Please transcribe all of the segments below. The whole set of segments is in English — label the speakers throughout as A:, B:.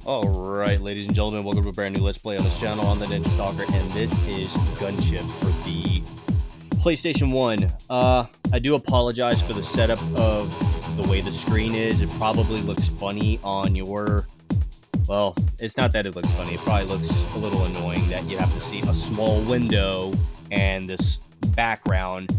A: Alright, ladies and gentlemen, welcome to a brand new Let's Play on this channel. I'm the Ninja Stalker, and this is Gunship for the PlayStation 1. I do apologize for the setup of the way the screen is. It probably looks funny on your... Well, it's not that it looks funny. It probably looks a little annoying that you have to see a small window and this background.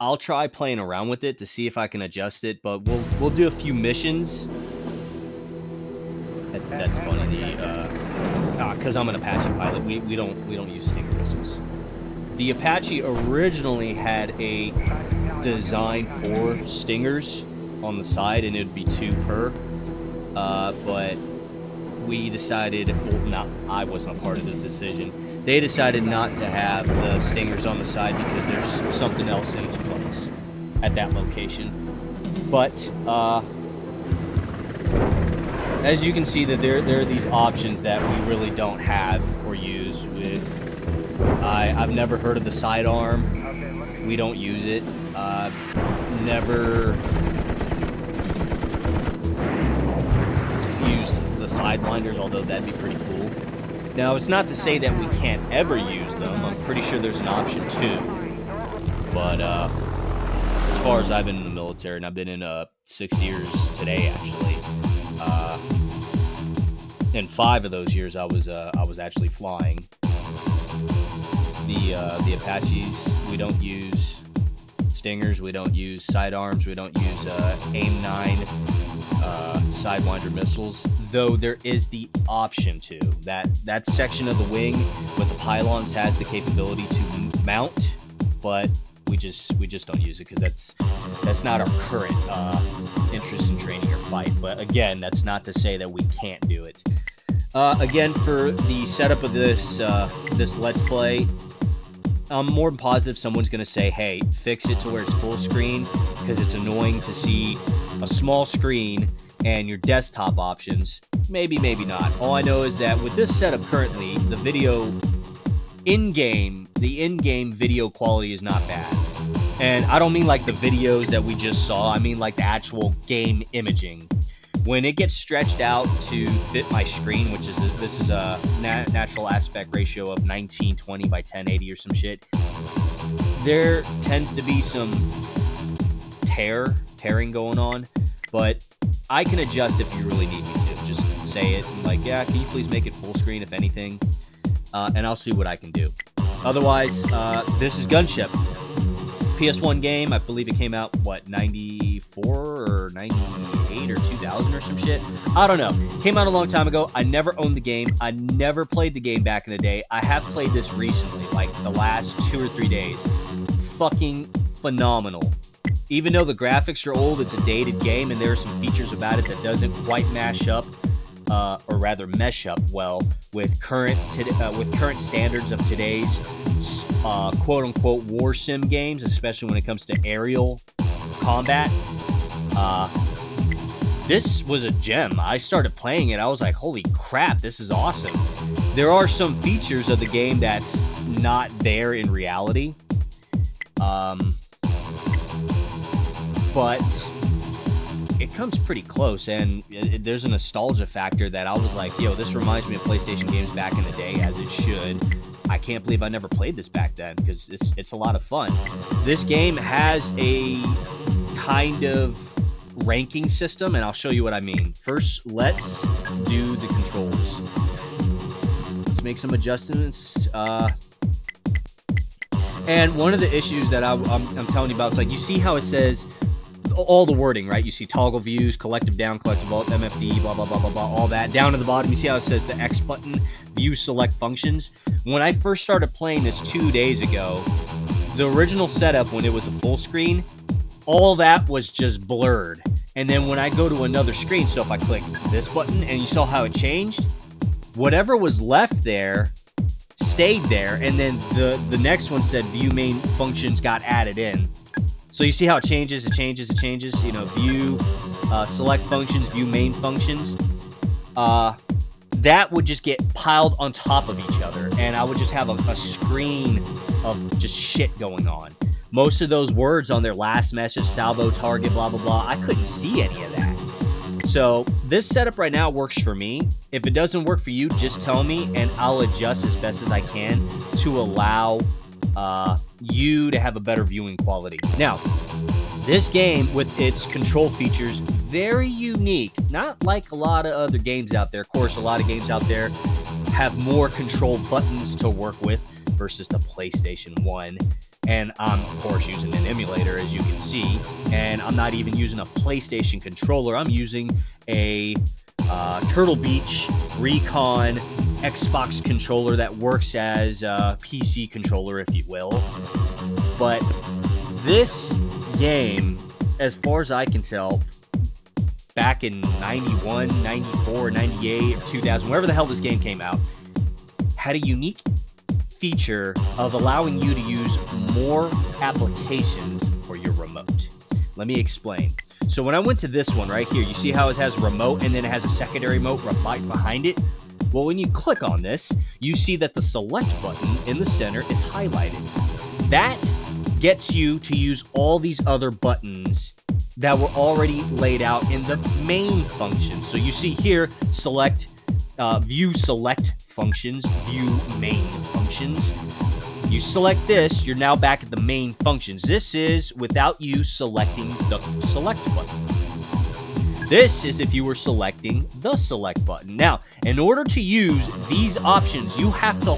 A: I'll try playing around with it to see if I can adjust it, but we'll do a few missions. That's funny. Because I'm an Apache pilot, we don't use Stinger missiles. The Apache originally had a design for Stingers on the side, and it would be 2 per. But we decided, well, I wasn't a part of the decision. They decided not to have the Stingers on the side because there's something else in its place at that location. But as you can see, that there are these options that we really don't have or use. I've never heard of the sidearm. We don't use it. Never used the sidewinders, although that'd be pretty cool. Now, it's not to say that we can't ever use them. I'm pretty sure there's an option too. But as far as I've been in the military, and I've been in 6 years today, actually. In 5 of those years, I was actually flying. The Apaches, we don't use Stingers, we don't use sidearms, we don't use AIM-9 Sidewinder missiles, though there is the option to. That section of the wing with the pylons has the capability to mount, but we just don't use it because that's not our current interest in training or fight. But again, that's not to say that we can't do it. Again, for the setup of this Let's Play, I'm more than positive someone's going to say, hey, fix it to where it's full screen, because it's annoying to see a small screen and your desktop options. Maybe not. All I know is that with this setup currently, the in-game video quality is not bad. And I don't mean like the videos that we just saw, I mean like the actual game imaging. When it gets stretched out to fit my screen, which is this is a natural aspect ratio of 1920 by 1080 or some shit, there tends to be some tearing going on, but I can adjust if you really need me to. Just say it, and like, yeah, can you please make it full screen if anything, and I'll see what I can do. Otherwise, this is Gunship. PS1 game, I believe it came out, what, 94 or 98 or 2000 or some shit? I don't know. Came out a long time ago. I never owned the game. I never played the game back in the day. I have played this recently, like the last 2 or 3 days. Fucking phenomenal. Even though the graphics are old, it's a dated game, and there are some features about it that doesn't quite mash up, or rather mesh up well with current standards of today's quote-unquote war sim games, especially when it comes to aerial combat. This was a gem. I started playing it, I was like, holy crap, this is awesome. There are some features of the game that's not there in reality, but it comes pretty close, and there's a nostalgia factor that I was like, yo, this reminds me of PlayStation games back in the day, as it should. I can't believe I never played this back then, because it's a lot of fun. This game has a kind of ranking system, and I'll show you what I mean. First, let's do the controls. Let's make some adjustments. And one of the issues that I'm telling you about is, like, you see how it says all the wording, right? You see toggle views, collective down, collective alt, MFD, blah, blah, blah, blah, blah, all that. Down to the bottom, you see how it says the X button, view select functions. When I first started playing this 2 days ago, the original setup, when it was a full screen, all that was just blurred. And then when I go to another screen, so if I click this button, and you saw how it changed, whatever was left there stayed there, and then the next one said view main functions got added in. So you see how it changes, you know, view, select functions, view main functions. That would just get piled on top of each other, and I would just have a screen of just shit going on. Most of those words on their last message, salvo, target, blah, blah, blah, I couldn't see any of that. So this setup right now works for me. If it doesn't work for you, just tell me and I'll adjust as best as I can to allow you to have a better viewing quality. Now, this game with its control features, very unique. Not like a lot of other games out there. Of course, a lot of games out there have more control buttons to work with versus the PlayStation 1. And I'm, of course, using an emulator, as you can see. And I'm not even using a PlayStation controller. I'm using a Turtle Beach Recon Xbox controller that works as a PC controller, if you will. But this game, as far as I can tell, back in 91, 94, 98, or 2000, wherever the hell this game came out, had a unique feature of allowing you to use more applications for your remote. Let me explain. So when I went to this one right here, you see how it has remote and then it has a secondary remote right behind it? Well, when you click on this, you see that the select button in the center is highlighted. That gets you to use all these other buttons that were already laid out in the main function. So you see here, select, view select functions, view main functions. You select this, you're now back at the main functions. This is without you selecting the select button. This is if you were selecting the select button. Now, in order to use these options, you have to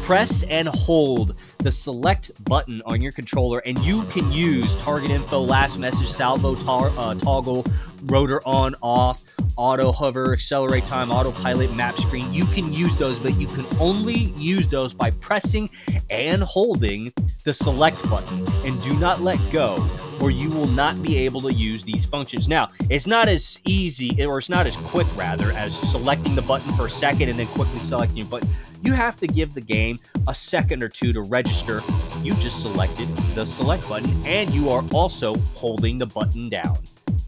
A: press and hold the select button on your controller, and you can use target info, last message, salvo, toggle, rotor on, off, auto hover, accelerate time, autopilot, map screen. You can use those, but you can only use those by pressing and holding the select button, and do not let go, or you will not be able to use these functions. Now, it's not as easy, or it's not as quick rather, as selecting the button for a second and then quickly selecting your button. You have to give the game a second or two to register you just selected the select button, and you are also holding the button down.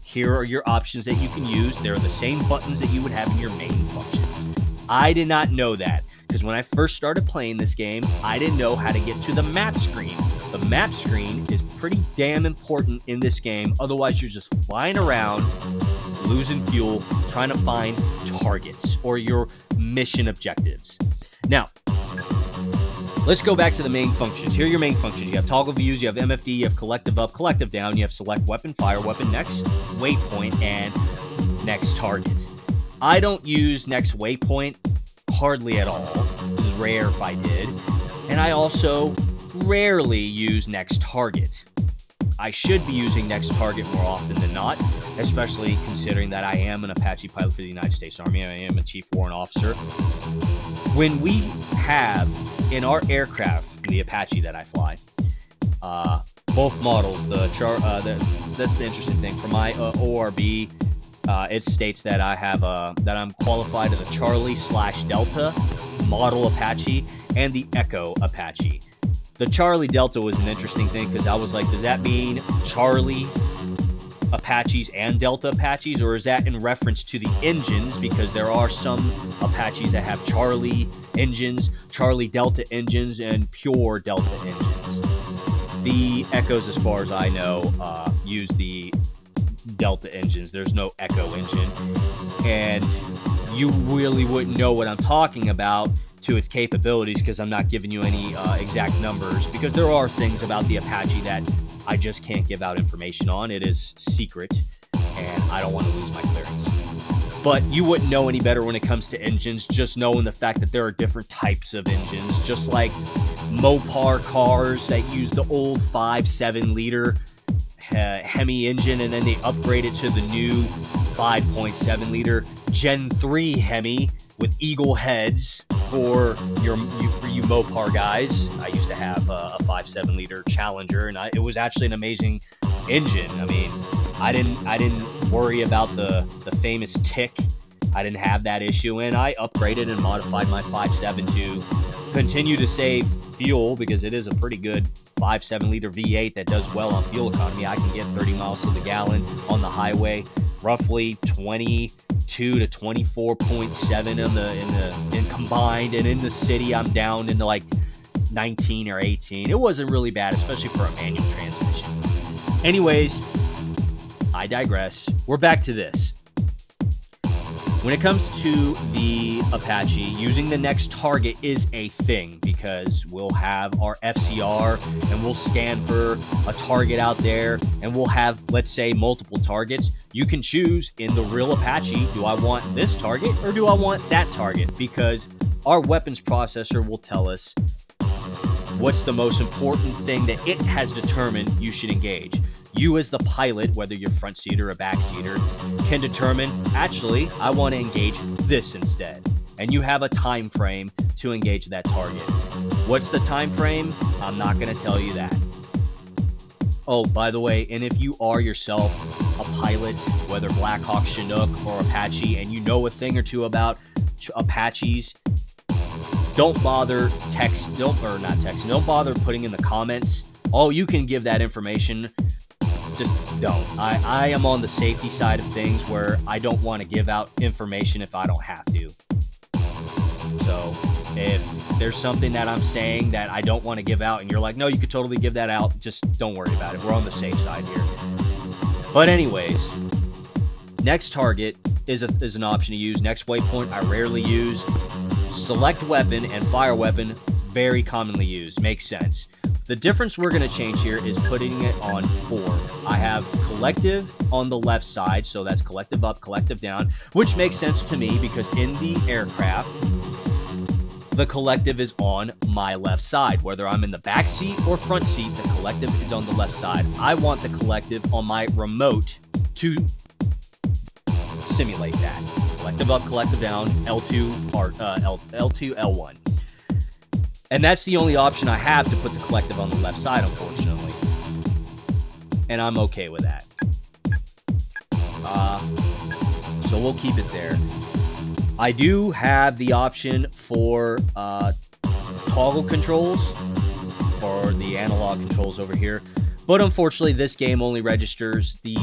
A: Here are your options that you can use. They're the same buttons that you would have in your main functions. I did not know that, because when I first started playing this game, I didn't know how to get to the map screen. The map screen is pretty damn important in this game, otherwise you're just flying around, losing fuel, trying to find targets or your mission objectives. Now, let's go back to the main functions. Here are your main functions. You have toggle views, you have MFD, you have collective up, collective down, you have select weapon, fire weapon, next waypoint, and next target. I don't use next waypoint hardly at all. This is rare if I did. And I also rarely use next target. I should be using next target more often than not, especially considering that I am an Apache pilot for the United States Army. I am a chief warrant officer. When we have in our aircraft, the Apache that I fly, both models, that's the interesting thing. For my ORB, it states that I have that I'm qualified as a Charlie/Delta model Apache and the Echo Apache. The Charlie Delta was an interesting thing because I was like, does that mean Charlie Apaches and Delta Apaches, or is that in reference to the engines? Because there are some Apaches that have Charlie engines, Charlie Delta engines, and pure Delta engines. The Echoes, as far as I know, use the Delta engines. There's no Echo engine, and you really wouldn't know what I'm talking about to its capabilities because I'm not giving you any exact numbers, because there are things about the Apache that I just can't give out information on. It is secret, and I don't want to lose my clearance. But you wouldn't know any better when it comes to engines, just knowing the fact that there are different types of engines, just like Mopar cars that use the old 5.7 liter Hemi engine, and then they upgrade it to the new 5.7 liter Gen 3 Hemi with eagle heads for you Mopar guys. I used to have a 5.7 liter Challenger, and it was actually an amazing engine. I mean, I didn't worry about the famous tick. I didn't have that issue, and I upgraded and modified my 5.7 to continue to save fuel, because it is a pretty good 5.7 liter V8 that does well on fuel economy. I can get 30 miles to the gallon on the highway, roughly 22 to 24.7 in combined, and in the city I'm down into like 19 or 18. It wasn't really bad, especially for a manual transmission. Anyways, I digress. We're back to this. When it comes to the Apache, using the next target is a thing because we'll have our FCR and we'll scan for a target out there and we'll have, let's say, multiple targets. You can choose in the real Apache, do I want this target or do I want that target? Because our weapons processor will tell us what's the most important thing that it has determined you should engage. You as the pilot, whether you're front seater or back seater, can determine, actually, I want to engage this instead. And you have a time frame to engage that target. What's the time frame? I'm not going to tell you that. Oh, by the way, and if you are yourself a pilot, whether Black Hawk, Chinook, or Apache, and you know a thing or two about Apaches, don't bother don't bother putting in the comments, oh, you can give that information. Just don't. I am on the safety side of things where I don't want to give out information if I don't have to. So if there's something that I'm saying that I don't want to give out and you're like, no, you could totally give that out, just don't worry about it. We're on the safe side here. But anyways, next target is an option to use. Next waypoint I rarely use. Select weapon and fire weapon, very commonly used. Makes sense. The difference we're going to change here is putting it on 4. I have collective on the left side, so that's collective up, collective down, which makes sense to me because in the aircraft, the collective is on my left side. Whether I'm in the back seat or front seat, the collective is on the left side. I want the collective on my remote to simulate that. Collective up, collective down, L2, or L2, L1. And that's the only option I have to put the collective on the left side, unfortunately. And I'm okay with that. So we'll keep it there. I do have the option for toggle controls, or the analog controls over here. But unfortunately, this game only registers the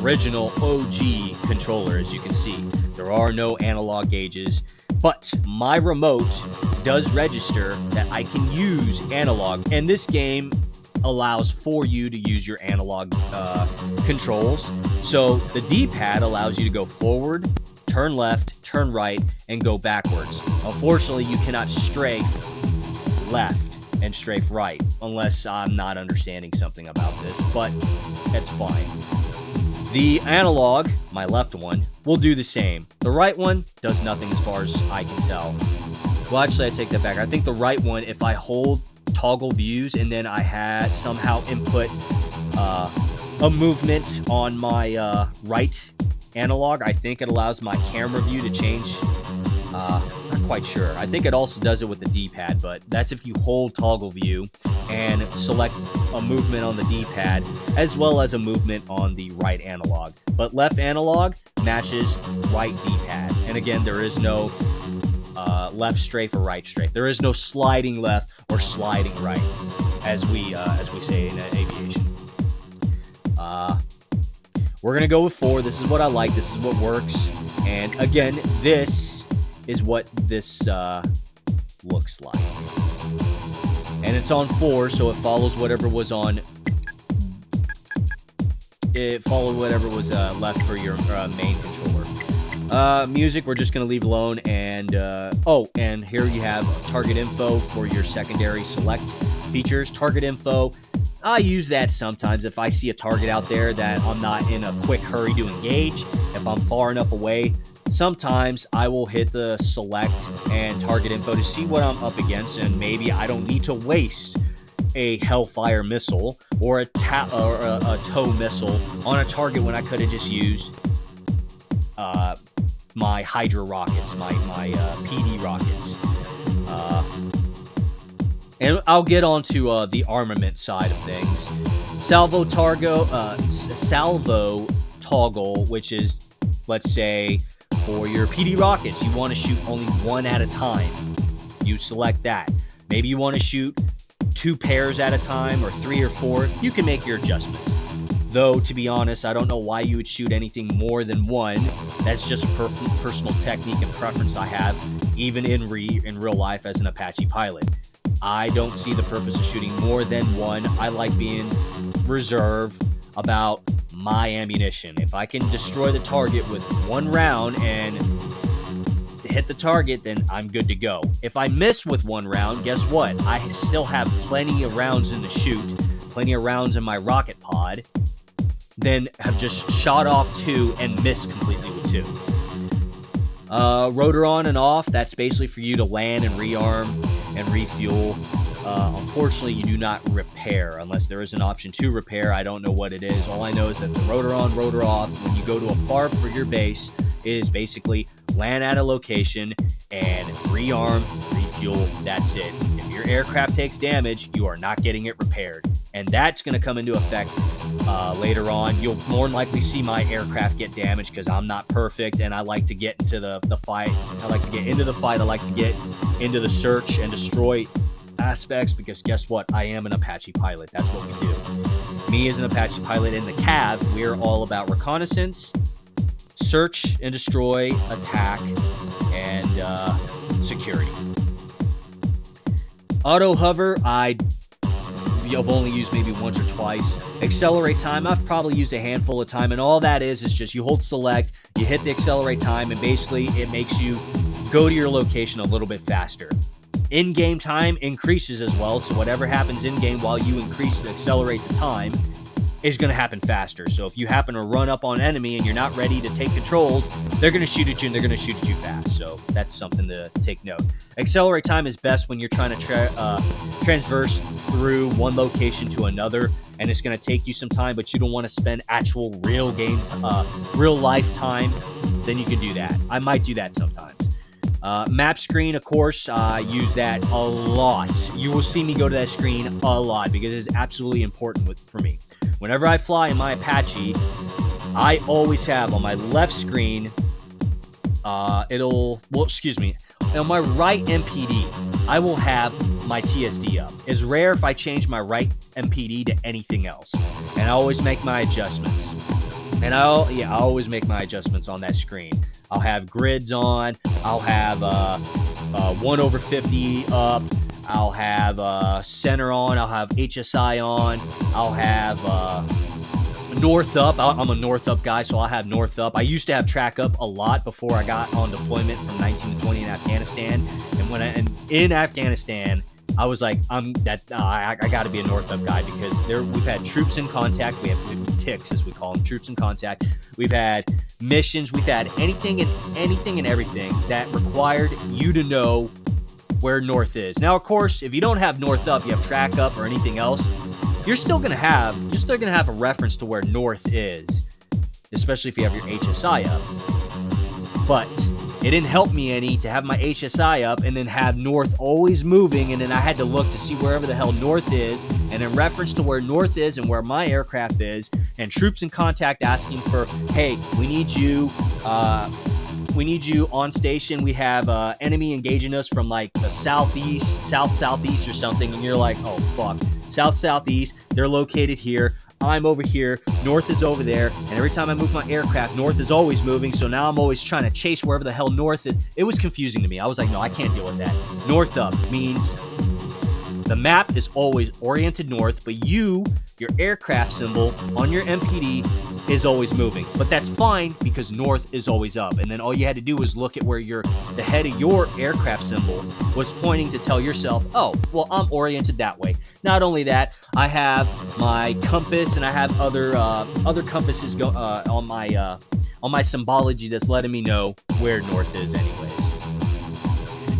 A: original OG controller, as you can see. There are no analog gauges. But my remote does register that I can use analog, and this game allows for you to use your analog controls. So the D-pad allows you to go forward, turn left, turn right, and go backwards. Unfortunately, you cannot strafe left and strafe right, unless I'm not understanding something about this, but that's fine. The analog, my left one, will do the same. The right one does nothing as far as I can tell. Well, actually, I take that back. I think the right one, if I hold toggle views and then I had somehow input a movement on my right analog, I think it allows my camera view to change. Not quite sure. I think it also does it with the D-pad, but that's if you hold toggle view and select a movement on the D-pad as well as a movement on the right analog. But left analog matches right D-pad. And again, there is no left strafe or right strafe. There is no sliding left or sliding right, as we say in aviation. We're gonna go with 4. This is what I like. This is what works. And again, this is what this looks like. And it's on 4, so it follows whatever was on. It followed whatever was left for your main controller. Music, we're just gonna leave alone. And oh, and here you have target info for your secondary select features. Target info. I use that sometimes if I see a target out there that I'm not in a quick hurry to engage. If I'm far enough away, sometimes I will hit the select and target info to see what I'm up against, and maybe I don't need to waste a Hellfire missile or a tow missile on a target when I could have just used my Hydra rockets, my PD rockets. And I'll get onto the armament side of things. Salvo toggle, which is, let's say, for your PD rockets, you want to shoot only one at a time. You select that. Maybe you want to shoot 2 pairs at a time, or 3 or 4. You can make your adjustments. Though, to be honest, I don't know why you would shoot anything more than 1. That's just a personal technique and preference I have, even in real life as an Apache pilot. I don't see the purpose of shooting more than one. I like being reserved about my ammunition. If I can destroy the target with one round and hit the target, then I'm good to go. If I miss with one round, guess what? I still have plenty of rounds in the chute, plenty of rounds in my rocket pod, then have just shot off 2 and missed completely with 2. Rotor on and off, that's basically for you to land and rearm and refuel. Unfortunately, you do not repair unless there is an option to repair. I don't know what it is. All I know is that the rotor on, rotor off, when you go to a FARP for your base, is basically land at a location and rearm, refuel. That's it. If your aircraft takes damage, you are not getting it repaired. And that's going to come into effect later on. You'll more than likely see my aircraft get damaged because I'm not perfect and I like to get into the fight. I like to get into the fight. I like to get into the search and destroy aspects because guess what? I am an Apache pilot. That's what we do. Me as an Apache pilot in the CAV, we're all about reconnaissance, search and destroy, attack, and security. Auto hover, I've only used maybe once or twice. Accelerate time, I've probably used a handful of time, and all that is just you hold select, you hit the accelerate time, and basically it makes you go to your location a little bit faster. In-game time increases as well, so whatever happens in-game while you accelerate the time is going to happen faster. So if you happen to run up on enemy and you're not ready to take controls, they're going to shoot at you and they're going to shoot at you fast. So that's something to take note. Accelerate time is best when you're trying to transverse through one location to another, and it's going to take you some time, but you don't want to spend actual real life time, then you can do that. I might do that sometimes. Map screen, of course, I use that a lot. You will see me go to that screen a lot because it is absolutely important for me. Whenever I fly in my Apache, I always have on my left screen, on my right MPD, I will have my TSD up. It's rare if I change my right MPD to anything else, and I always make my adjustments. And I always make my adjustments on that screen. I'll have grids on. I'll have 1/50 up. I'll have center on. I'll have HSI on. I'll have north up. I'm a north up guy, so I'll have north up. I used to have track up a lot before I got on deployment from 19 to 20 in Afghanistan. And in Afghanistan, I was like, I got to be a north up guy because we've had troops in contact. We have ticks, as we call them, troops in contact. We've had missions. We've had anything and everything that required you to know where north is. Now, of course, if you don't have north up, you have track up or anything else, you're still gonna have a reference to where north is, especially if you have your HSI up. But it didn't help me any to have my HSI up and then have north always moving, and then I had to look to see wherever the hell north is, and in reference to where north is and where my aircraft is, and troops in contact asking for, hey, we need you on station. We have enemy engaging us from like the southeast or something, and you're like, oh fuck, southeast, they're located here, I'm over here, north is over there, and every time I move my aircraft, north is always moving, so now I'm always trying to chase wherever the hell north is. It was confusing to me. I was like, no, I can't deal with that. North up means the map is always oriented north, but your aircraft symbol on your MPD is always moving. But that's fine because north is always up. And then all you had to do was look at where the head of your aircraft symbol was pointing to tell yourself, oh, well, I'm oriented that way. Not only that, I have my compass and I have other compasses on my symbology that's letting me know where north is anyways.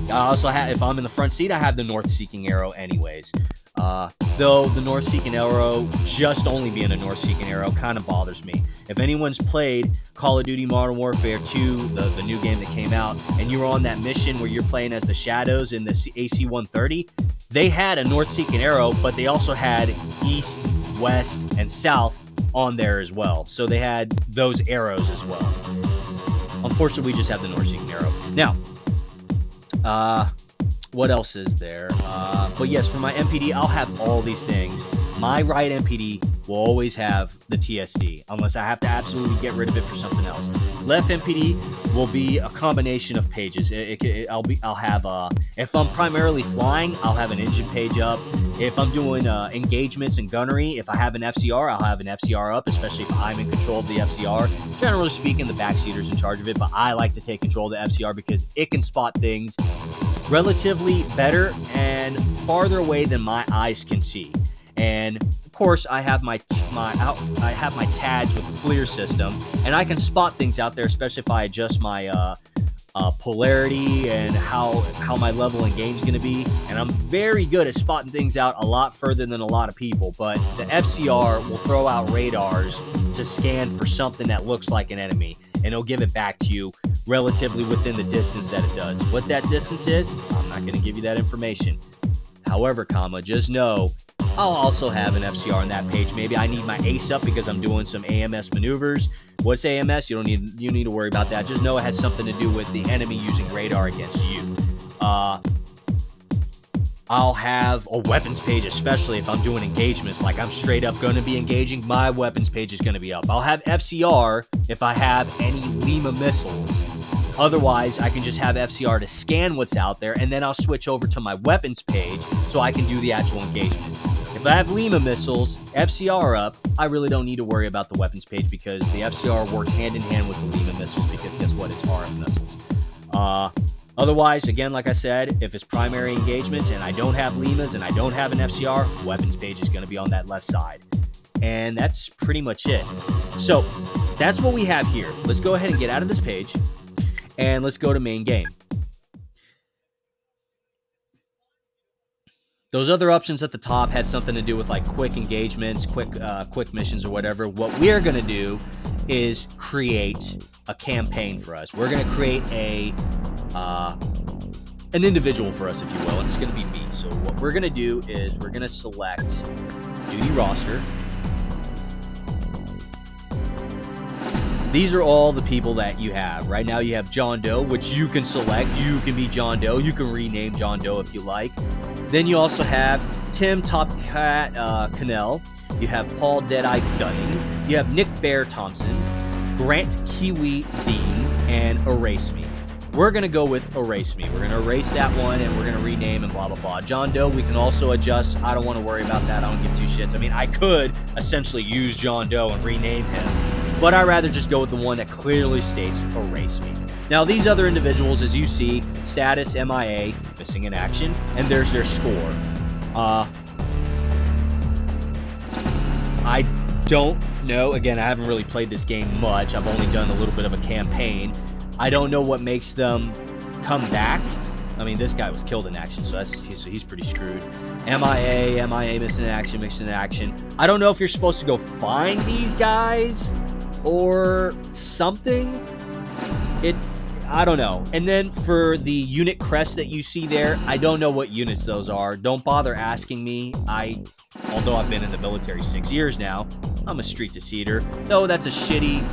A: I also have, if I'm in the front seat, I have the north-seeking arrow anyways. Though the north-seeking arrow, just only being a north-seeking arrow, kind of bothers me. If anyone's played Call of Duty Modern Warfare 2, the new game that came out, and you were on that mission where you're playing as the Shadows in the AC-130, they had a north-seeking arrow, but they also had east, west, and south on there as well. So they had those arrows as well. Unfortunately, we just have the north-seeking arrow. Now, What else is there? But yes, for my MPD, I'll have all these things. My right MPD will always have the TSD, unless I have to absolutely get rid of it for something else. Left MPD will be a combination of pages. I'll have if I'm primarily flying, I'll have an engine page up. If I'm doing engagements and gunnery, if I have an FCR, I'll have an FCR up, especially if I'm in control of the FCR. Generally speaking, the backseater's in charge of it, but I like to take control of the FCR because it can spot things relatively better and farther away than my eyes can see. And of course, I have my tags with the FLIR system, and I can spot things out there, especially if I adjust my polarity and how my level in game is going to be. And I'm very good at spotting things out a lot further than a lot of people. But the FCR will throw out radars to scan for something that looks like an enemy, and it'll give it back to you relatively within the distance that it does. What that distance is, I'm not going to give you that information. However, just know I'll also have an FCR on that page. Maybe I need my ace up because I'm doing some AMS maneuvers. What's AMS? You need to worry about that. Just know it has something to do with the enemy using radar against you. I'll have a weapons page, especially if I'm doing engagements. Like I'm straight up going to be engaging, my weapons page is going to be up. I'll have FCR if I have any Lima missiles. Otherwise, I can just have FCR to scan what's out there, and then I'll switch over to my weapons page so I can do the actual engagement. If I have Lima missiles, FCR up, I really don't need to worry about the weapons page because the FCR works hand in hand with the Lima missiles because guess what? It's RF missiles. Otherwise, again, like I said, if it's primary engagements and I don't have Limas and I don't have an FCR, weapons page is going to be on that left side. And that's pretty much it. So that's what we have here. Let's go ahead and get out of this page and let's go to main game. Those other options at the top had something to do with like quick engagements, quick missions or whatever. What we're going to do is create a campaign for us. We're going to create an individual for us, if you will, and it's going to be me. So what we're going to do is we're going to select duty roster. These are all the people that you have. Right now you have John Doe, which you can select. You can be John Doe. You can rename John Doe if you like. Then you also have Tim Topcat Cannell. You have Paul Deadeye Dunning. You have Nick Bear Thompson, Grant Kiwi Dean, and Erase Me. We're going to go with Erase Me. We're going to erase that one, and we're going to rename and blah, blah, blah. John Doe, we can also adjust. I don't want to worry about that. I don't give two shits. I mean, I could essentially use John Doe and rename him, but I'd rather just go with the one that clearly states Erase Me. Now, these other individuals, as you see, status MIA, missing in action, and there's their score. I don't know. Again, I haven't really played this game much. I've only done a little bit of a campaign. I don't know what makes them come back. I mean, this guy was killed in action, so he's pretty screwed. MIA, missing in action. I don't know if you're supposed to go find these guys or something. I don't know. And then for the unit crest that you see there, I don't know what units those are. Don't bother asking me. Although I've been in the military 6 years now, I'm a street deceiver. Though that's a shitty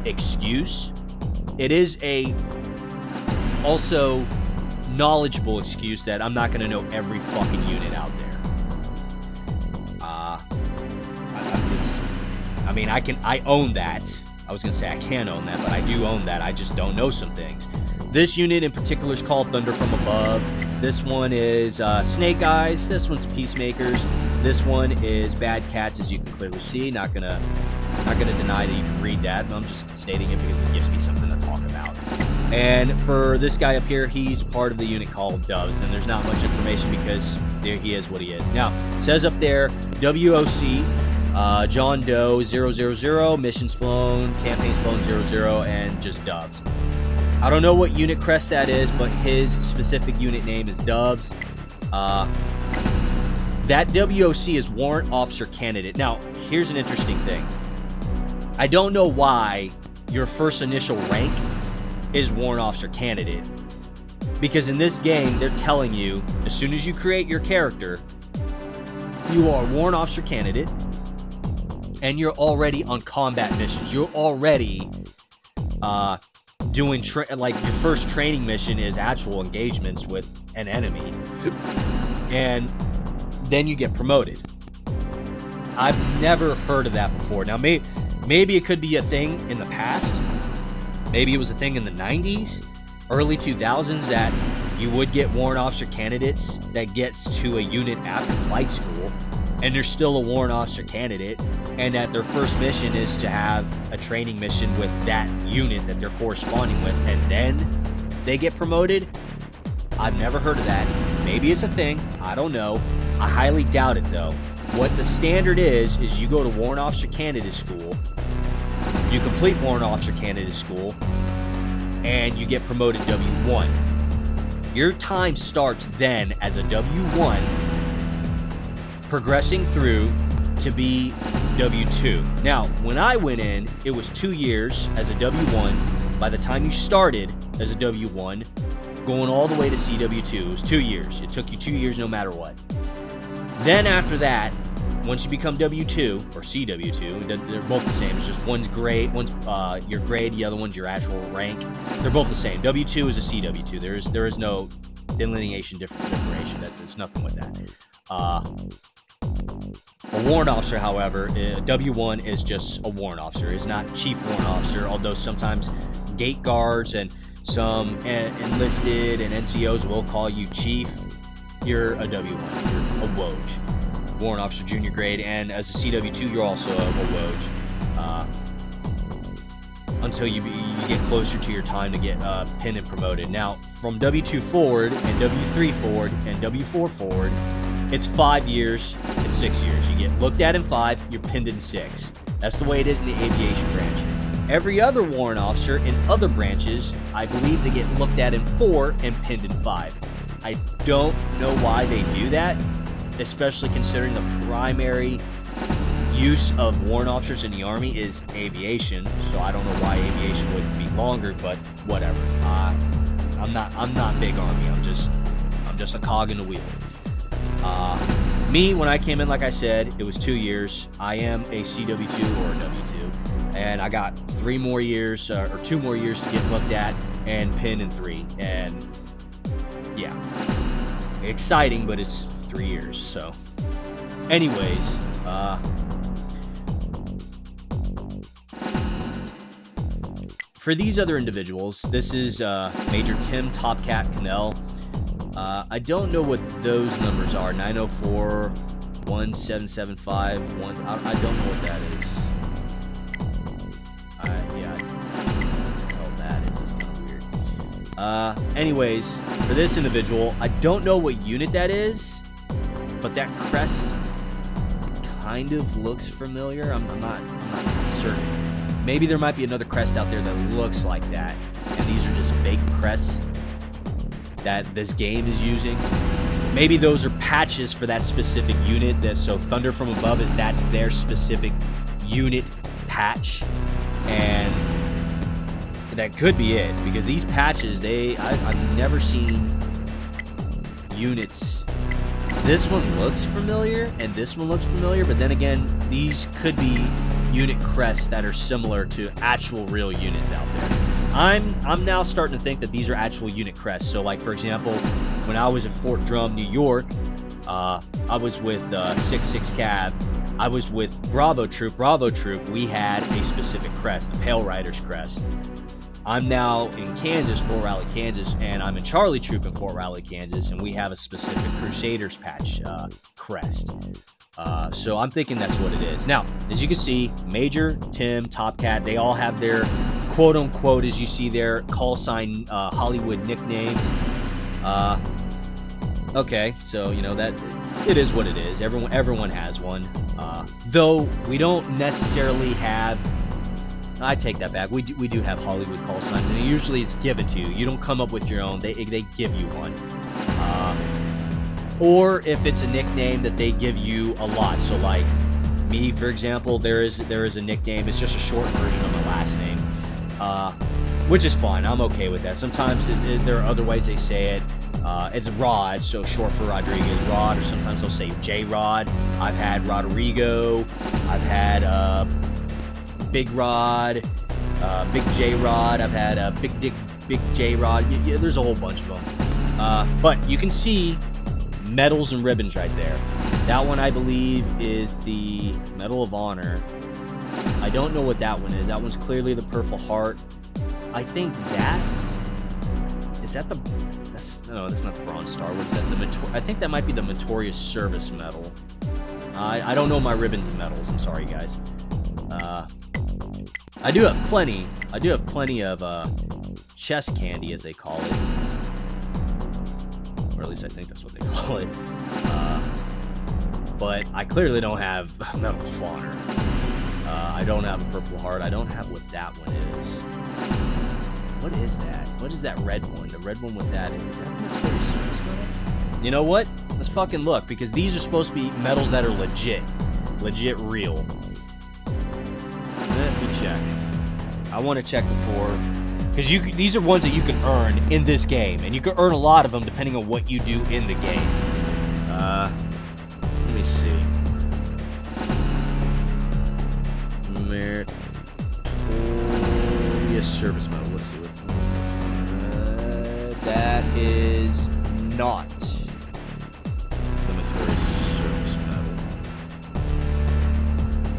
A: excuse. It is a also knowledgeable excuse that I'm not going to know every fucking unit out there. I own that. I was going to say I can own that, but I do own that. I just don't know some things. This unit in particular is called Thunder from Above. This one is Snake Eyes. This one's Peacemakers. This one is Bad Cats, as you can clearly see. Not gonna deny that you can read that, but I'm just stating it because it gives me something to talk about. And for this guy up here, he's part of the unit called Doves, and there's not much information because there he is what he is. Now, it says up there, WOC, John Doe 000, missions flown, campaigns flown 00, and just Doves. I don't know what unit crest that is, but his specific unit name is Doves. That WOC is Warrant Officer Candidate. Now, here's an interesting thing. I don't know why your first initial rank is Warrant Officer Candidate. Because in this game, they're telling you, as soon as you create your character, you are Warrant Officer Candidate, and you're already on combat missions. You're already doing like your first training mission is actual engagements with an enemy, and then you get promoted. I've never heard of that before. Now maybe it could be a thing in the past. Maybe it was a thing in the 90s, early 2000s, that you would get warrant officer candidates that gets to a unit after flight school, and they're still a warrant officer candidate, and that their first mission is to have a training mission with that unit that they're corresponding with, and then they get promoted. I've never heard of that. Maybe it's a thing. I don't know. I highly doubt it, though. What the standard is you go to warrant officer candidate school, you complete warrant officer candidate school, and you get promoted W1. Your time starts then as a W1, progressing through to be W2. Now, when I went in, it was 2 years as a W1. By the time you started as a W1, going all the way to CW2, it was 2 years. It took you 2 years no matter what. Then after that, once you become W2 or CW2, they're both the same. It's just one's grade, one's your grade, the other one's your actual rank. They're both the same. W2 is a CW2. There is no delineation differentiation. There's nothing with that. A warrant officer, however, W1 is just a warrant officer. It's not chief warrant officer, although sometimes gate guards and some enlisted and NCOs will call you chief. You're a W1. You're a Woj, warrant officer junior grade, and as a CW2, you're also a Woj. Until you get closer to your time to get pinned and promoted. Now, from W2 forward and W3 forward and W4 forward, it's 5 years, it's 6 years. You get looked at in 5, you're pinned in 6. That's the way it is in the aviation branch. Every other warrant officer in other branches, I believe they get looked at in 4 and pinned in 5. I don't know why they do that, especially considering the primary use of warrant officers in the Army is aviation. So I don't know why aviation would be longer, but whatever. I'm not big Army. I'm just a cog in the wheel. Me, when I came in, like I said, it was 2 years. I am a CW2 or a W2, and I got 3 more years or 2 more years to get looked at and pinned in 3. And yeah, exciting, but it's 3 years. So, anyways, for these other individuals, this is Major Tim Topcat Cannell. I don't know what those numbers are. 904, 1775, 1. I don't know what that is. That is just kind of weird. Anyways, for this individual, I don't know what unit that is, but that crest kind of looks familiar. I'm not certain. Maybe there might be another crest out there that looks like that, and these are just fake crests that this game is using. Maybe those are patches for that specific unit. So Thunder from Above that's their specific unit patch, and that could be it, because these patches, I've never seen units. This one looks familiar, and this one looks familiar, but then again, these could be unit crests that are similar to actual real units out there. I'm now starting to think that these are actual unit crests. So, like, for example, when I was at Fort Drum, New York, I was with 66 Cav. I was with Bravo Troop. Bravo Troop, we had a specific crest, the Pale Riders crest. I'm now in Kansas, Fort Riley, Kansas, and I'm in Charlie Troop in Fort Riley, Kansas, and we have a specific Crusaders patch crest. So I'm thinking that's what it is. Now, as you can see, Major, Tim, Topcat, they all have their quote-unquote, as you see there, call sign Hollywood nicknames. Okay, so, you know, that it is what it is. Everyone has one. Though we don't necessarily have... I take that back. We do have Hollywood call signs, and usually it's given to you. You don't come up with your own. They give you one. Or if it's a nickname that they give you a lot. So like me, for example, there is a nickname. It's just a short version of my last name, which is fine. I'm okay with that. Sometimes there are other ways they say it. It's Rod, so short for Rodriguez, Rod, or sometimes they'll say J-Rod. I've had Rodrigo. I've had Big Rod. Big J Rod. I've had Big Dick, Big J Rod. Yeah, there's a whole bunch of them. But you can see medals and ribbons right there. That one I believe is the Medal of Honor. I don't know what that one is. That one's clearly the Purple Heart. I think that is that the. No, that's not the Bronze Star. What is that? I think that might be the Meritorious Service Medal. I don't know my ribbons and medals. I'm sorry, guys. I do have plenty. I do have plenty of chest candy, as they call it, or at least I think that's what they call it. But I clearly don't have Medal of Honor. I don't have a Purple Heart. I don't have what that one is. What is that? What is that red one? The red one with that is that the Meritorious Service Medal? You know what? Let's fucking look, because these are supposed to be medals that are legit real. Let me check. I want to check before, because these are ones that you can earn in this game, and you can earn a lot of them depending on what you do in the game. Let me see. Meritorious Service Medal. Let's see what that is. Not the Meritorious Service Medal.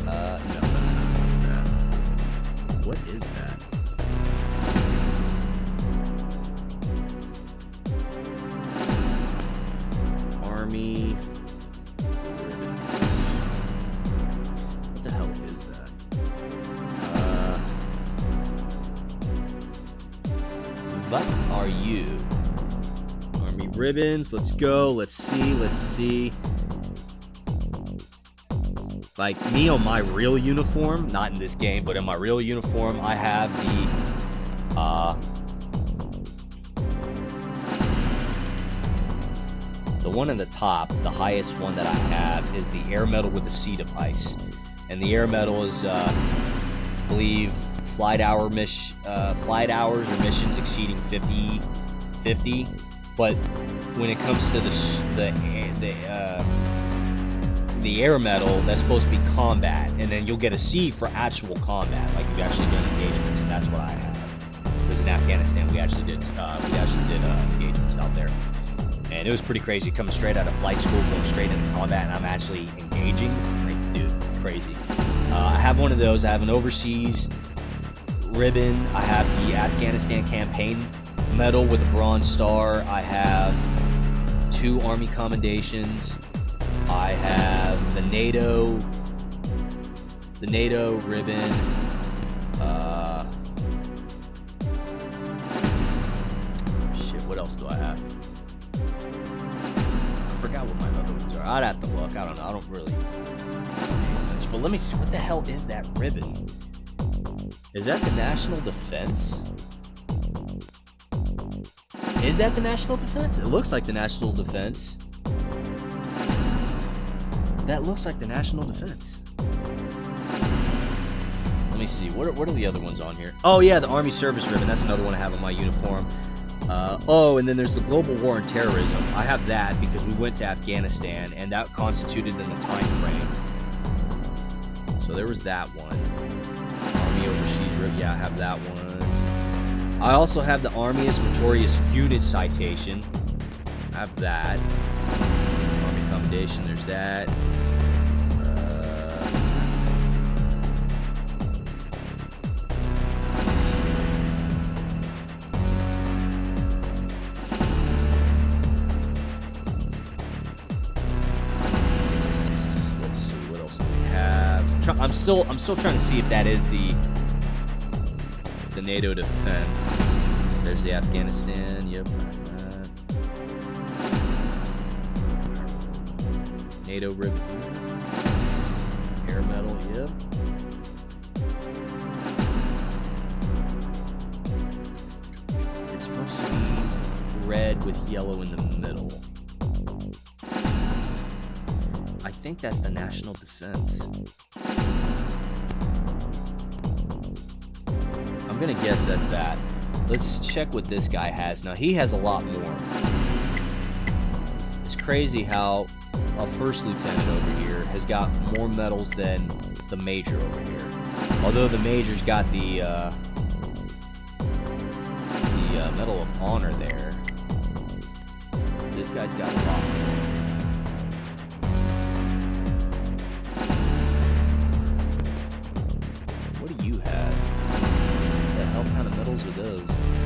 A: No, that's not that. What is that? Army ribbons. What the hell is that? What are you? Army ribbons. Let's go. Let's see. Like me on my real uniform, not in this game, but in my real uniform, I have the one in the top, the highest one that I have is the Air Medal with the Sea Device. And the Air Medal is, I believe, flight hours or missions exceeding 50. But when it comes to the Air Medal, that's supposed to be combat, and then you'll get a C for actual combat, like you've actually done engagements, and that's what I have. Because in Afghanistan, we actually did engagements out there, and it was pretty crazy coming straight out of flight school, going straight into combat, and I'm actually engaging. Like, dude, crazy. I have one of those. I have an overseas ribbon. I have the Afghanistan campaign medal with a Bronze Star. I have 2 Army commendations. I have the NATO ribbon. Shit, what else do I have? I forgot what my other ones are. I'd have to look. I don't know. I don't really pay attention. But let me see. What the hell is that ribbon? Is that the National Defense? Is that the National Defense? It looks like the National Defense. That looks like the National Defense. Let me see. What are the other ones on here? Oh yeah, the Army Service Ribbon. That's another one I have on my uniform. And then there's the Global War on Terrorism. I have that because we went to Afghanistan, and that constituted in the time frame. So there was that one. Army Overseas Ribbon. Yeah, I have that one. I also have the Army's Meritorious Unit Citation. I have that. Army Commendation. There's that. I'm still trying to see if that is the NATO defense. There's the Afghanistan. Yep. NATO ribbon. Air medal. Yep. It's supposed to be red with yellow in the middle. I think that's the National Defense. I'm gonna guess that's that. Let's check what this guy has. Now he has a lot more. It's crazy how a first lieutenant over here has got more medals than the major over here. Although the major's got the the Medal of Honor there. This guy's got a lot. What do you have? What the hell kind of medals are those?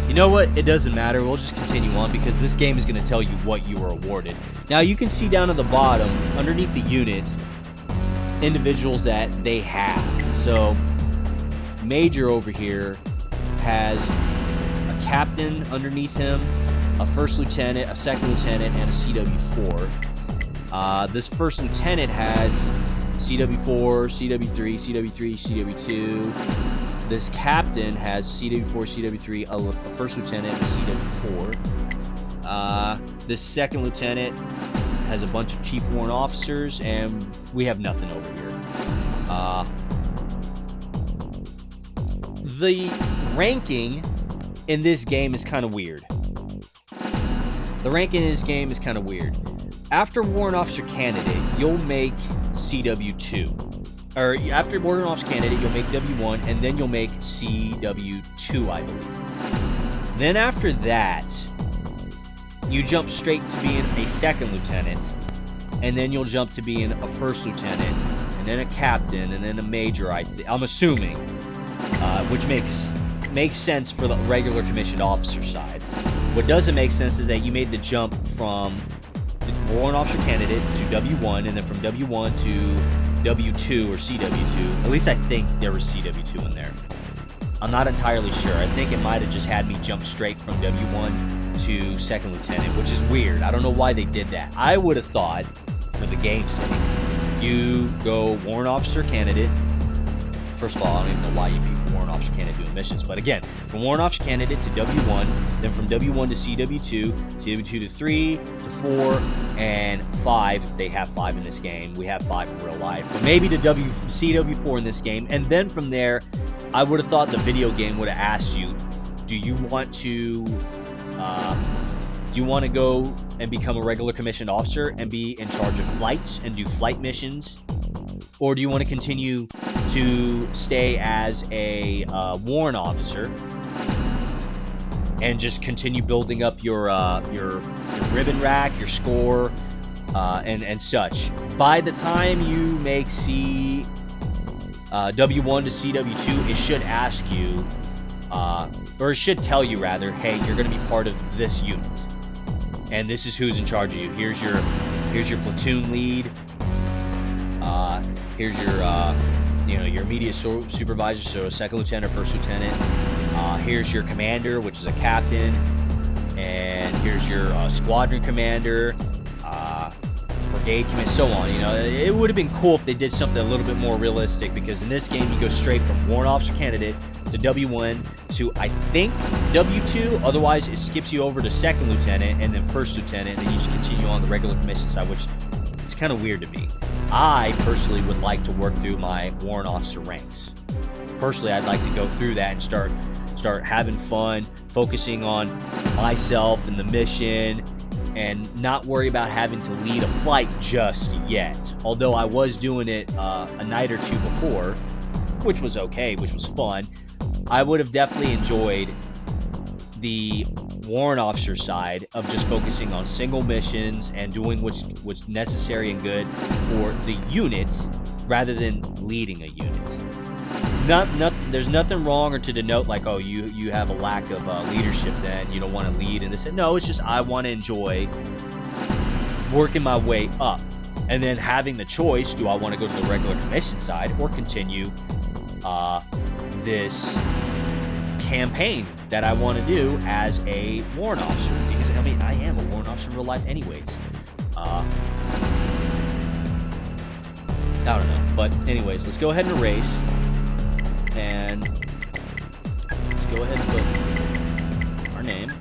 A: You know what? It doesn't matter. We'll just continue on because this game is going to tell you what you were awarded. Now you can see down at the bottom, underneath the unit, individuals that they have. So Major over here has a captain underneath him, a first lieutenant, a second lieutenant, and a CW4. This first lieutenant has CW4, CW3, CW3, CW2. This captain has CW4, CW3, a first lieutenant, and a CW4. This second lieutenant has a bunch of chief warrant officers, and we have nothing over here. The ranking in this game is kind of weird. After warrant officer candidate, you'll make CW2. Or after warrant officer candidate, you'll make W1, and then you'll make CW2, I believe. Then after that, you jump straight to being a second lieutenant, and then you'll jump to being a first lieutenant, and then a captain, and then a major, I'm assuming, which makes sense for the regular commissioned officer side. What doesn't make sense is that you made the jump from the warrant officer candidate to W1, and then from W1 to W2 or CW2. At least I think there was CW2 in there. I'm not entirely sure. I think it might have just had me jump straight from W1 to second lieutenant, which is weird. I don't know why they did that. I would have thought, for the game's sake, you go warrant officer candidate. First of all, I don't even know why you'd be warrant officer candidate doing missions, but again, from warrant officer candidate to W1, then from W1 to CW2, CW2 to 3, to 4, and 5, if they have 5 in this game. We have 5 in real life, but maybe to CW4 in this game, and then from there, I would have thought the video game would have asked you, do you want to go and become a regular commissioned officer and be in charge of flights and do flight missions? Or do you want to continue to stay as a warrant officer and just continue building up your ribbon rack, your score, and such? By the time you make W1 to CW2, it should ask you, or it should tell you rather, hey, you're going to be part of this unit, and this is who's in charge of you. Here's your platoon lead. Here's your immediate supervisor, so a second lieutenant, first lieutenant. Here's your commander, which is a captain, and here's your squadron commander, brigade commander, so on. It would have been cool if they did something a little bit more realistic, because in this game you go straight from warrant officer candidate to W1 to, I think, W2. Otherwise, it skips you over to second lieutenant and then first lieutenant, and then you just continue on the regular commission side, which is kind of weird to me. I personally would like to work through my warrant officer ranks. Personally, I'd like to go through that and start having fun, focusing on myself and the mission, and not worry about having to lead a flight just yet. Although I was doing it a night or two before, which was okay, which was fun. I would have definitely enjoyed the warrant officer side of just focusing on single missions and doing what's necessary and good for the unit rather than leading a unit. There's nothing wrong or to denote like, oh, you have a lack of leadership, then you don't want to lead and this. No, it's just I want to enjoy working my way up and then having the choice, do I want to go to the regular commission side or continue this campaign that I want to do as a warrant officer, because I mean I am a warrant officer in real life anyways. I don't know, but anyways, let's go ahead and erase, and let's go ahead and put our name.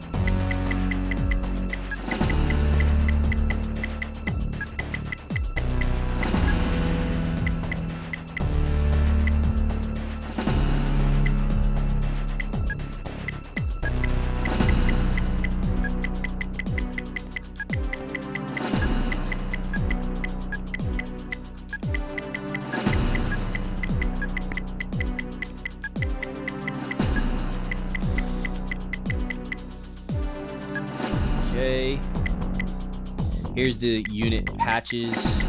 A: X-ray. Here's the unit patches.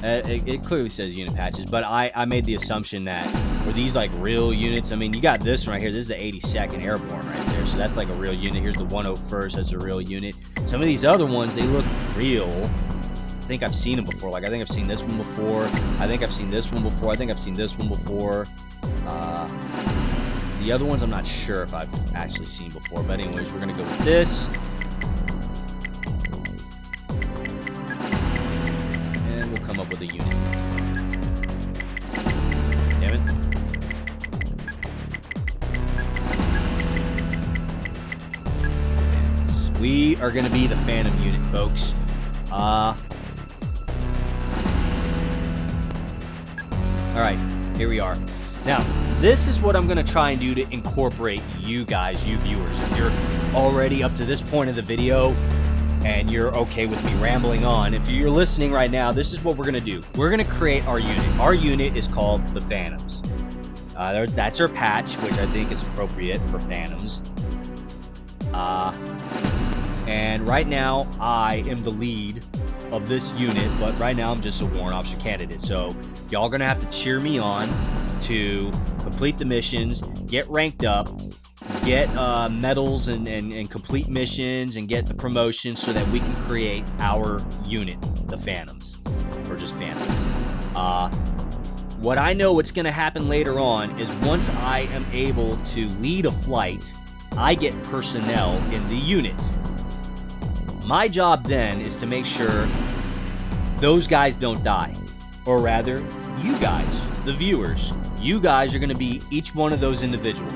A: It clearly says unit patches, but I made the assumption that were these like real units. I mean, you got this one right here. This is the 82nd Airborne right there, so that's like a real unit. Here's the 101st. That's a real unit. Some of these other ones, they look real. I think I've seen them before. Like, I think I've seen this one before. I think I've seen this one before. I think I've seen this one before. The other ones I'm not sure if I've actually seen before. But anyways, we're going to go with this. And we'll come up with a unit. Damn it. We are going to be the Phantom unit, folks. Alright, here we are. Now, this is what I'm going to try and do to incorporate you guys, you viewers. If you're already up to this point of the video and you're okay with me rambling on, if you're listening right now, this is what we're going to do. We're going to create our unit. Our unit is called the Phantoms. That's our patch, which I think is appropriate for Phantoms. And right now, I am the lead of this unit, but right now I'm just a warrant officer candidate. So y'all gonna have to cheer me on to complete the missions, get ranked up, get medals and complete missions, and get the promotions so that we can create our unit, the Phantoms, or just Phantoms. What I know what's gonna happen later on is once I am able to lead a flight, I get personnel in the unit. My job then is to make sure those guys don't die. Or rather, you guys, the viewers, you guys are going to be each one of those individuals.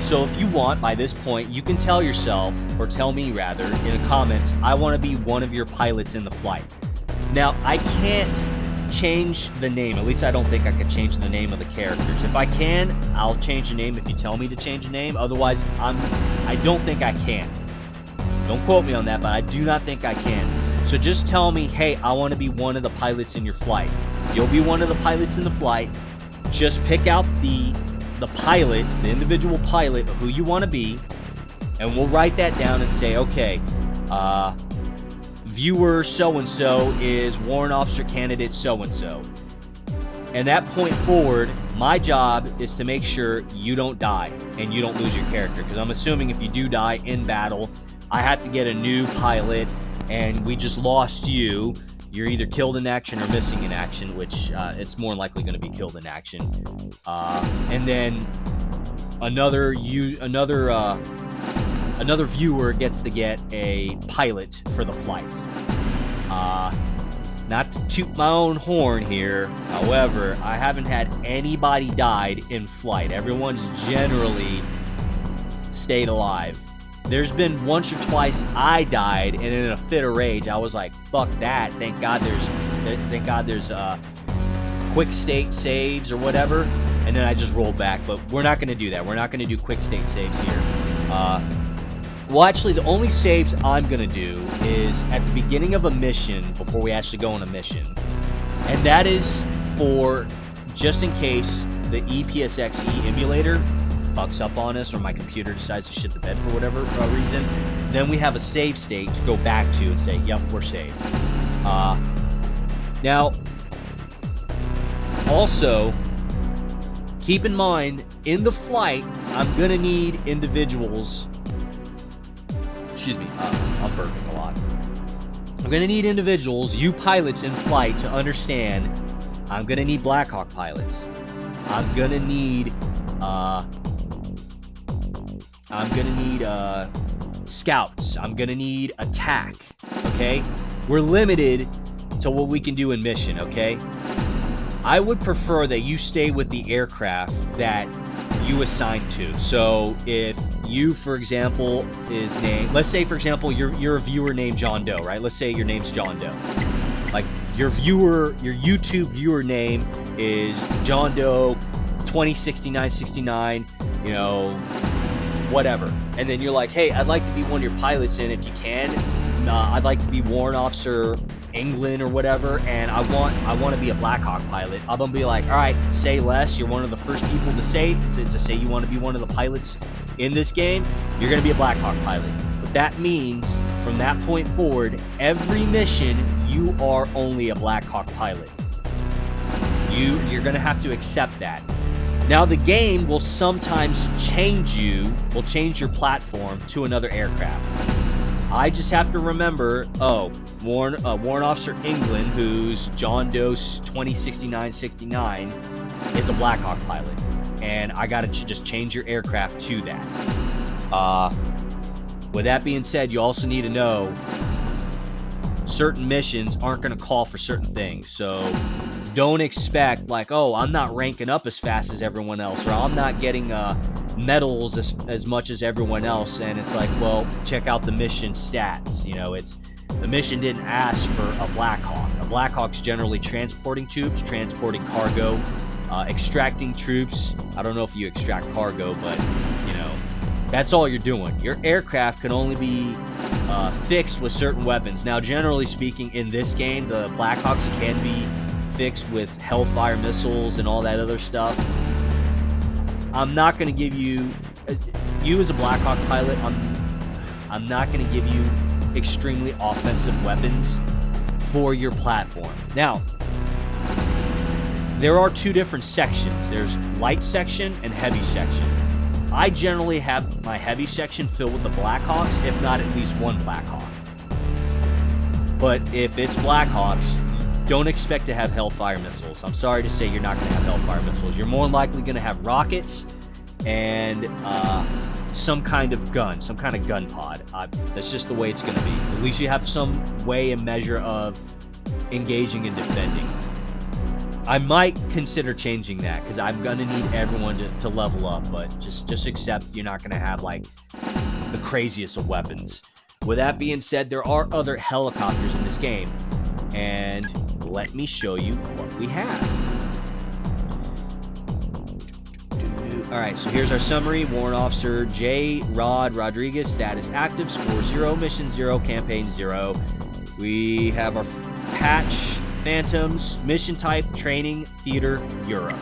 A: So if you want, by this point, you can tell yourself, or tell me rather, in the comments, I want to be one of your pilots in the flight. Now, I can't change the name. At least I don't think I could change the name of the characters. If I can, I'll change the name if you tell me to change the name. Otherwise, I don't think I can. Don't quote me on that, but I do not think I can. So just tell me, hey, I want to be one of the pilots in your flight. You'll be one of the pilots in the flight. Just pick out the pilot, the individual pilot of who you want to be, and we'll write that down and say, okay, viewer so-and-so is warrant officer candidate so-and-so. And that point forward, my job is to make sure you don't die and you don't lose your character. Because I'm assuming if you do die in battle, I have to get a new pilot, and we just lost you. You're either killed in action or missing in action, which it's more likely going to be killed in action. And then another viewer gets to get a pilot for the flight. Not to toot my own horn here, however, I haven't had anybody died in flight. Everyone's generally stayed alive. There's been once or twice I died, and in a fit of rage, I was like, "Fuck that! Thank God there's quick state saves or whatever." And then I just rolled back. But we're not going to do that. We're not going to do quick state saves here. Well, actually, the only saves I'm going to do is at the beginning of a mission before we actually go on a mission, and that is for just in case the EPSXE emulator fucks up on us or my computer decides to shit the bed for whatever reason. Then we have a save state to go back to and say, yep, we're saved. Now, also, keep in mind, in the flight, I'm going to need individuals. Excuse me, I'm burping a lot. I'm going to need individuals, you pilots in flight, to understand I'm going to need Blackhawk pilots. I'm going to need scouts. I'm gonna need attack. Okay, we're limited to what we can do in mission. Okay, I would prefer that you stay with the aircraft that you assign to. So if you, for example, is named, let's say for example you're a viewer named John Doe, right? Let's say your name's John Doe. Like your YouTube viewer name is John Doe 206969, you know, whatever. And then you're like, hey, I'd like to be one of your pilots, and if you can, I'd like to be Warrant Officer England or whatever, and I want to be a Blackhawk pilot. I'm gonna be like, all right, say less. You're one of the first people to say you want to be one of the pilots in this game. You're gonna be a Blackhawk pilot. What that means from that point forward, every mission, you are only a Black Hawk pilot. You're going to have to accept that. Now, the game will sometimes change your platform to another aircraft. I just have to remember, Warrant Officer England, who's John Doe 206969, is a Black Hawk pilot. And I got to just change your aircraft to that. With that being said, you also need to know certain missions aren't going to call for certain things. So don't expect like, oh, I'm not ranking up as fast as everyone else, or I'm not getting medals as much as everyone else. And it's like, well, check out the mission stats. You know, the mission didn't ask for a Black Hawk. A Black Hawk's generally transporting troops, transporting cargo, extracting troops. I don't know if you extract cargo, but you know, that's all you're doing. Your aircraft can only be fixed with certain weapons. Now, generally speaking, in this game, the Black Hawks can be fixed with Hellfire missiles and all that other stuff. I'm not going to give you as a Black Hawk pilot, I'm not going to give you extremely offensive weapons for your platform. Now, there are two different sections. There's light section and heavy section. I generally have my heavy section filled with the Black Hawks, if not at least one Black Hawk. But if it's Black Hawks, don't expect to have Hellfire missiles. I'm sorry to say you're not going to have Hellfire missiles. You're more likely going to have rockets and some kind of gun, some kind of gun pod. That's just the way it's going to be. At least you have some way and measure of engaging and defending. I might consider changing that because I'm going to need everyone to level up, but just accept you're not going to have like the craziest of weapons. With that being said, there are other helicopters in this game, and let me show you what we have. Alright, so here's our summary. Warrant Officer J. Rod Rodriguez, status active, score 0, mission 0, campaign 0. We have our patch, Phantoms, mission type, training, theater, Europe.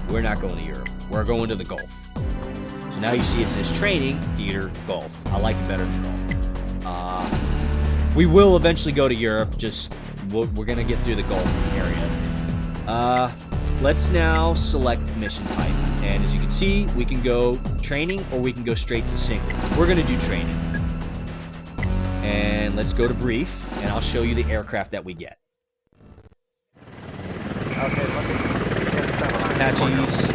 A: We're not going to Europe. We're going to the Gulf. So now you see it says training, theater, Gulf. I like it better than Gulf. We will eventually go to Europe, just we're going to get through the Gulf area. Let's now select mission type. And as you can see, we can go training or we can go straight to single. We're going to do training. And let's go to brief, and I'll show you the aircraft that we get.
B: Okay,
A: Apaches.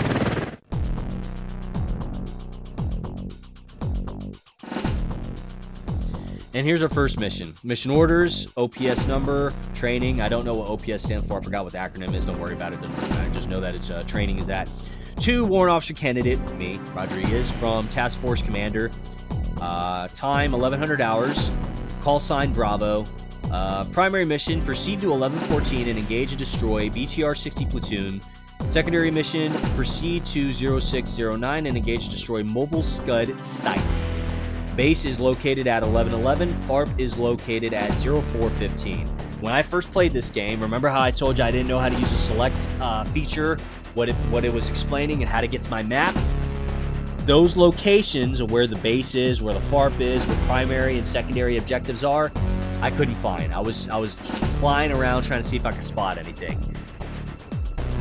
A: And here's our first mission. Mission orders, OPS number, training. I don't know what OPS stands for. I forgot what the acronym is. Don't worry about it. Doesn't really matter. Just know that it's training is that. 2, Warrant Officer Candidate, me, Rodriguez, from Task Force Commander. Time, 1100 hours. Call sign, Bravo. Primary mission, proceed to 1114 and engage and destroy BTR-60 platoon. Secondary mission, proceed to 0609 and engage and destroy mobile Scud site. Base is located at 1111. FARP is located at 0415. When I first played this game, remember how I told you I didn't know how to use a select feature, what it was explaining and how to get to my map? Those locations of where the base is, where the FARP is, where primary and secondary objectives are, I couldn't find. I was flying around trying to see if I could spot anything.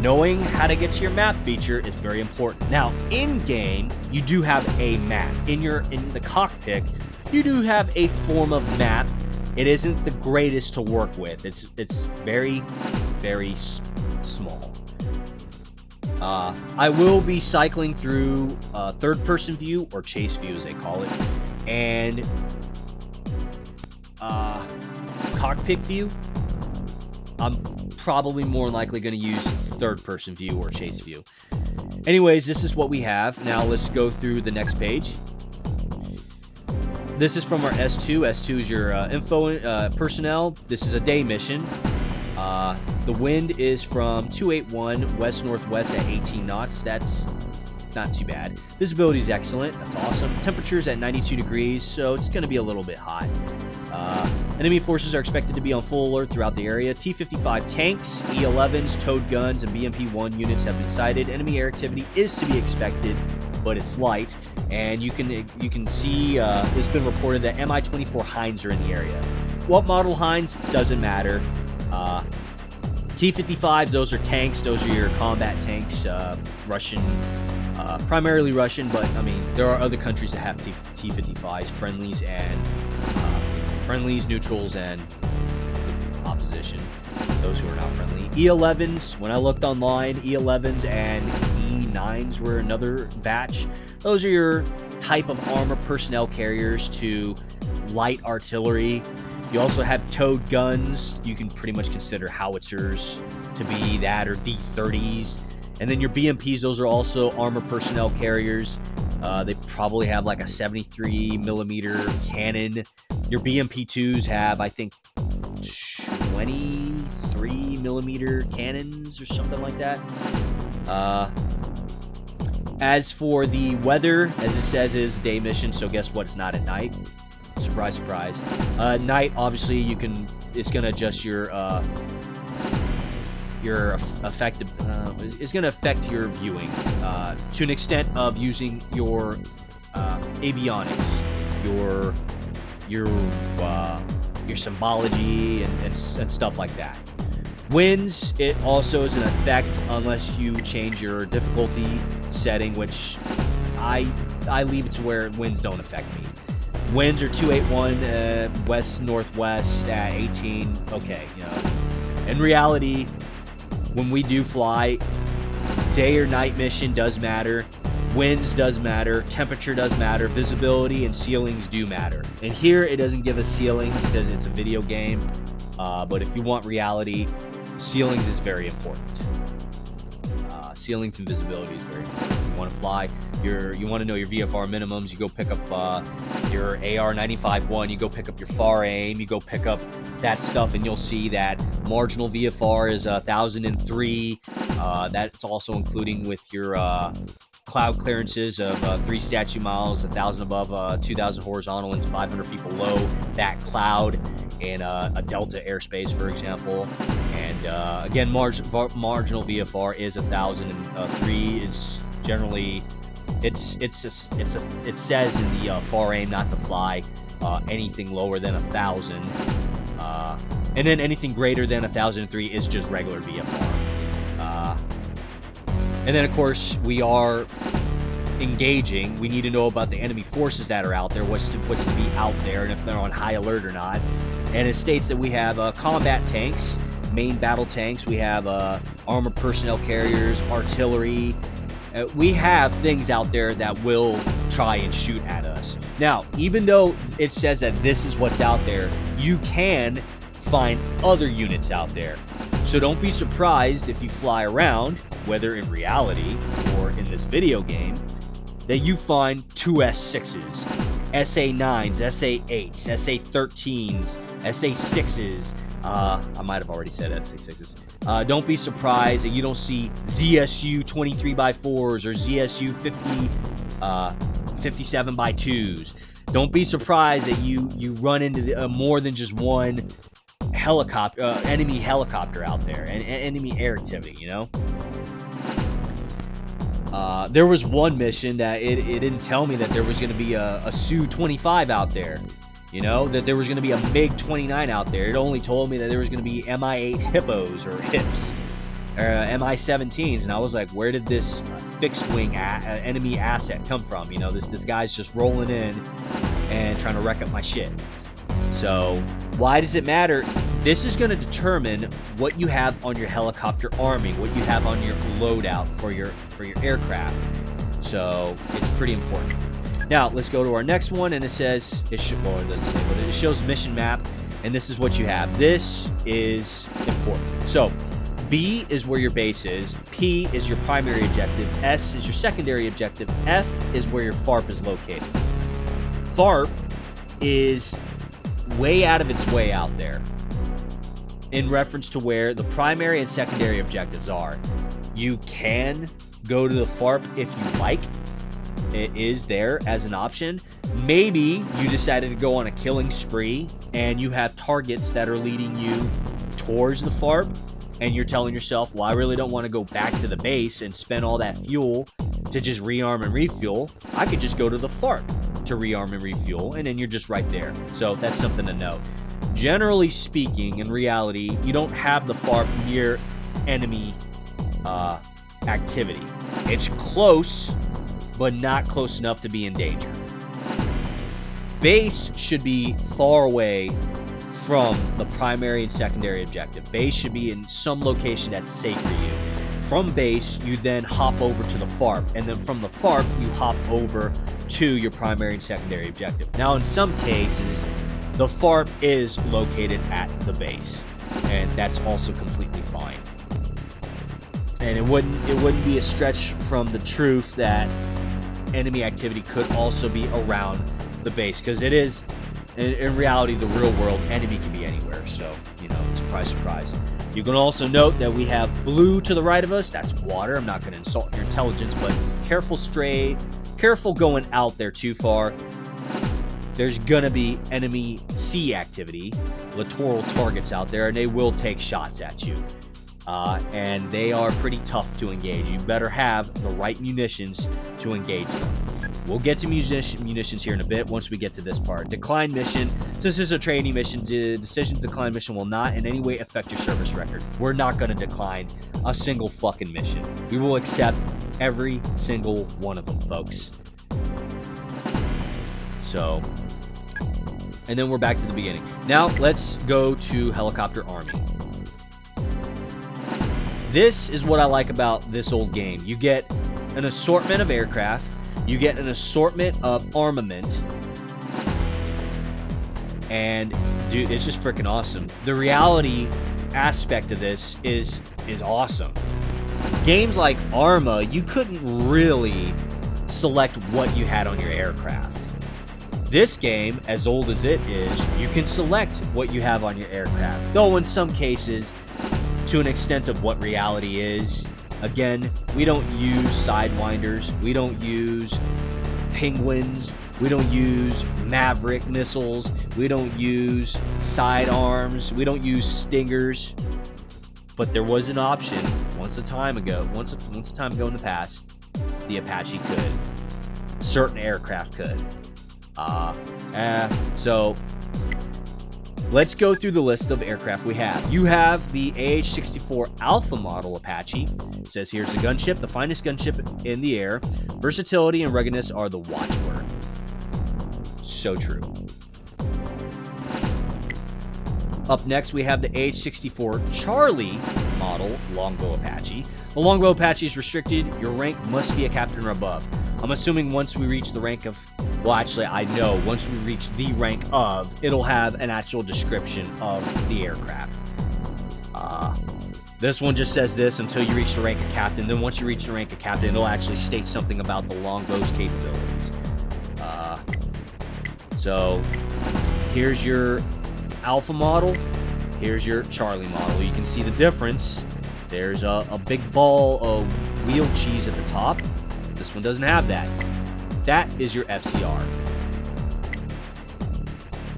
A: Knowing how to get to your map feature is very important. Now, in game, you do have a map. In the cockpit, you do have a form of map. It isn't the greatest to work with. It's very, very small. I will be cycling through third-person view, or chase view as they call it, and cockpit view. I'm probably more likely going to use third-person view or chase view. Anyways, this is what we have. Now let's go through the next page. This is from our S2. S2 is your info personnel. This is a day mission. The wind is from 281 west-northwest at 18 knots. That's not too bad. Visibility is excellent. That's awesome. Temperatures at 92 degrees, so it's going to be a little bit hot. Enemy forces are expected to be on full alert throughout the area. T-55 tanks, E-11s, towed guns, and BMP-1 units have been sighted. Enemy air activity is to be expected, but it's light. and you can see it's been reported that Mi-24 Hinds are in the area. What model Hinds doesn't matter. T-55s, those are tanks. Those are your combat tanks. Russian, primarily Russian, but I mean there are other countries that have T-55s, friendlies, neutrals, and opposition. Those who are not friendly. E-11s. When I looked online, E-11s and E-9s were another batch. Those are your type of armor personnel carriers to light artillery. You also have towed guns. You can pretty much consider howitzers to be that, or D-30s. And then your BMPs, those are also armor personnel carriers. They probably have like a 73 millimeter cannon. Your BMP-2s have, I think, 23 millimeter cannons or something like that. As for the weather, as it says, is day mission, so guess what? It's not at night. Surprise, surprise. Night, obviously, it's gonna adjust your effective. It's gonna affect your viewing to an extent of using your avionics, your symbology and stuff like that. Winds, it also is an effect unless you change your difficulty setting, which I leave it to where winds don't affect me. Winds are 281 west northwest at 18. Okay, you know. In reality, when we do fly, day or night mission does matter. Winds does matter. Temperature does matter. Visibility and ceilings do matter. And here it doesn't give us ceilings because it's a video game. But if you want reality, ceilings is very important. Ceilings and visibility is very important. You want to fly, you want to know your VFR minimums, you go pick up your AR-95-1, you go pick up your FAR aim, you go pick up that stuff, and you'll see that marginal VFR is 1,003. That's also including with your cloud clearances of 3 statute miles, 1,000 above, 2,000 horizontal, and 500 feet below that cloud in a delta airspace, for example. And again, marginal VFR is 1,003. Is generally it says in the FAR aim not to fly anything lower than 1,000, and then anything greater than 1,003 is just regular VFR. And then of course we are engaging. We need to know about the enemy forces that are out there, what's to be out there, and if they're on high alert or not. And it states that we have combat tanks, main battle tanks. We have armor personnel carriers, artillery. We have things out there that will try and shoot at us. Now, even though it says that this is what's out there, you can find other units out there. So don't be surprised if you fly around, whether in reality or in this video game, that you find 2S6s, SA9s, SA8s, SA13s, SA6s. I might have already said SA6s. Don't be surprised that you don't see ZSU 23x4s or ZSU 57x2s. Don't be surprised that you run into more than just one enemy helicopter out there, and enemy air activity, you know. There was one mission that it didn't tell me that there was going to be a Su-25 out there, you know, that there was going to be a MiG-29 out there. It only told me that there was going to be Mi-8 Hippos or Hips, or Mi-17s, and I was like, where did this fixed-wing enemy asset come from? You know, this guy's just rolling in and trying to wreck up my shit. So why does it matter? This is going to determine what you have on your helicopter arming, what you have on your loadout for your aircraft. So it's pretty important. Now let's go to our next one, and it says it shows mission map, and this is what you have. This is important. So B is where your base is, P is your primary objective, S is your secondary objective, F is where your FARP is located. FARP is way out of its way out there in reference to where the primary and secondary objectives are. You can go to the FARP if you like. It is there as an option. Maybe you decided to go on a killing spree and you have targets that are leading you towards the FARP, and you're telling yourself, well, I really don't want to go back to the base and spend all that fuel to just rearm and refuel, I could just go to the FARP to rearm and refuel, and then you're just right there. So that's something to note. Generally speaking, in reality, you don't have the FARP near enemy activity. It's close, but not close enough to be in danger. Base should be far away from the primary and secondary objective. Base should be in some location that's safe for you. From base, you then hop over to the FARP, and then from the FARP, you hop over to your primary and secondary objective. Now, in some cases, the FARP is located at the base, and that's also completely fine. And it wouldn't be a stretch from the truth that enemy activity could also be around the base, because it is, in reality, the real world, enemy can be anywhere. So, you know, surprise, surprise. You can also note that we have blue to the right of us. That's water. I'm not going to insult your intelligence, but careful going out there too far. There's going to be enemy sea activity, littoral targets out there, and they will take shots at you. And they are pretty tough to engage. You better have the right munitions to engage them. We'll get to munitions here in a bit once we get to this part. Decline mission. So this is a training mission. The decision to decline mission will not in any way affect your service record. We're not going to decline a single fucking mission. We will accept every single one of them, folks. So, and then we're back to the beginning. Now, let's go to Helicopter Army. This is what I like about this old game. You get an assortment of aircraft. You get an assortment of armament. And, dude, it's just freaking awesome. The reality aspect of this is awesome. Games like Arma, you couldn't really select what you had on your aircraft. This game, as old as it is, you can select what you have on your aircraft. Though in some cases, to an extent of what reality is. Again, we don't use Sidewinders, we don't use Penguins, we don't use Maverick missiles, we don't use sidearms, we don't use Stingers. But there was an option once a time ago in the past, the Apache could. Certain aircraft could. So let's go through the list of aircraft we have. You have the AH-64 Alpha model Apache. It says here's the gunship, the finest gunship in the air. Versatility and ruggedness are the watchword. So true. Up next, we have the AH-64 Charlie model Longbow Apache. The Longbow Apache is restricted. Your rank must be a captain or above. I'm assuming once we reach the rank of... Well, actually, I know once we reach the rank of, it'll have an actual description of the aircraft. This one just says this until you reach the rank of captain. Then once you reach the rank of captain, it'll actually state something about the Longbow's capabilities. So, here's your Alpha model. Here's your Charlie model. You can see the difference. There's a big ball of wheel cheese at the top. This one doesn't have that. That is your FCR.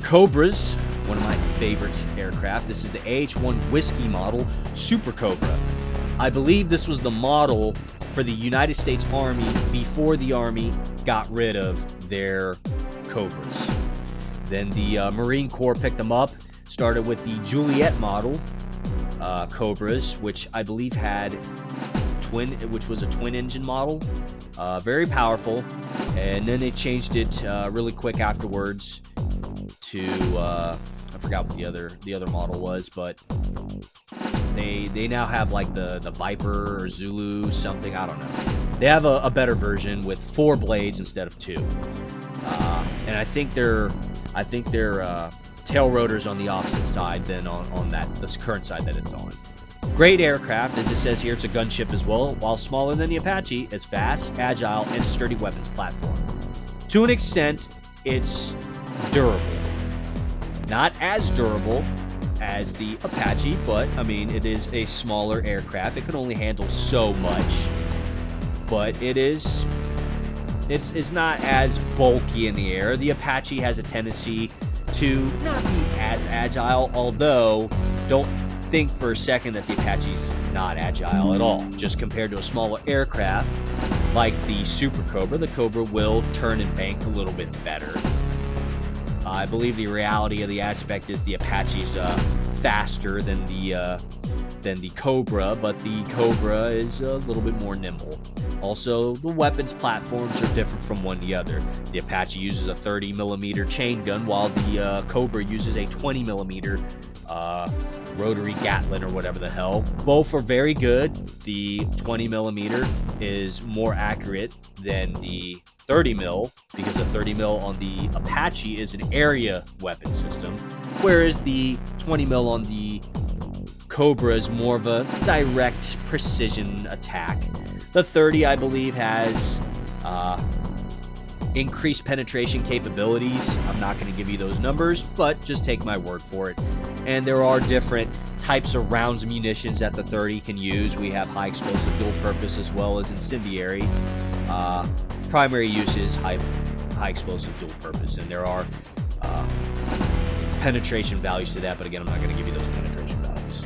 A: Cobras, one of my favorite aircraft. This is the AH-1 Whiskey model, Super Cobra. I believe this was the model for the United States Army before the Army got rid of their Cobras. Then the Marine Corps picked them up, started with the Juliet model Cobras, which I believe had which was a twin engine model. Very powerful, and then they changed it really quick afterwards to I forgot what the other model was, but they now have like the Viper or Zulu something, I don't know. They have a better version with 4 blades instead of 2, and I think their tail rotor's on the opposite side than on this current side that it's on. Great aircraft, as it says here, it's a gunship as well. While smaller than the Apache, it's fast, agile, and sturdy weapons platform. To an extent, it's durable. Not as durable as the Apache, but, I mean, it is a smaller aircraft. It can only handle so much. But it's not as bulky in the air. The Apache has a tendency to not be as agile, although don't think for a second that the Apache's not agile at all. Just compared to a smaller aircraft, like the Super Cobra, the Cobra will turn and bank a little bit better. I believe the reality of the aspect is the Apache's faster than the Cobra, but the Cobra is a little bit more nimble. Also, the weapons platforms are different from one to the other. The Apache uses a 30mm chain gun, while the Cobra uses a 20mm rotary Gatling or whatever the hell. Both are very good. The 20mm is more accurate than the 30mm, because the 30mm on the Apache is an area weapon system, whereas the 20mm on the Cobra is more of a direct precision attack. The 30, I believe, has increased penetration capabilities. I'm not going to give you those numbers, but just take my word for it. And there are different types of rounds of munitions that the 30 can use. We have high explosive dual purpose as well as incendiary. Primary use is high explosive dual purpose, and there are penetration values to that, but again, I'm not going to give you those penetration values.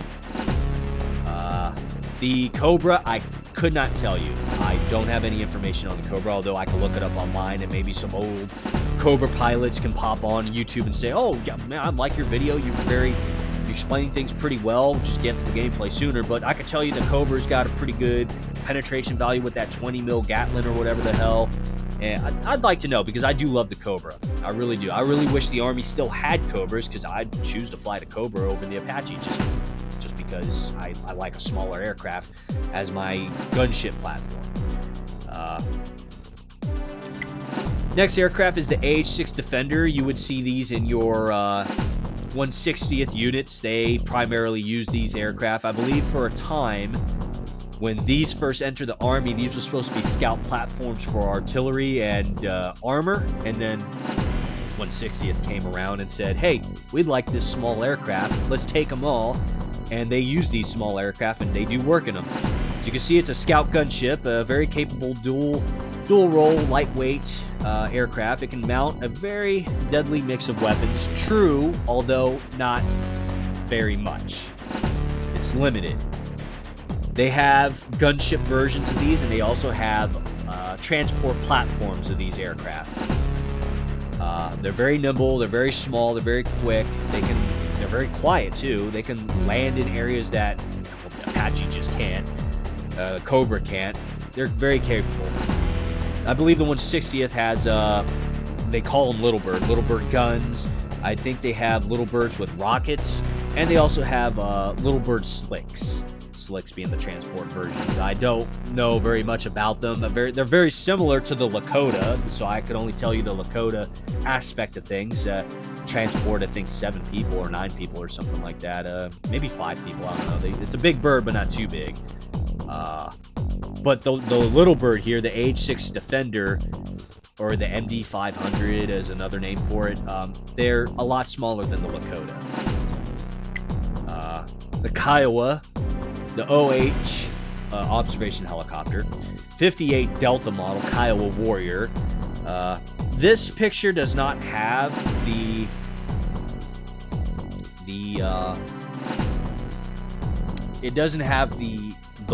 A: The Cobra, I could not tell you. I don't have any information on the Cobra, although I can look it up online, and maybe some old Cobra pilots can pop on YouTube and say, oh, yeah, man, I like your video. You're explaining things pretty well. Just get to the gameplay sooner. But I can tell you the Cobra's got a pretty good penetration value with that 20mm Gatling or whatever the hell. And I'd like to know, because I do love the Cobra. I really do. I really wish the Army still had Cobras, because I'd choose to fly the Cobra over the Apache just because I like a smaller aircraft as my gunship platform. Next aircraft is the AH-6 Defender. You would see these in your 160th units. They primarily use these aircraft. I believe for a time, when these first entered the Army, these were supposed to be scout platforms for artillery and armor, and then 160th came around and said, hey, we'd like this small aircraft, let's take them all. And they use these small aircraft, and they do work in them. As you can see, it's a scout gunship, a very capable dual role, lightweight aircraft. It can mount a very deadly mix of weapons. True, although not very much. It's limited. They have gunship versions of these, and they also have transport platforms of these aircraft. They're very nimble, they're very small, they're very quick. They're very quiet too. They can land in areas that Apache just can't. Cobra can't. They're very capable. I believe the 160th has, they call them Little Bird guns. I think they have Little Birds with rockets, and they also have Little Bird slicks. Slicks being the transport versions. I don't know very much about them. They're very similar to the Lakota, so I could only tell you the Lakota aspect of things. Transport, I think, 7 people or 9 people or something like that. Maybe 5 people, I don't know. It's a big bird, but not too big. But the Little Bird here, the AH-6 Defender, or the MD-500 is another name for it, they're a lot smaller than the Lakota. The Kiowa, the OH observation helicopter, 58 Delta model Kiowa Warrior. This picture does not have it doesn't have the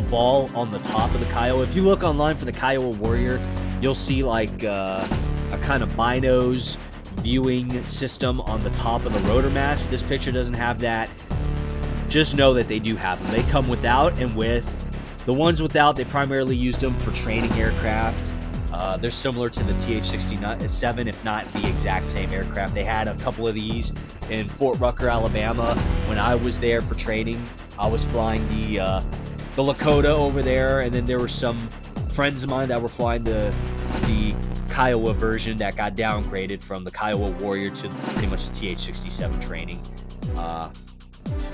A: ball on the top of the Kiowa. If you look online for the Kiowa Warrior, you'll see like a kind of binos viewing system on the top of the rotor mast. This picture doesn't have that. Just know that they do have them. They come without and with. The ones without, they primarily used them for training aircraft. They're similar to the TH-67, if not the exact same aircraft. They had a couple of these in Fort Rucker, Alabama. When I was there for training, I was flying the Lakota over there, and then there were some friends of mine that were flying the Kiowa version that got downgraded from the Kiowa Warrior to pretty much the TH-67 training.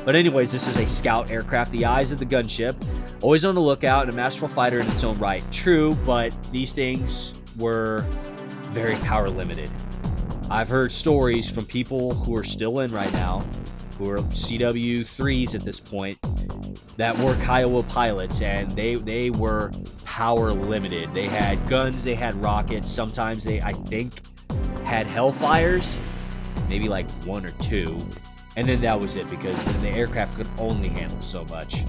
A: But anyways, this is a scout aircraft, the eyes of the gunship, always on the lookout, and a masterful fighter in its own right. True, but these things were very power limited. I've heard stories from people who are still in right now, who are CW3s at this point, that were Kiowa pilots, and they were power limited. They had guns, they had rockets, sometimes they, I think, had Hellfires, maybe like 1 or 2. And then that was it, because the aircraft could only handle so much.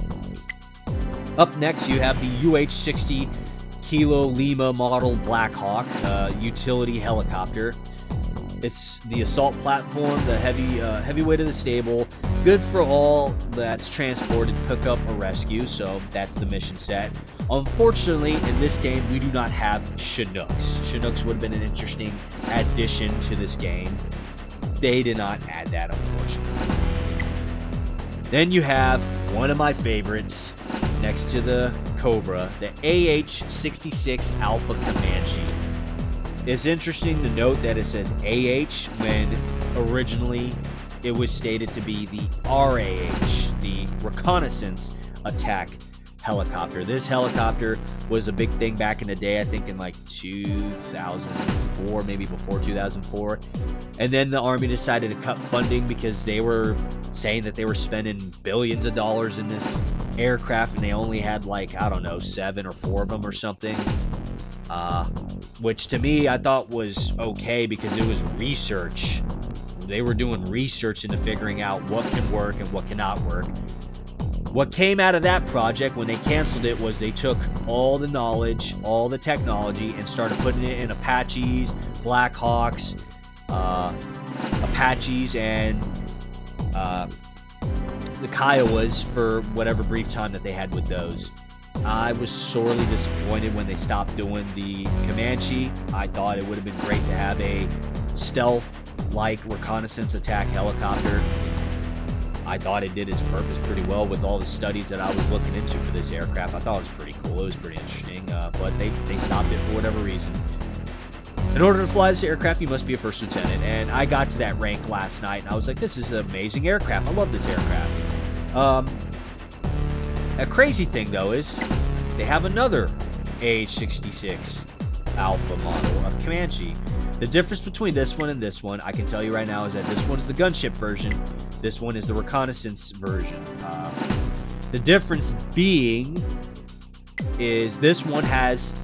A: Up next, you have the UH-60 Kilo Lima model Black Hawk utility helicopter. It's the assault platform, the heavyweight of the stable, good for all that's transported, pickup, or rescue, so that's the mission set. Unfortunately, in this game, we do not have Chinooks. Chinooks would have been an interesting addition to this game. They did not add that, unfortunately. Then you have one of my favorites next to the Cobra, the AH-66 Alpha Comanche. It's interesting to note that it says AH when originally it was stated to be the RAH, the Reconnaissance Attack Helicopter. This helicopter was a big thing back in the day, I think in like 2004, maybe before 2004. And then the Army decided to cut funding because they were saying that they were spending billions of dollars in this aircraft and they only had like, I don't know, 7 or 4 of them or something. Which to me I thought was okay because it was research. They were doing research into figuring out what can work and what cannot work. What came out of that project when they canceled it was they took all the knowledge, all the technology, and started putting it in Apaches, Black Hawks, Apaches, and the Kiowas for whatever brief time that they had with those. I was sorely disappointed when they stopped doing the Comanche. I thought it would have been great to have a stealth-like reconnaissance attack helicopter. I thought it did its purpose pretty well with all the studies that I was looking into for this aircraft. I thought it was pretty cool. It was pretty interesting, but they stopped it for whatever reason. In order to fly this aircraft, you must be a first lieutenant, and I got to that rank last night, and I was like, this is an amazing aircraft. I love this aircraft. A crazy thing, though, is they have another AH-66 Alpha model of Comanche. The difference between this one and this one, I can tell you right now, is that this one's the gunship version. This one is the reconnaissance version. The difference being is this one has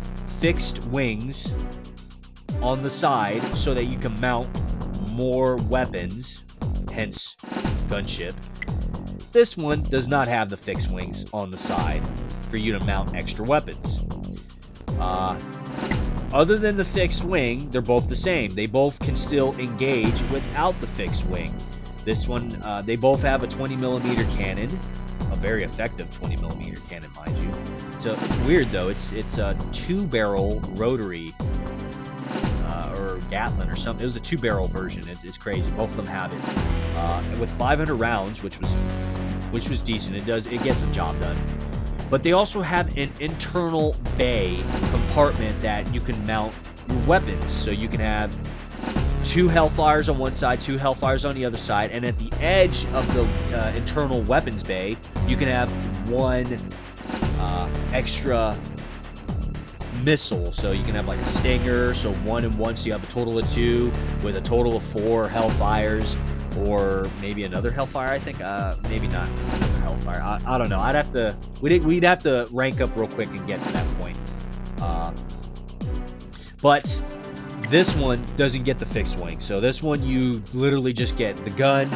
A: fixed wings on the side so that you can mount more weapons, hence gunship. This one does not have the fixed wings on the side for you to mount extra weapons. Other than the fixed wing, they're both the same. They both can still engage without the fixed wing. This one, they both have a 20mm cannon, a very effective 20mm cannon, mind you. So it's weird though. It's a 2-barrel rotary or Gatlin or something. It was a 2-barrel version. It's crazy. Both of them have it with 500 rounds, which was decent. It gets the job done. But they also have an internal bay compartment that you can mount your weapons. So you can have 2 Hellfires on one side, 2 Hellfires on the other side, and at the edge of the internal weapons bay, you can have 1 extra missile. So you can have like a Stinger, so 1 and 1, so you have a total of 2 with a total of 4 Hellfires, or maybe another Hellfire. I think maybe not another Hellfire. I don't know. We'd have to rank up real quick and get to that point. But this one doesn't get the fixed wing. So this one you literally just get the gun,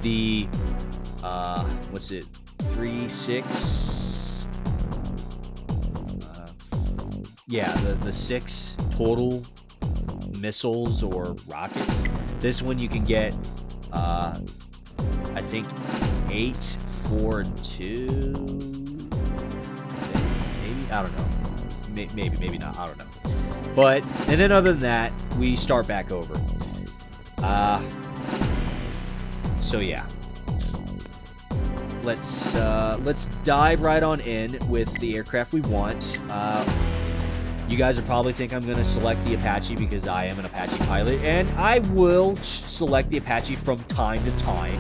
A: the what's it? 3-6. Yeah, the 6 total missiles or rockets. This one you can get I think 8, 4, and 2. Maybe, I don't know. Maybe not. I don't know. But and then other than that, we start back over. So yeah. Let's dive right on in with the aircraft we want. You guys will probably think I'm going to select the Apache because I am an Apache pilot, and I will select the Apache from time to time,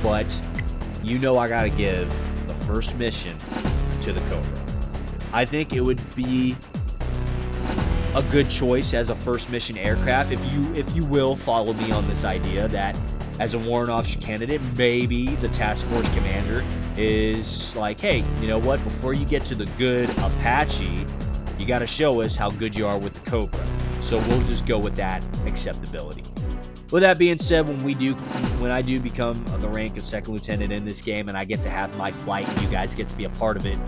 A: but you know I got to give the first mission to the Cobra. I think it would be a good choice as a first mission aircraft if you will follow me on this idea that as a warrant officer candidate, maybe the task force commander is like, hey, you know what, before you get to the good Apache, you got to show us how good you are with the Cobra. So we'll just go with that acceptability. With that being said, when I do become the rank of second lieutenant in this game and I get to have my flight and you guys get to be a part of it,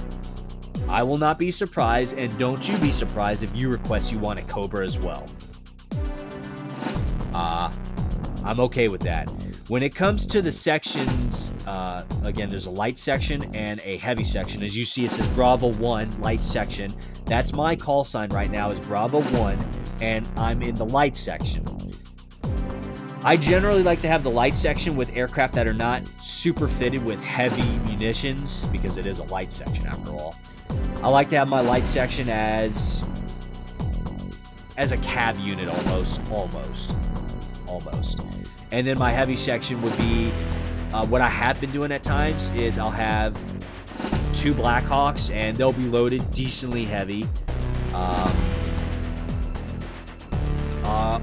A: I will not be surprised, and don't you be surprised if you request you want a Cobra as well. I'm okay with that. When it comes to the sections, again, there's a light section and a heavy section. As you see, it says Bravo 1, light section. That's my call sign right now, is Bravo 1, and I'm in the light section. I generally like to have the light section with aircraft that are not super fitted with heavy munitions, because it is a light section after all. I like to have my light section as a cav unit almost. And then my heavy section would be, what I have been doing at times is I'll have 2 Blackhawks, and they'll be loaded decently heavy.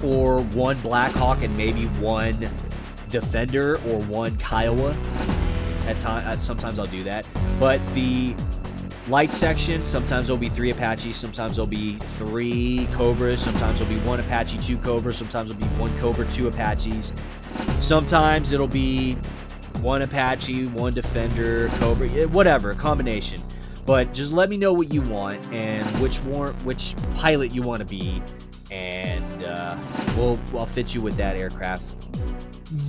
A: Or 1 Blackhawk and maybe 1 Defender or 1 Kiowa. Sometimes I'll do that. But the light section, sometimes there'll be 3 Apaches, sometimes there'll be 3 Cobras, sometimes there'll be 1 Apache, 2 Cobras, sometimes it'll be 1 Cobra, 2 Apaches. Sometimes it'll be 1 Apache, 1 Defender, Cobra, whatever, a combination. But just let me know what you want and which pilot you want to be, and I'll fit you with that aircraft.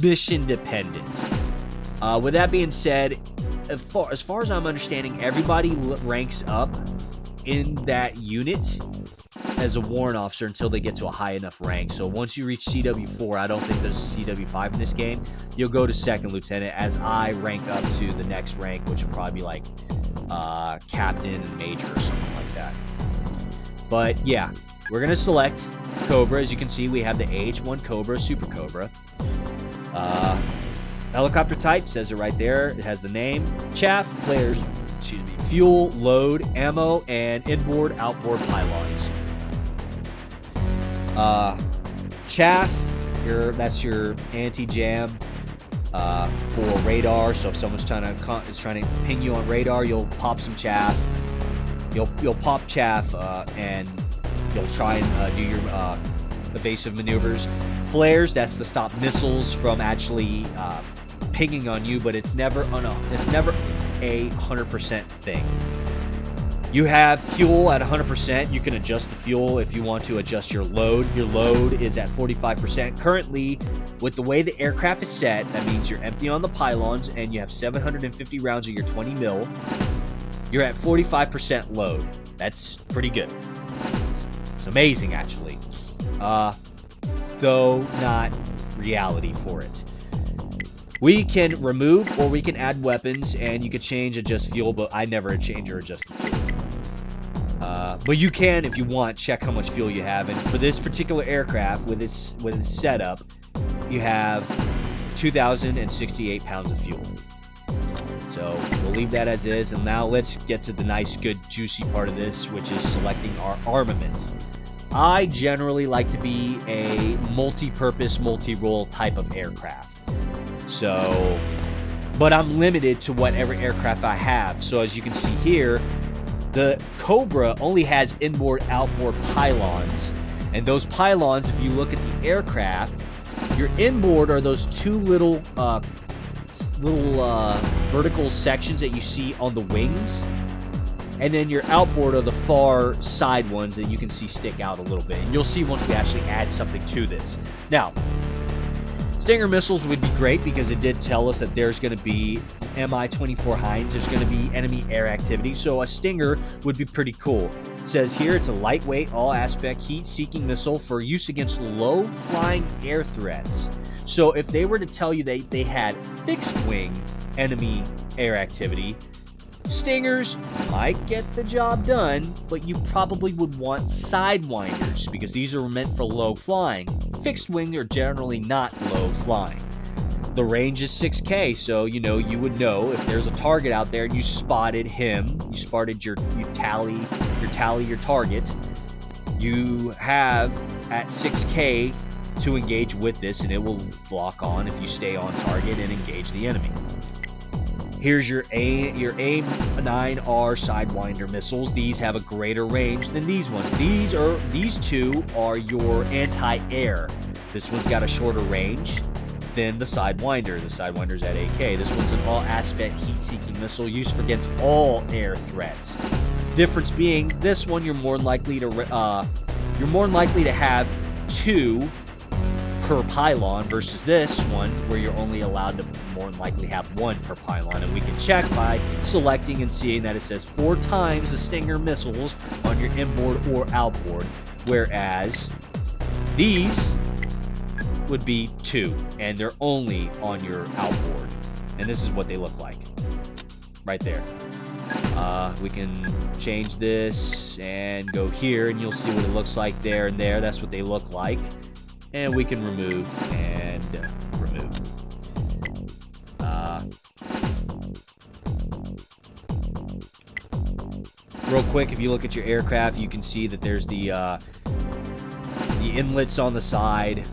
A: Mission dependent. With that being said, as far as I'm understanding, everybody ranks up in that unit as a warrant officer until they get to a high enough rank. So once you reach CW4, I don't think there's a CW5 in this game, you'll go to second lieutenant, as I rank up to the next rank, which will probably be like captain and major or something like that. But yeah, we're going to select Cobra. As you can see, we have the AH-1 Cobra, Super Cobra. Helicopter type, says it right there. It has the name. Chaff, flares, fuel, load, ammo, and inboard, outboard pylons. Chaff, that's your anti-jam for radar. So if someone's trying to ping you on radar, you'll pop some chaff. You'll pop chaff and you'll try and do your evasive maneuvers. Flares, that's to stop missiles from actually pinging on you, but it's never a 100% thing. You have fuel at 100%. You can adjust the fuel if you want to adjust your load. Your load is at 45%. Currently, with the way the aircraft is set, that means you're empty on the pylons and you have 750 rounds of your 20 mil. You're at 45% load. That's pretty good. It's amazing, actually. Though not reality for it. We can remove or we can add weapons, and you can change, adjust fuel, but I never change or adjust the fuel. But you can, if you want, check how much fuel you have. And for this particular aircraft, with its setup, you have 2,068 pounds of fuel. So we'll leave that as is, and now let's get to the nice, good, juicy part of this, which is selecting our armament. I generally like to be a multi-purpose, multi-role type of aircraft. So, but I'm limited to whatever aircraft I have. So as you can see here, the Cobra only has inboard, outboard pylons. And those pylons, if you look at the aircraft, your inboard are those 2 little vertical sections that you see on the wings. And then your outboard are the far side ones that you can see stick out a little bit. And you'll see once we actually add something to this. Now, Stinger missiles would be great because it did tell us that there's going to be Mi-24 Hinds. There's going to be enemy air activity. So a Stinger would be pretty cool. It says here it's a lightweight, all-aspect, heat-seeking missile for use against low-flying air threats. So if they were to tell you they had fixed-wing enemy air activity, Stingers might get the job done, but you probably would want sidewinders because these are meant for low flying. Fixed wing are generally not low flying. The range is 6K, so you would know if there's a target out there and you spotted him, you tally your target. You have at 6K to engage with this, and it will block on if you stay on target and engage the enemy. Here's your AIM-9R Sidewinder missiles. These have a greater range than these ones. These 2 are your anti-air. This one's got a shorter range than the Sidewinder. The Sidewinder's at 8K. This one's an all-aspect heat-seeking missile used against all air threats. Difference being, this one you're more likely to have 2 per pylon versus this one where you're only allowed to more than likely have 1 per pylon. And we can check by selecting and seeing that it says 4 times the Stinger missiles on your inboard or outboard, whereas these would be 2 and they're only on your outboard. And this is what they look like right there. We can change this and go here, and you'll see what it looks like there and there. That's what they look like. And we can remove and remove. Real quick, if you look at your aircraft, you can see that there's the inlets on the side.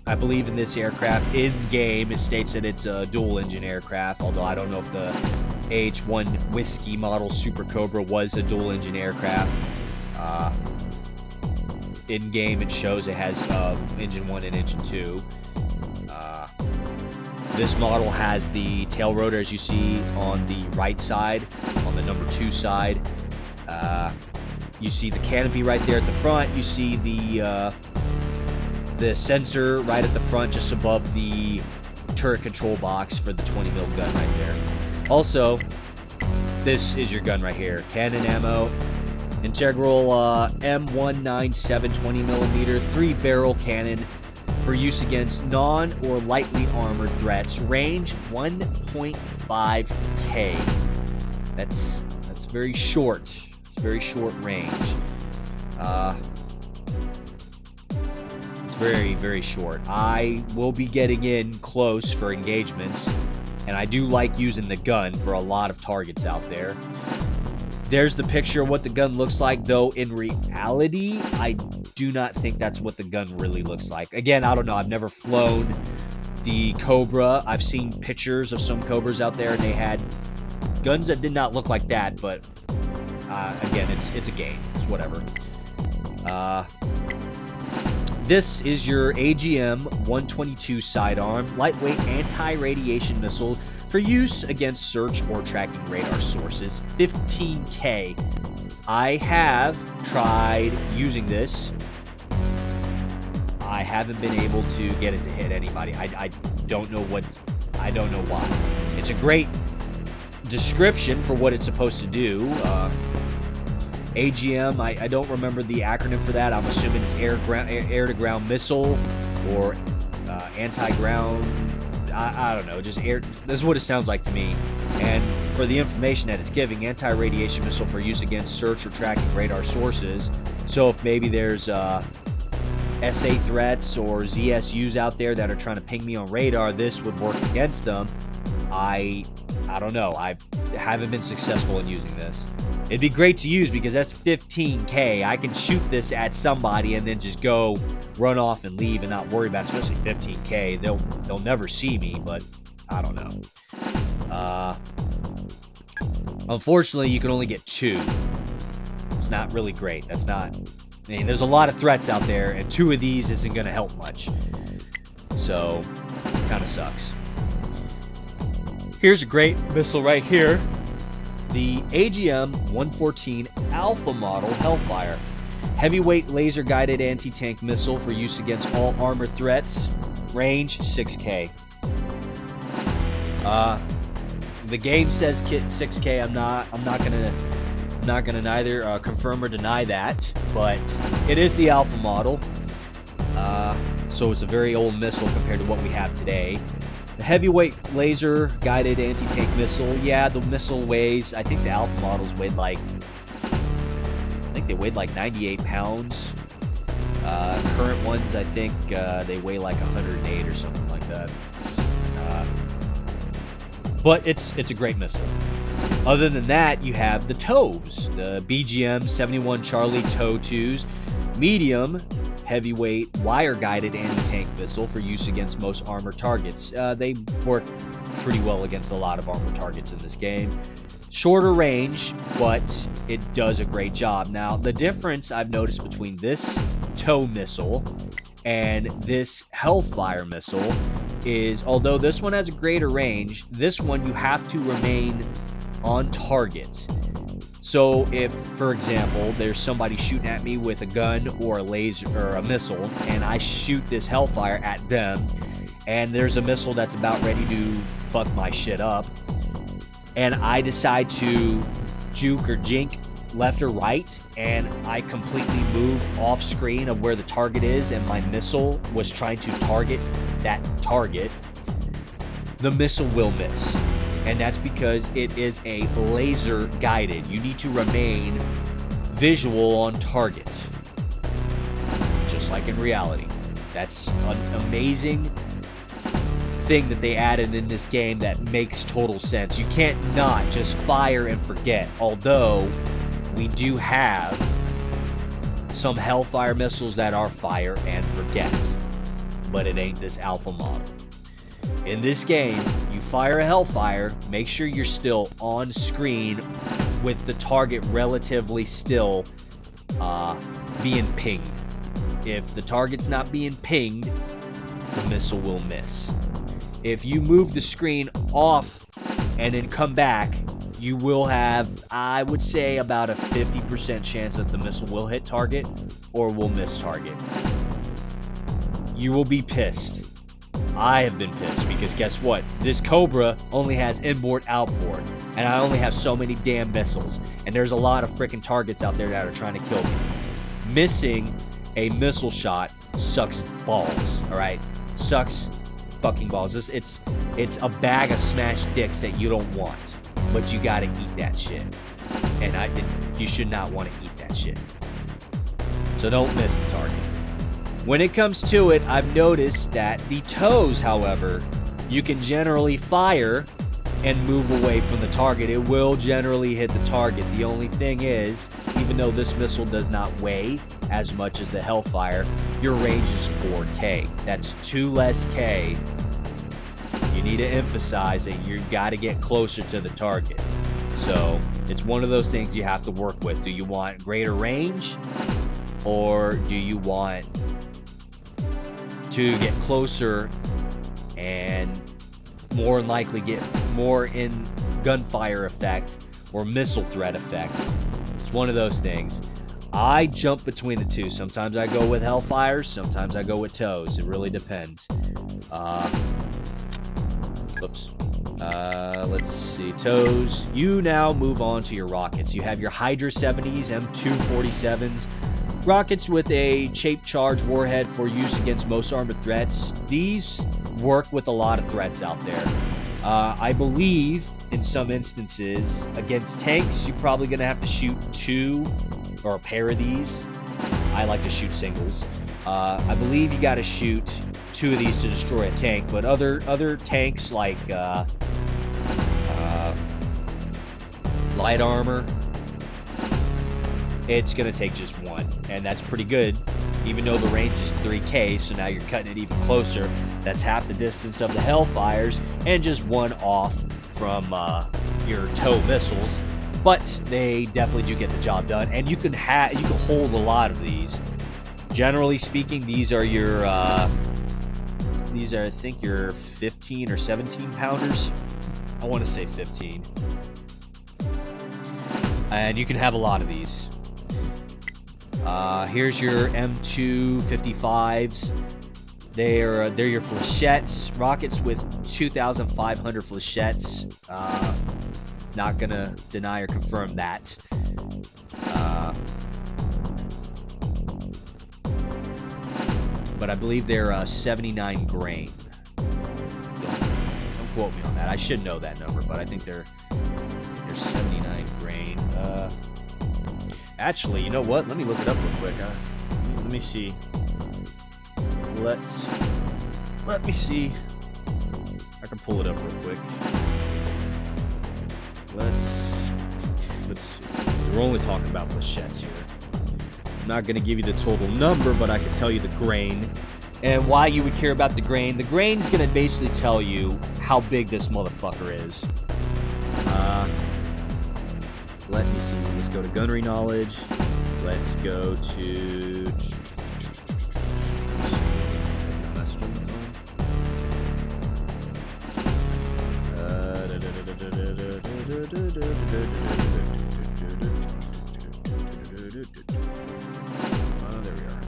A: I believe in this aircraft, in-game, it states that it's a dual-engine aircraft, although I don't know if the AH-1 Whiskey model Super Cobra was a dual-engine aircraft. In-game, it shows it has engine 1 and engine 2. This model has the tail rotor, as you see, on the right side, on the number 2 side. You see the canopy right there at the front. You see the sensor right at the front, just above the turret control box for the 20 mil gun right there. Also, this is your gun right here. Cannon ammo, integral M197 20 millimeter 3-barrel cannon for use against non or lightly armored threats. Range 1.5K. That's very short. It's very short range. It's very, very short. I will be getting in close for engagements, and I do like using the gun for a lot of targets out there. There's the picture of what the gun looks like, though in reality, I do not think that's what the gun really looks like. Again, I don't know. I've never flown the Cobra. I've seen pictures of some Cobras out there, and they had guns that did not look like that, but again, it's a game. It's whatever. This is your AGM-122 sidearm, lightweight anti-radiation missile for use against search or tracking radar sources. 15K. I have tried using this. I haven't been able to get it to hit anybody. I don't know why. It's a great description for what it's supposed to do. AGM, I don't remember the acronym for that. I'm assuming it's air-to-ground missile or anti-ground. I don't know. Just air. This is what it sounds like to me. And for the information that it's giving, anti-radiation missile for use against search or tracking radar sources. So if maybe there's SA threats or ZSUs out there that are trying to ping me on radar, this would work against them. I don't know. I haven't been successful in using this. It'd be great to use because that's 15K. I can shoot this at somebody and then just go run off and leave and not worry about it, especially 15K. They'll never see me, but I don't know. Unfortunately, you can only get 2. It's not really great. That's not... I mean, there's a lot of threats out there, and 2 of these isn't going to help much. So, it kind of sucks. Here's a great missile right here. The AGM-114 Alpha model Hellfire. Heavyweight laser-guided anti-tank missile for use against all armored threats. Range 6K. The game says 6K. I'm not gonna neither confirm or deny that, but it is the Alpha model. So it's a very old missile compared to what we have today. The heavyweight laser-guided anti-tank missile. Yeah, the missile weighs. I think the Alpha models weighed like. I think they weighed like 98 pounds. Current ones, I think they weigh like 108 or something like that. But it's a great missile. Other than that, you have the TOWs, the BGM-71 Charlie TOW 2s, medium heavyweight wire-guided anti-tank missile for use against most armored targets. They work pretty well against a lot of armored targets in this game. Shorter range, but it does a great job. Now, the difference I've noticed between this TOW missile and this Hellfire missile is, although this one has a greater range, this one you have to remain on target. So if, for example, there's somebody shooting at me with a gun or a laser or a missile, and I shoot this Hellfire at them, and there's a missile that's about ready to fuck my shit up, and I decide to juke or jink left or right, and I completely move off screen of where the target is, and my missile was trying to target that target, the missile will miss. And that's because it is a laser guided. You need to remain visual on target, just like in reality. That's an amazing thing that they added in this game that makes total sense. You can't not just fire and forget, although we do have some Hellfire missiles that are fire and forget, but it ain't this alpha model. In this game, you fire a Hellfire, make sure you're still on screen with the target relatively still being pinged. If the target's not being pinged, the missile will miss. If you move the screen off and then come back, you will have, I would say, about a 50% chance that the missile will hit target or will miss target. You will be pissed. I have been pissed because guess what? This Cobra only has inboard, outboard, and I only have so many damn missiles, and there's a lot of freaking targets out there that are trying to kill me. Missing a missile shot sucks balls, all right? Sucks fucking balls. It's a bag of smashed dicks that you don't want, but you gotta eat that shit, and you should not want to eat that shit. So don't miss the target. When it comes to it, I've noticed that the toes, however, you can generally fire and move away from the target. It will generally hit the target. The only thing is, even though this missile does not weigh as much as the Hellfire, your range is 4K. That's 2 less K. You need to emphasize that you got to get closer to the target. So it's one of those things you have to work with. Do you want greater range, or do you want to get closer and more than likely get more in gunfire effect or missile threat effect? It's one of those things. I jump between the two. Sometimes I go with Hellfires, sometimes I go with toes. It really depends. Let's see. Toes. You now move on to your rockets. You have your Hydra 70s, M247s. Rockets with a shape charge warhead for use against most armored threats. These work with a lot of threats out there. I believe in some instances against tanks, you're probably going to have to shoot 2 or a pair of these. I like to shoot singles. I believe you got to shoot 2 of these to destroy a tank, but other tanks like light armor, it's going to take just 1, and that's pretty good, even though the range is 3K, so now you're cutting it even closer. That's half the distance of the Hellfires, and just 1 off from your tow missiles, but they definitely do get the job done, and you can hold a lot of these. Generally speaking, these are I think your 15 or 17 pounders. I want to say 15. And you can have a lot of these. Here's your M255s. They're your flechettes, rockets with 2,500 flechettes. Not gonna deny or confirm that. But I believe they're 79 grain. Don't quote me on that. I should know that number, but I think they're 79 grain. Actually, you know what? Let me look it up real quick. Let me see. Let me see. I can pull it up real quick. Let's see. We're only talking about flechettes here. I'm not going to give you the total number, but I can tell you the grain. And why you would care about the grain. The grain's going to basically tell you how big this motherfucker is. Let me see. Let's go to gunnery knowledge. Let's go to... Message on the phone.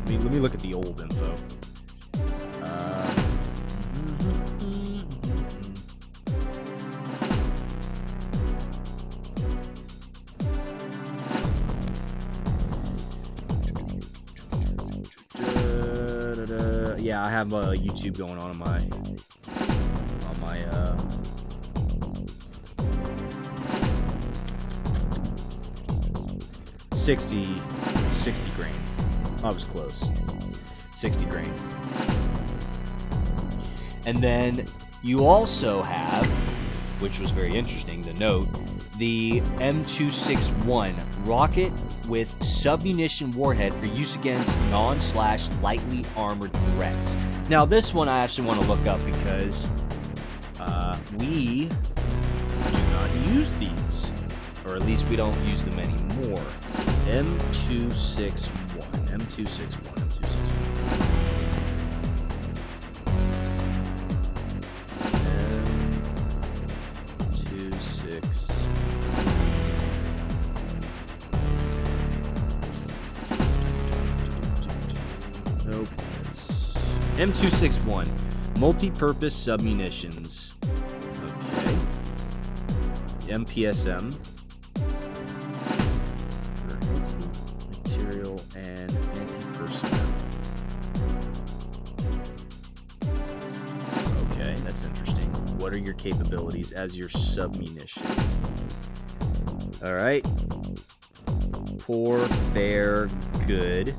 A: Let me look at the old info. Yeah, I have YouTube going on my 60 grain. I was close. 60 grain. And then you also have, which was very interesting to note, the M261 rocket with submunition warhead for use against non/lightly armored threats. Now this one I actually want to look up because we do not use these, or at least we don't use them anymore. M261. Nope. It's M261. Multi-purpose submunitions. Okay. MPSM. Material and anti-personnel. Okay, that's interesting. What are your capabilities as your submunition? Alright. Poor, fair, good.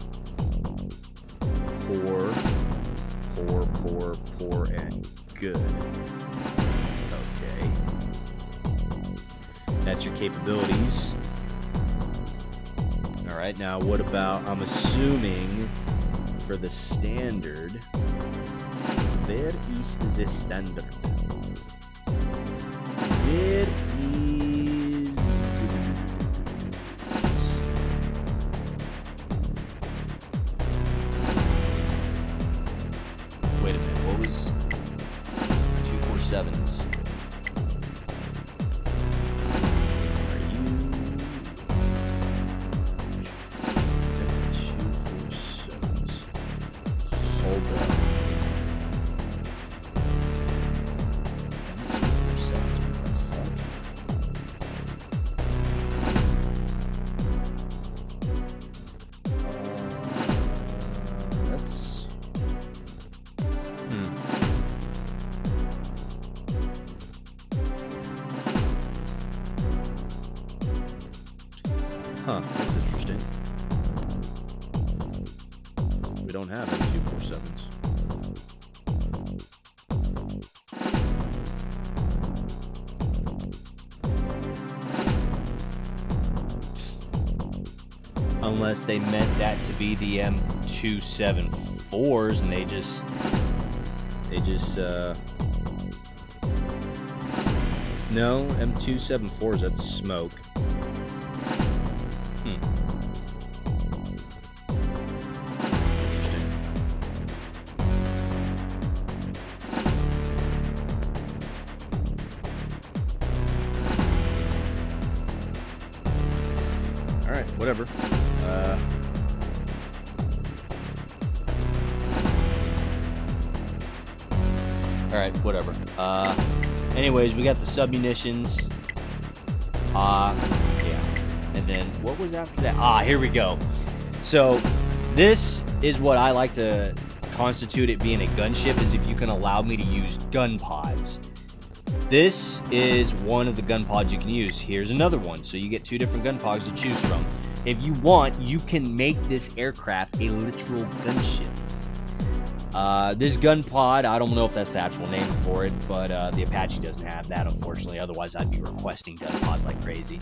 A: Poor, and good. Okay. That's your capabilities. Alright, now what about, I'm assuming, for the standard, where is the standard? Where is... Wait a minute, what was 247s? Are you... 247s. Hold up. 247s, what the fuck? That's... Huh, that's interesting. We don't have any 247s. Unless they meant that to be the M274s and they just no, M274s, that's smoke. Interesting. Alright, whatever. Alright, whatever. Anyways, we got the submunitions. Yeah. And then, what was after that? Here we go. So, this is what I like to constitute it being a gunship, is if you can allow me to use gun pods. This is one of the gun pods you can use. Here's another one. So you get two different gun pods to choose from. If you want, you can make this aircraft a literal gunship. This gun pod, I don't know if that's the actual name for it, but the Apache doesn't have that, unfortunately. Otherwise, I'd be requesting gun pods like crazy.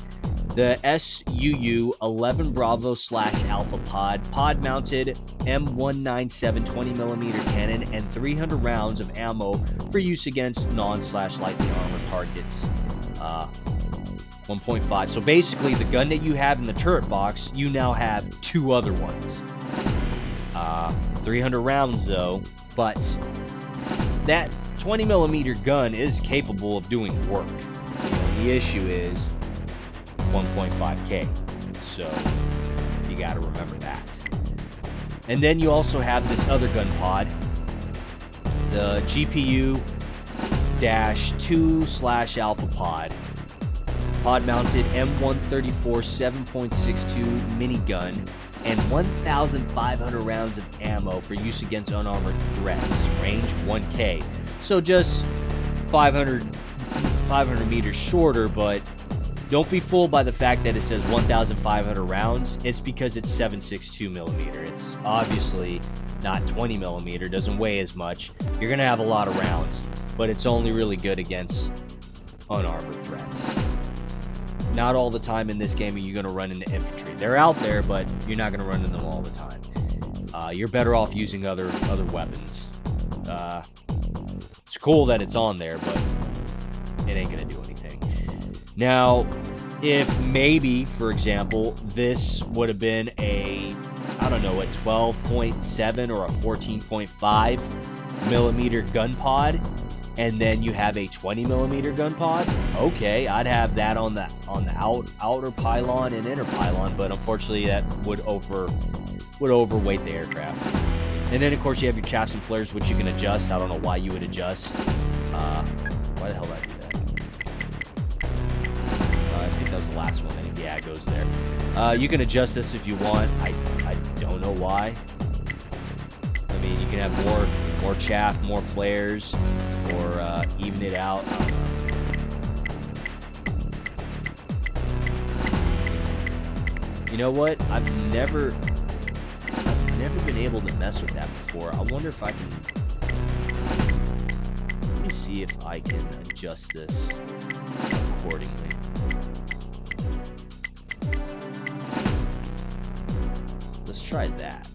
A: The SUU 11 Bravo / Alpha pod mounted M197 20mm cannon and 300 rounds of ammo for use against non/lightly armored targets. 1.5. So basically, the gun that you have in the turret box, you now have two other ones. 300 rounds though, but that 20mm gun is capable of doing work. The issue is 1.5K, so you got to remember that. And then you also have this other gun pod, the GPU-2/Alpha pod. Pod mounted M134 7.62 minigun and 1,500 rounds of ammo for use against unarmored threats. Range 1K. So just 500 meters shorter, but don't be fooled by the fact that it says 1,500 rounds. It's because it's 7.62 millimeter. It's obviously not 20 millimeter, doesn't weigh as much. You're gonna have a lot of rounds, but it's only really good against unarmored threats. Not all the time in this game are you gonna run into infantry. They're out there, but you're not gonna run into them all the time. You're better off using other weapons. It's cool that it's on there, but it ain't gonna do anything. Now, if maybe, for example, this would have been a, I don't know, a 12.7 or a 14.5 millimeter gun pod, and then you have a 20 millimeter gun pod, okay, I'd have that on the outer pylon and inner pylon, but unfortunately that would overweight the aircraft. And then of course you have your chaps and flares, which you can adjust. I don't know why you would adjust. Why the hell did I do that? I think that was the last one. Yeah, it goes there. You can adjust this if you want. I don't know why. I mean, you can have more chaff, more flares, or even it out. You know what? I've never been able to mess with that before. I wonder if I can. Let me see if I can adjust this accordingly. Let's try that.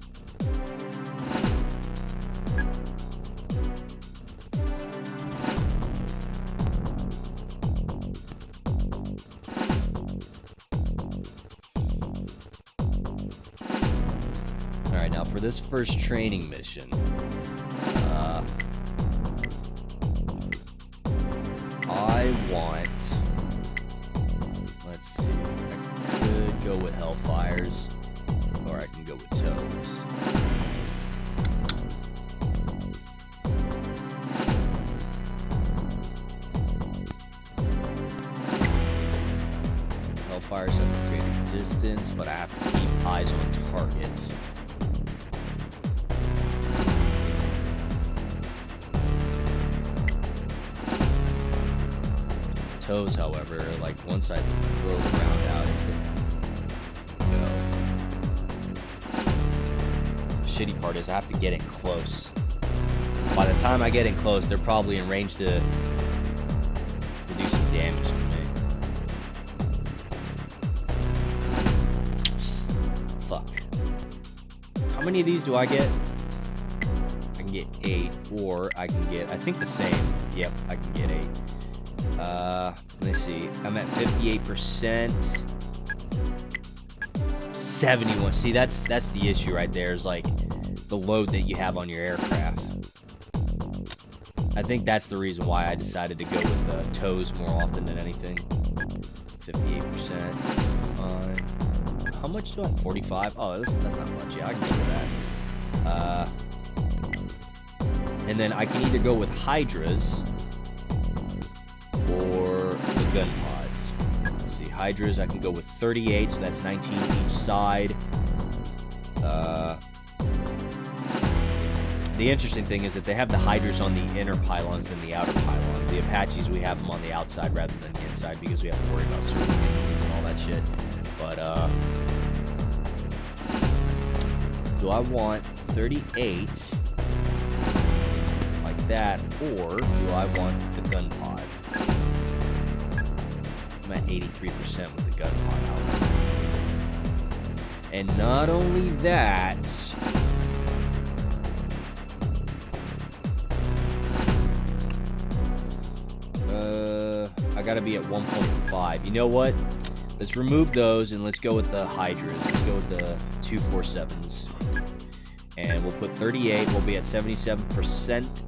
A: Alright, now for this first training mission, I want, let's see, I could go with Hellfires, or I can go with Toes. Hellfires have greater distance, but I have to keep eyes on targets. Toes, however, like once I throw the round out, it's gonna go. The shitty part is I have to get in close. By the time I get in close, they're probably in range to do some damage to me. Fuck. How many of these do I get? I can get 8, or I can get, I think the same. Yep, I can get 8. Let me see. I'm at 58%. 71. See, that's the issue right there, is like the load that you have on your aircraft. I think that's the reason why I decided to go with Toes more often than anything. 58%. That's fine. How much do I have? 45? Oh, that's not much. Yeah, I can go with that. And then I can either go with Hydras or the gun pods. Let's see, Hydras, I can go with 38, so that's 19 each side. The interesting thing is that they have the Hydras on the inner pylons than the outer pylons. The Apaches, we have them on the outside rather than the inside because we have to worry about certain enemies and all that shit. But, do I want 38 like that, or do I want the gun pod? I'm at 83% with the gun pod out. And not only that, I gotta be at 1.5. You know what? Let's remove those and let's go with the Hydras. Let's go with the 247s. And we'll put 38. We'll be at 77%.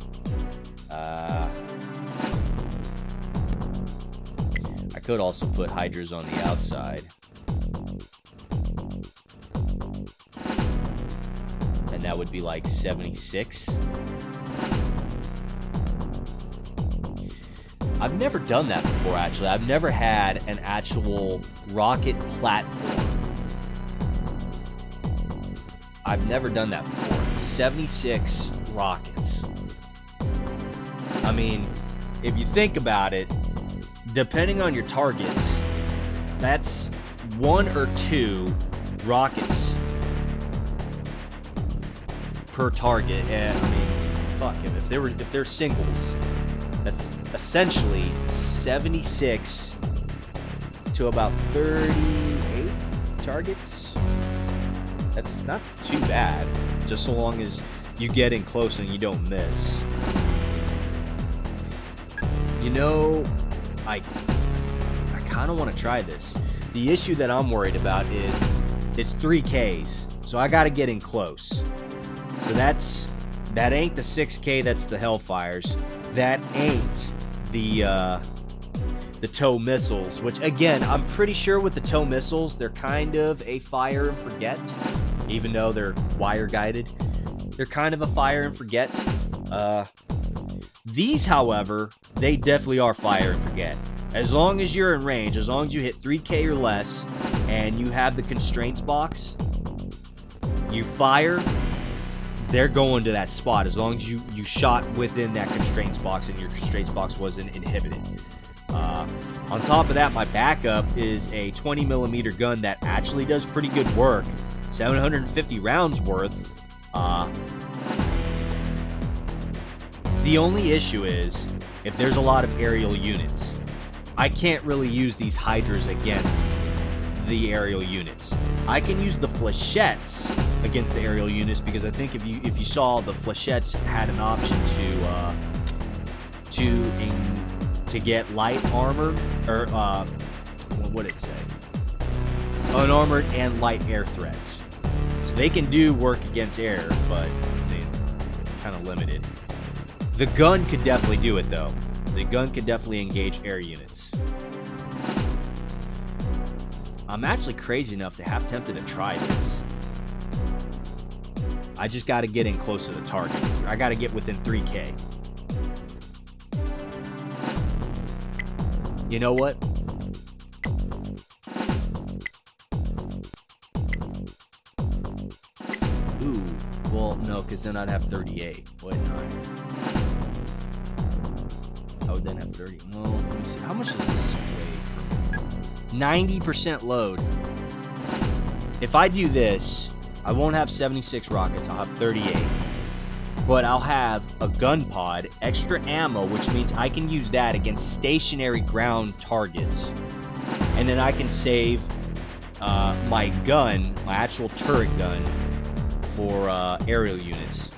A: I could also put Hydras on the outside. And that would be like 76. I've never done that before, actually. I've never had an actual rocket platform. I've never done that before. 76 rockets. I mean, if you think about it, depending on your targets, that's 1 or 2 rockets per target. And I mean, fuck, if they're singles, that's essentially 76 to about 38 targets. That's not too bad, just so long as you get in close and you don't miss. You know, I kind of want to try this. The issue that I'm worried about is it's 3Ks, so I got to get in close. So that ain't the 6K, that's the Hellfires. That ain't the tow missiles, which again, I'm pretty sure with the tow missiles, they're kind of a fire and forget, even though they're wire guided. They're kind of a fire and forget. These, however, they definitely are fire and forget. As long as you're in range, as long as you hit 3K or less, and you have the constraints box, you fire, they're going to that spot as long as you shot within that constraints box and your constraints box wasn't inhibited. On top of that, my backup is a 20mm gun that actually does pretty good work. 750 rounds worth. The only issue is, if there's a lot of aerial units, I can't really use these Hydras against the aerial units. I can use the flechettes against the aerial units, because I think if you saw, the flechettes had an option to get light armored, or what did it say? Unarmored and light air threats. So they can do work against air, but they're kind of limited. The gun could definitely do it, though. The gun could definitely engage air units. I'm actually crazy enough to have tempted to try this. I just got to get in close to the target. I got to get within 3K. You know what? Ooh, well, no, because then I'd have 38, wouldn't I? I would then have 30. Well, let me see. How much does this weigh for me? 90% load. If I do this, I won't have 76 rockets. I'll have 38. But I'll have a gun pod, extra ammo, which means I can use that against stationary ground targets. And then I can save my gun, my actual turret gun, for aerial units.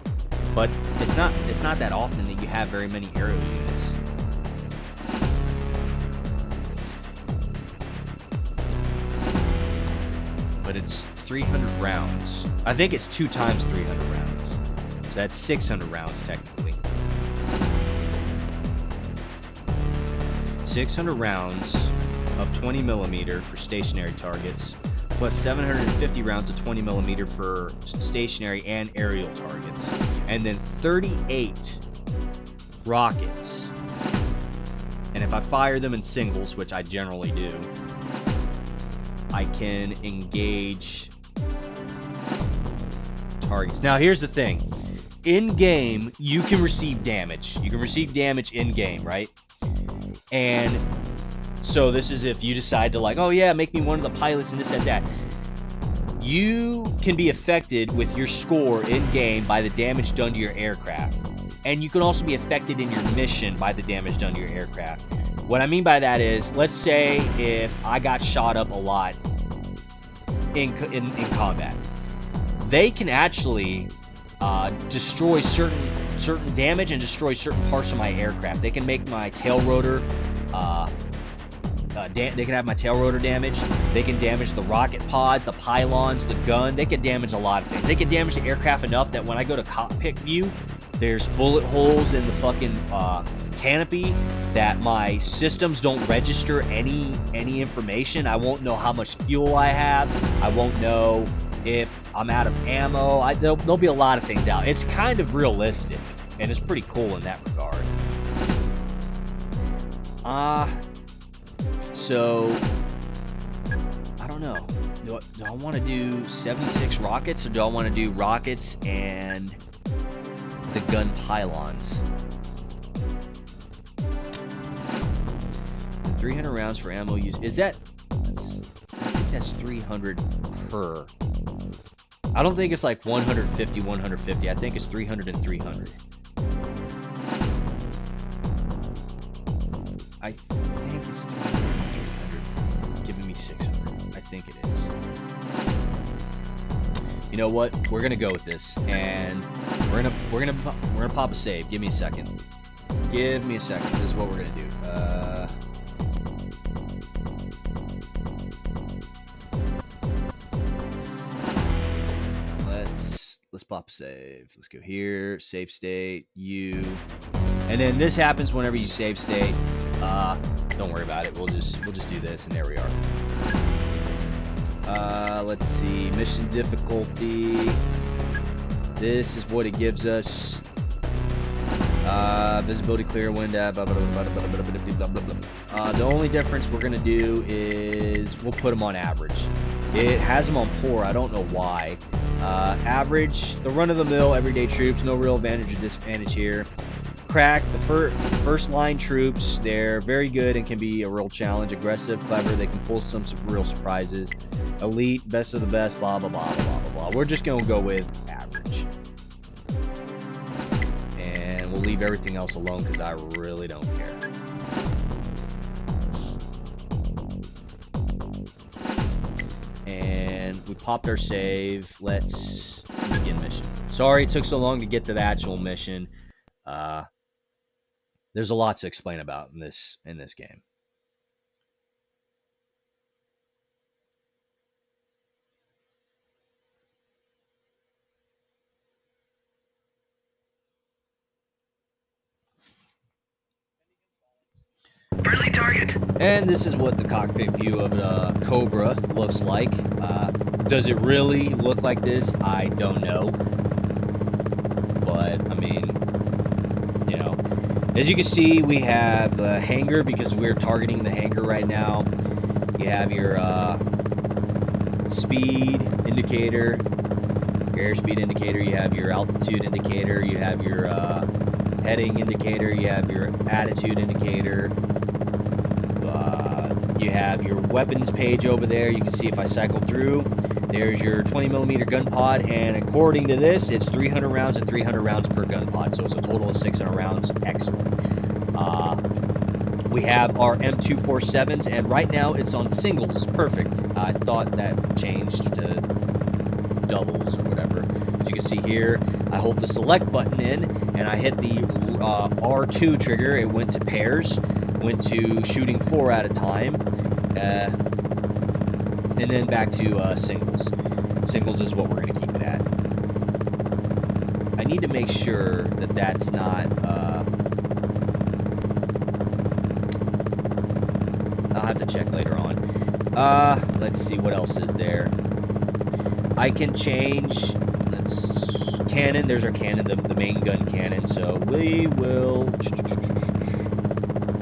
A: But it's not that often that you have very many aerial units. But it's 300 rounds. I think it's 2 times 300 rounds. So that's 600 rounds technically. 600 rounds of 20mm for stationary targets, plus 750 rounds of 20mm for stationary and aerial targets, and then 38 rockets. And if I fire them in singles, which I generally do, I can engage targets. Now here's the thing. In game, you can receive damage. You can receive damage in game, right? And so this is if you decide to, like, oh yeah, make me one of the pilots and this and that. You can be affected with your score in game by the damage done to your aircraft. And you can also be affected in your mission by the damage done to your aircraft. What I mean by that is, let's say if I got shot up a lot in combat, they can actually destroy certain damage and destroy certain parts of my aircraft. They can make my tail rotor they can have my tail rotor damaged. They can damage the rocket pods, the pylons, the gun. They can damage a lot of things. They can damage the aircraft enough that when I go to cockpit view, there's bullet holes in the fucking canopy that my systems don't register any information. I won't know how much fuel I have. I won't know if I'm out of ammo. There'll be a lot of things out. It's kind of realistic, and it's pretty cool in that regard. So I don't know. Do I want to do 76 rockets, or do I want to do rockets and the gun pylons? 300 rounds for ammo use. Is that? I think that's 300 per. I don't think it's like 150, 150. I think it's 300 and 300. I think it's 300 and 300. Giving me 600. I think it is. You know what? We're gonna go with this, and we're gonna pop a save. Give me a second. Give me a second. This is what we're gonna do. Let's pop save. Let's go here, save state, and then this happens whenever you save state. Don't worry about it. We'll just do this, and there we are. Let's see, mission difficulty. This is what it gives us. Visibility clear, wind. The only difference we're gonna do is we'll put them on average. It has them on poor. I don't know why. Average, the run-of-the-mill everyday troops, no real advantage or disadvantage here. Crack, the first line troops, they're very good and can be a real challenge. Aggressive, clever, they can pull some real surprises. Elite, best of the best, blah, blah, blah, blah, blah, blah. We're just going to go with average. And we'll leave everything else alone because I really don't care. And we popped our save. Let's begin mission. Sorry it took so long to get to the actual mission. There's a lot to explain about in this game.
B: Friendly target.
A: And this is what the cockpit view of the Cobra looks like. Does it really look like this? I don't know. But, I mean, you know. As you can see, we have a hangar because we're targeting the hangar right now. You have your speed indicator, your airspeed indicator. You have your altitude indicator. You have your heading indicator. You have your attitude indicator. You have your weapons page over there. You can see if I cycle through, there's your 20mm gun pod, and according to this, it's 300 rounds and 300 rounds per gun pod, so it's a total of 600 rounds. Excellent. We have our M247s, and right now it's on singles. Perfect. I thought that changed to doubles or whatever. As you can see here, I hold the select button in, and I hit the R2 trigger. It went to pairs. Went to shooting 4 at a time, and then back to singles. Singles is what we're going to keep it at. I need to make sure that that's not... I'll have to check later on. Let's see what else is there. I can change... Cannon, there's our cannon, the main gun cannon, so we will...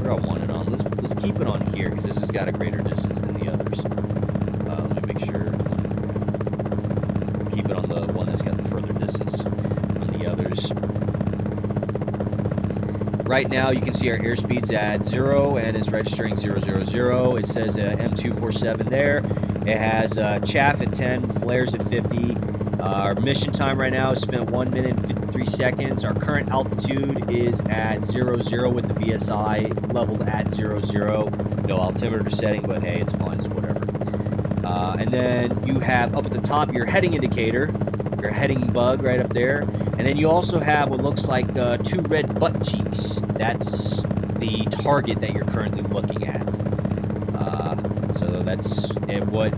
A: I want it on. Let's keep it on here because this has got a greater distance than the others. Let me make sure. 20. Keep it on the one that's got the further distance from the others. Right now, you can see our airspeed's at 0 and is registering 000. It says M247 there. It has chaff at 10, flares at 50. Our mission time right now is spent 1 minute and 53 seconds. Our current altitude is at 00 with the VSI leveled at 00. No altimeter setting, but hey, it's fun, so whatever. And then you have up at the top your heading indicator, your heading bug right up there. And then you also have what looks like 2 red butt cheeks. That's the target that you're currently looking at. So that's at what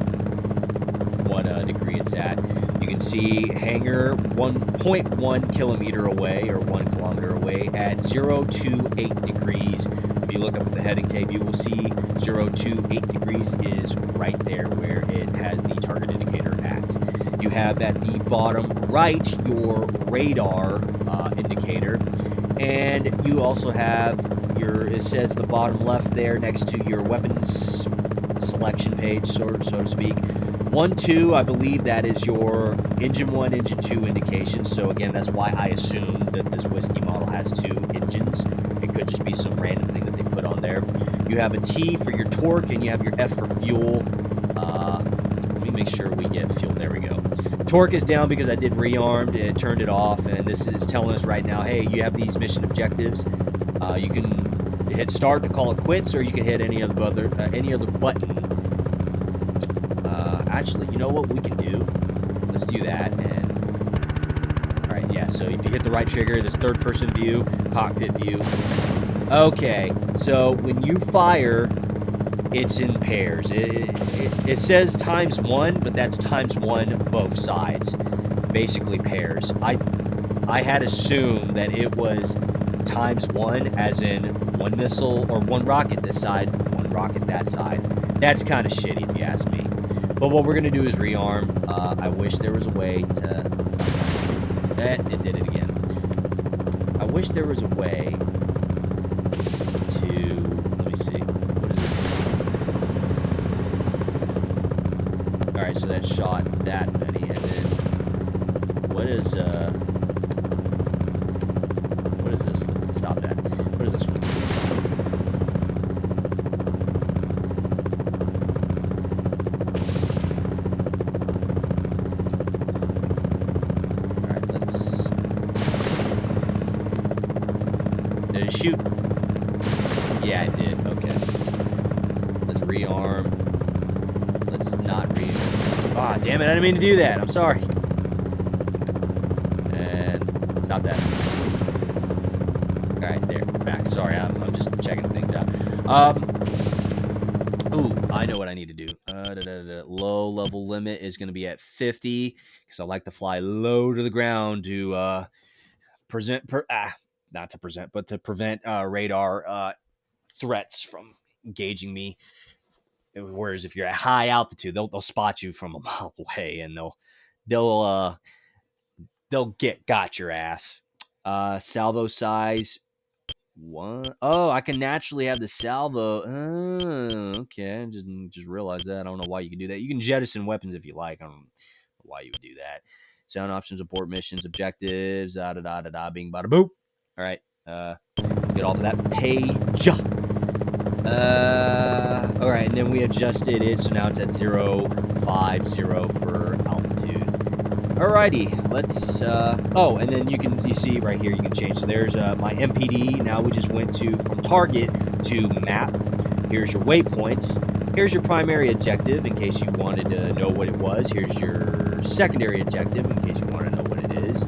A: degree it's at. You can see hangar 1.1 kilometer away or 1 kilometer away at 0 to 8 degrees. If you look up at the heading tape, you will see 0 to 8 degrees is right there where it has the target indicator at. You have at the bottom right your radar indicator, and you also have your, it says the bottom left there next to your weapons selection page, so to speak. 1, 2, I believe that is your engine 1, engine 2 indications. So again, that's why I assume that this whiskey model has 2 engines. It could just be some random thing that they put on there. You have a T for your torque, and you have your F for fuel. Let me make sure we get fuel. There we go. Torque is down because I did rearmed. It turned it off, and this is telling us right now, hey, you have these mission objectives. You can hit start to call it quits, or you can hit any other button. Actually, you know what we can do? Let's do that. And all right, yeah. So if you hit the right trigger, this third-person view, cockpit view. Okay, so when you fire, it's in pairs. It says ×1, but that's ×1 both sides, basically pairs. I had assumed that it was ×1, as in 1 missile or 1 rocket this side, 1 rocket that side. That's kind of shitty if you ask me. But what we're gonna do is rearm. I wish there was a way to. It did it again. I wish there was a way to. Let me see. What is this? All right, so that shot that many, and then what is this? Stop that. What is this one? Shoot. Yeah, it did. Okay. Let's rearm. Let's not rearm. Ah, damn it. I didn't mean to do that. I'm sorry. And stop that. Alright, there. We're back. Sorry, I'm just checking things out. Ooh, I know what I need to do. Low level limit is going to be at 50, because I like to fly low to the ground to not to present, but to prevent radar threats from engaging me. Whereas if you're at high altitude, they'll spot you from a mile away, and they'll got your ass. Salvo size 1. Oh, I can naturally have the salvo. Oh, okay. Just realized that. I don't know why you can do that. You can jettison weapons if you like. I don't know why you would do that. Sound options, abort missions, objectives, bing, bada, boop. All right, let's get off of that page. All right, and then we adjusted it, so now it's at 050 for altitude. Alrighty, let's. Oh, and then you see right here, you can change. So there's my MPD. Now we just went from target to map. Here's your waypoints. Here's your primary objective in case you wanted to know what it was. Here's your secondary objective in case you want to know what it is.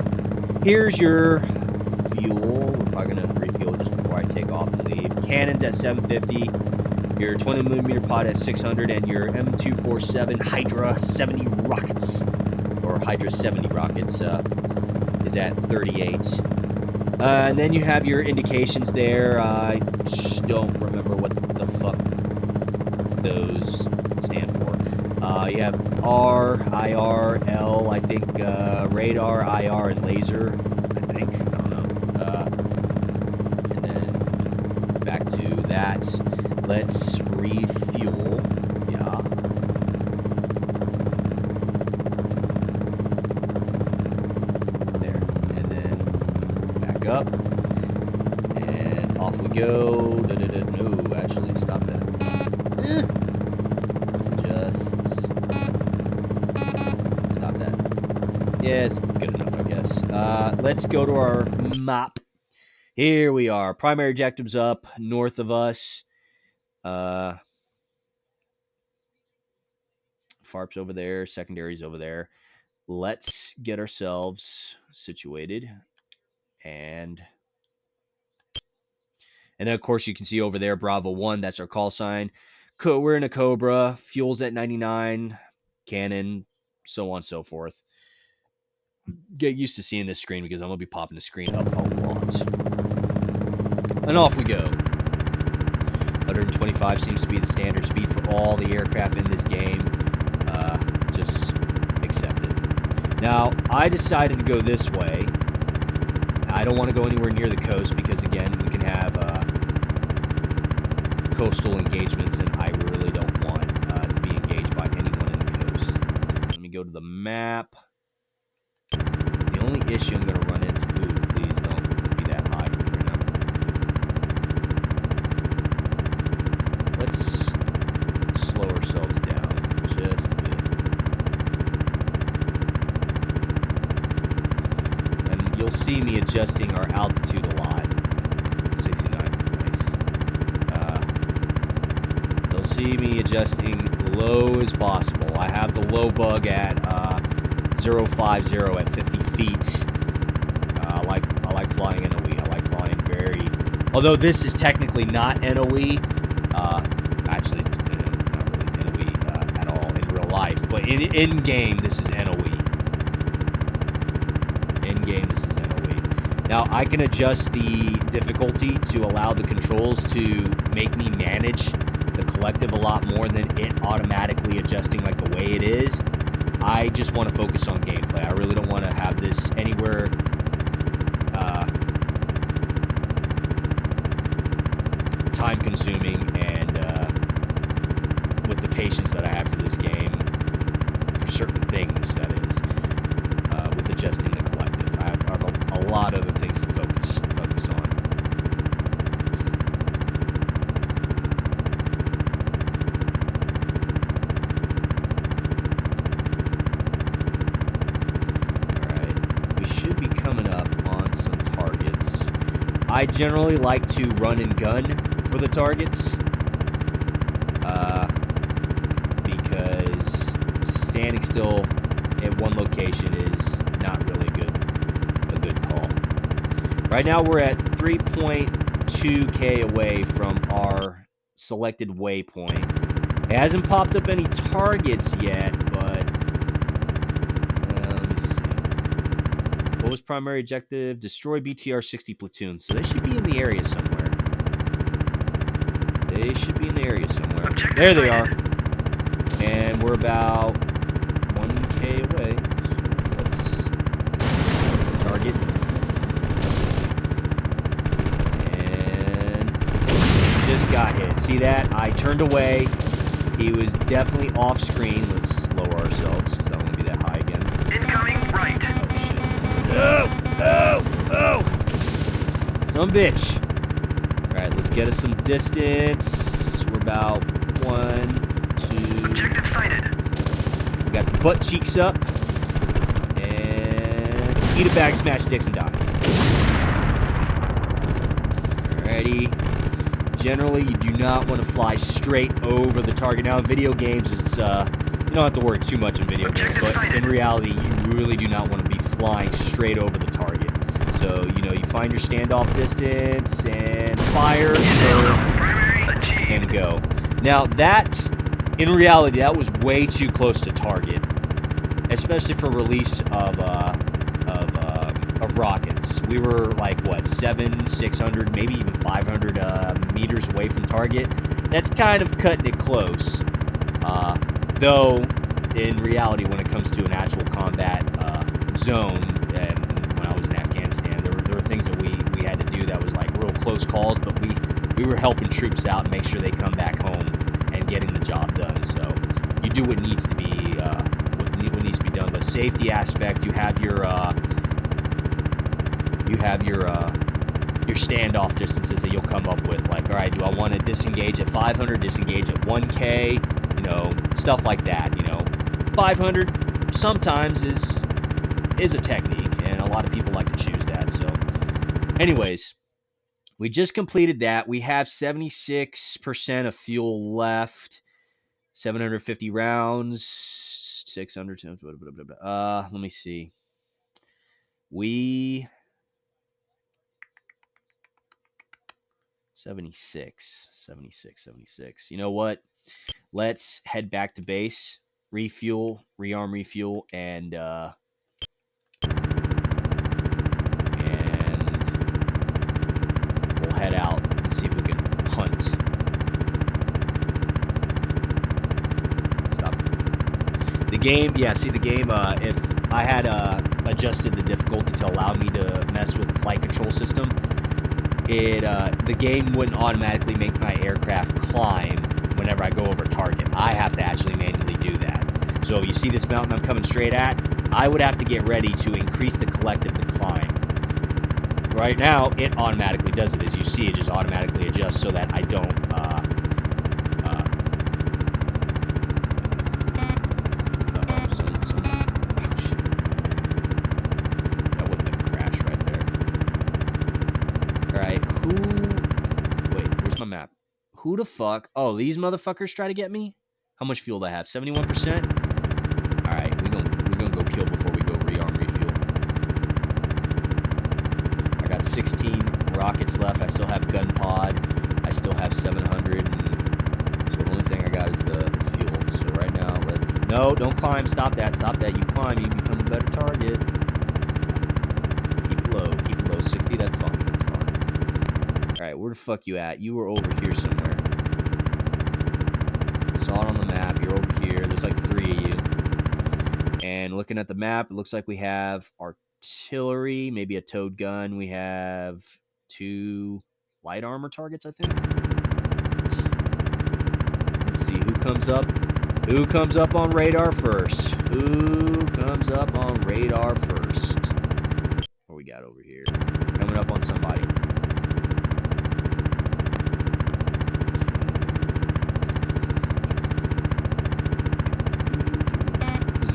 A: Here's your fuel. We're probably going to refuel just before I take off and leave. Cannons at 750. Your 20mm pod at 600. And your M247 Hydra 70 rockets, or Hydra 70 rockets, is at 38. And then you have your indications there. I just don't remember what the fuck those stand for. You have R, IR, L, I think, radar, IR, and laser, I think. I don't know. And then back to that. Let's refuel. Yeah. There. And then back up. And off we go. No, actually, stop that. Yeah, it's good enough, I guess. Let's go to our map. Here we are. Primary objectives up north of us. FARP's over there. Secondary's over there. Let's get ourselves situated. And then, of course, you can see over there, Bravo 1. That's our call sign. We're in a Cobra. Fuel's at 99. Cannon, so on and so forth. Get used to seeing this screen because I'm going to be popping the screen up a lot. And off we go. 125 seems to be the standard speed for all the aircraft in this game. Just accept it. Now, I decided to go this way. I don't want to go anywhere near the coast because, again, we can have coastal engagements, and I really don't want to be engaged by anyone in the coast. Let me go to the map. The only issue I'm going to run into... Ooh, please don't be that high right now. Let's slow ourselves down just a bit. And you'll see me adjusting our altitude a lot. 69, nice. You'll see me adjusting low as possible. I have the low bug at 050 at 50 feet. I like flying NOE. I like flying very... Although this is technically not NOE. Actually, not really NOE at all in real life. But in game, this is NOE. In game, this is NOE. Now, I can adjust the difficulty to allow the controls to make me manage the collective a lot more than it automatically adjusting like the way it is. I just want to focus on gameplay. I really don't want to have this anywhere time consuming and with the patience that I have for this game for certain things, that is, with adjusting the collective. I have a lot of other things to focus on. I generally like to run and gun for the targets because standing still at one location is not really a good call. Right now we're at 3.2k away from our selected waypoint. It hasn't popped up any targets yet, but let me see. What was primary objective? Destroy BTR 60 platoons. So they should be in the area somewhere. There they are. And we're about 1k away. So let's target. And just got hit. See that? I turned away. He was definitely off screen. Let's lower ourselves because I don't want to be that high again.
B: Incoming right.
A: Oh, some bitch. Alright, let's get us some distance. We're about 1, 2.
B: Objective sighted.
A: We got the butt cheeks up. And eat a bag, smash dicks, and die. Alrighty. Generally, you do not want to fly straight over the target. Now, in video games, it's, you don't have to worry too much in video games, but in reality, you really do not want to be flying straight over the target. So, you find your standoff distance and fire, and go. Now, that, in reality, that was way too close to target, especially for release of rockets. We were like, what, 600, maybe even 500 meters away from target. That's kind of cutting it close. Though, in reality, when it comes to an actual combat zone, and when I was in Afghanistan, there were things that we had to do that was like real close calls, but we were helping troops out and make sure they come back home and getting the job done. So you do what needs to be done. But safety aspect, you have your standoff distances that you'll come up with. Like, all right, do I want to disengage at 500, disengage at 1K, stuff like that. 500 sometimes is a technique, and a lot of people like to choose that. So, anyways, we just completed that. We have 76% of fuel left, 750 rounds, 600 times. Let me see. We 76. You know what? Let's head back to base, refuel, rearm, refuel, and we'll head out and see if we can hunt. Stop. The game, yeah, see the game, if I had adjusted the difficulty to allow me to mess with the flight control system. The game wouldn't automatically make my aircraft climb whenever I go over a target. I have to actually manually do that. So you see this mountain I'm coming straight at? I would have to get ready to increase the collective to climb. Right now, it automatically does it. As you see, it just automatically adjusts so that I don't Who the fuck? Oh, these motherfuckers try to get me? How much fuel do I have? 71%? Alright, we're gonna go kill before we go rearm refuel. I got 16 rockets left. I still have gun pod. I still have 700. So the only thing I got is the fuel. So right now, let's... No, don't climb. Stop that. Stop that. You climb, you become a better target. Keep it low. Keep it low. 60, that's fine. That's fine. Alright, where the fuck you at? You were over here somewhere. Saw it on the map. You're over here. There's like 3 of you. And looking at the map, it looks like we have artillery, maybe a towed gun. We have 2 light armor targets, I think. Let's see who comes up. Who comes up on radar first? Who comes up on radar first? What we got over here? Coming up on somebody.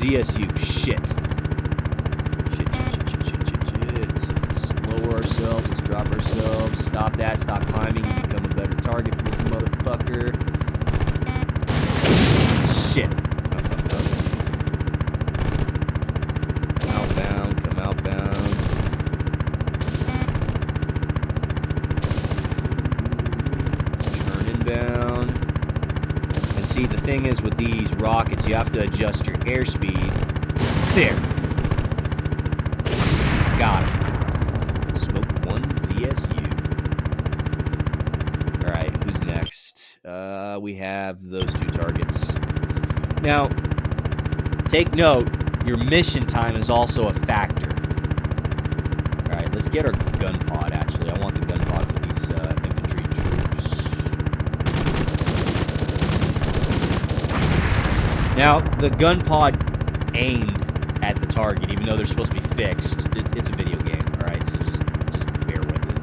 A: ZSU, shit. Shit. Let's lower ourselves, let's drop ourselves. Stop that, stop climbing, you become a better target for this motherfucker. Shit. I fucked up. Come outbound. Let's turn inbound. And see, the thing is with these rockets, you have to adjust your airspeed. There. Got it. Smoke 1 ZSU. Alright, who's next? We have those 2 targets. Now, take note, your mission time is also a factor. Alright, let's get our gun pod, actually. I want the gun pod for these infantry troops. Now, the gun pod aimed at the target, even though they're supposed to be fixed. It's a video game, alright, so just bear with it.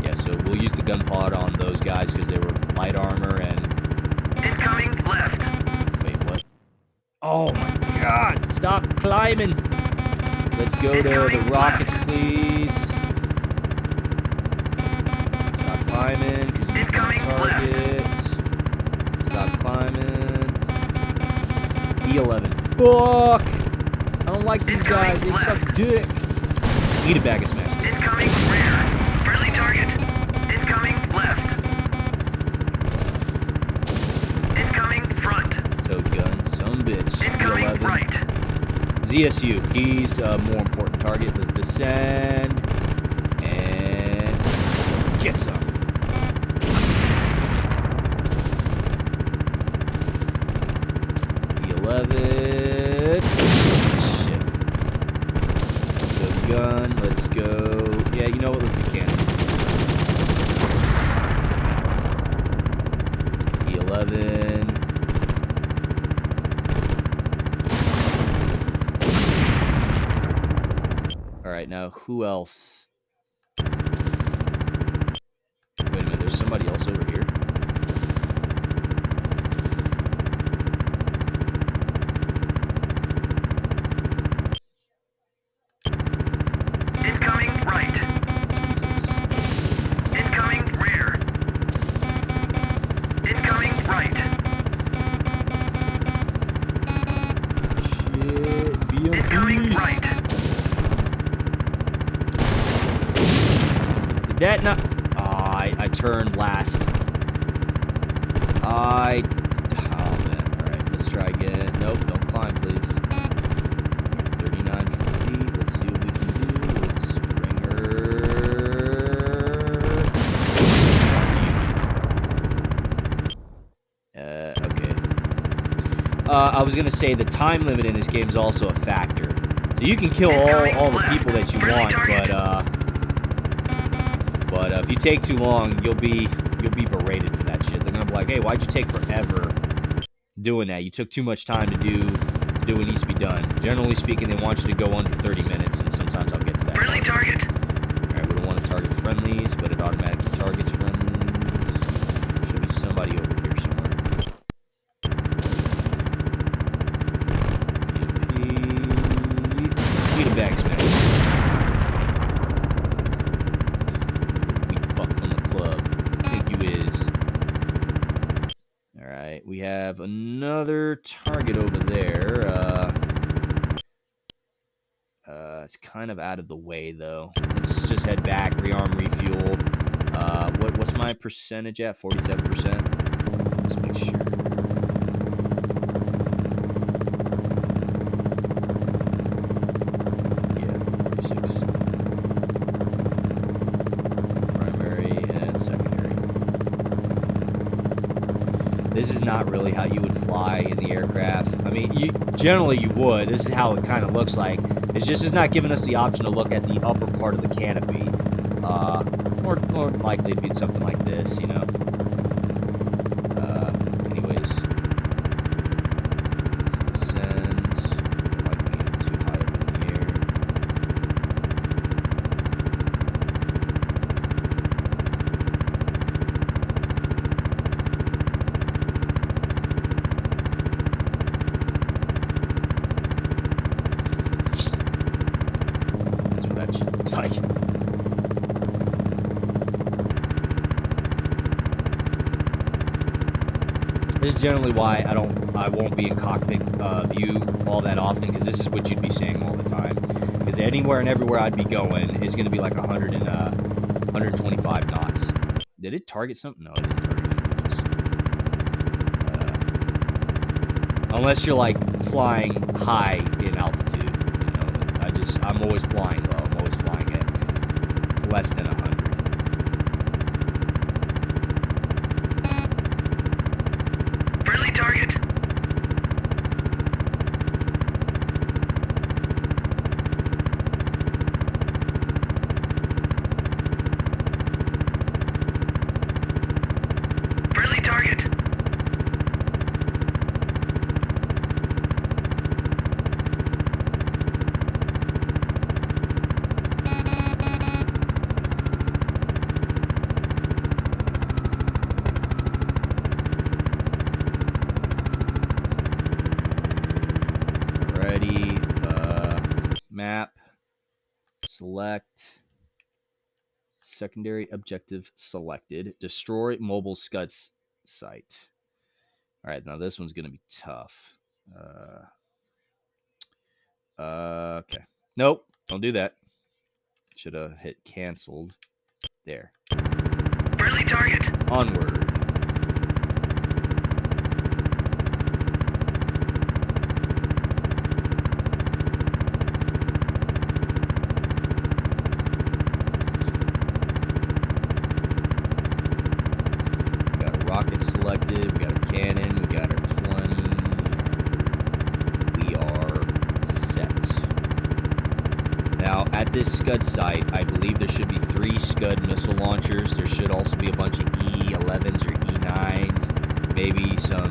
A: Yeah, so we'll use the gun pod on those guys because they were light armor and...
B: Incoming left.
A: Wait, what? Oh my god! Stop climbing! Let's go to the rockets, please. Stop climbing, because you become a target. Stop climbing. E11. Fuck! I don't like these guys, they suck dick. Eat a bag of smash.
B: Incoming rear. Friendly target. Incoming left. Incoming front.
A: Tow gun, some bitch.
B: Incoming
A: E11.
B: right.
A: ZSU, he's a more important target. Let's descend. And get some. E11. Shit. Let's go gun. Let's go. Yeah, you know what? Let's do cannon. E11. Alright, now who else? Wait a minute, there's somebody else over here.
B: Incoming right.
A: Jesus.
B: Incoming rear. Incoming right.
A: Shit, BMP.
B: Incoming right.
A: Did that not... I turned last. Oh man, alright, let's try again. Nope, don't climb, please. 39 feet, let's see what we can do. Let's bring her... Okay. I was gonna say the time limit in this game is also a factor. So you can kill all the people that you want, but if you take too long, you'll be berated for that shit. They're gonna be like, hey, why'd you take forever doing that? You took too much time to do what needs to be done. Generally speaking, they want you to go under 30 minutes, and sometimes I'll get to that.
B: Friendly target.
A: Alright, we don't want to target friendlies, but it automatically targets friendlies. Should be somebody over here somewhere. Feed a bag smash. Weak fuck from the club. I think you is. Alright, we have another target over there. It's kind of out of the way, though. Let's just head back, rearm, refuel. What's my percentage at? 47%? Let's make sure. Yeah, 46. Primary and secondary. This is not really how you would fly in the aircraft. I mean, generally you would. This is how it kind of looks like. It's not giving us the option to look at the upper part of the canopy. More likely it'd be something like this, you know. Anyways. Let's descend. It might be too high up in the air. That's what that shit looks like. This is generally why I won't be in cockpit view all that often, because this is what you'd be seeing all the time. Because anywhere and everywhere I'd be going is going to be like 125 knots. Did it target something? No, it didn't target anything. Unless you're like flying high in altitude, you know. I'm always flying low. I'm always flying at less than 100.
B: Target. Friendly target.
A: Map, select, secondary objective selected, destroy mobile scud site. Alright, now this one's going to be tough. Okay. Nope, don't do that. Should have hit canceled. There.
B: Friendly target.
A: Onward. Rocket selected, we got a cannon, we got our 20, we are set. Now, at this Scud site, I believe there should be 3 Scud missile launchers. There should also be a bunch of E-11s or E-9s, maybe some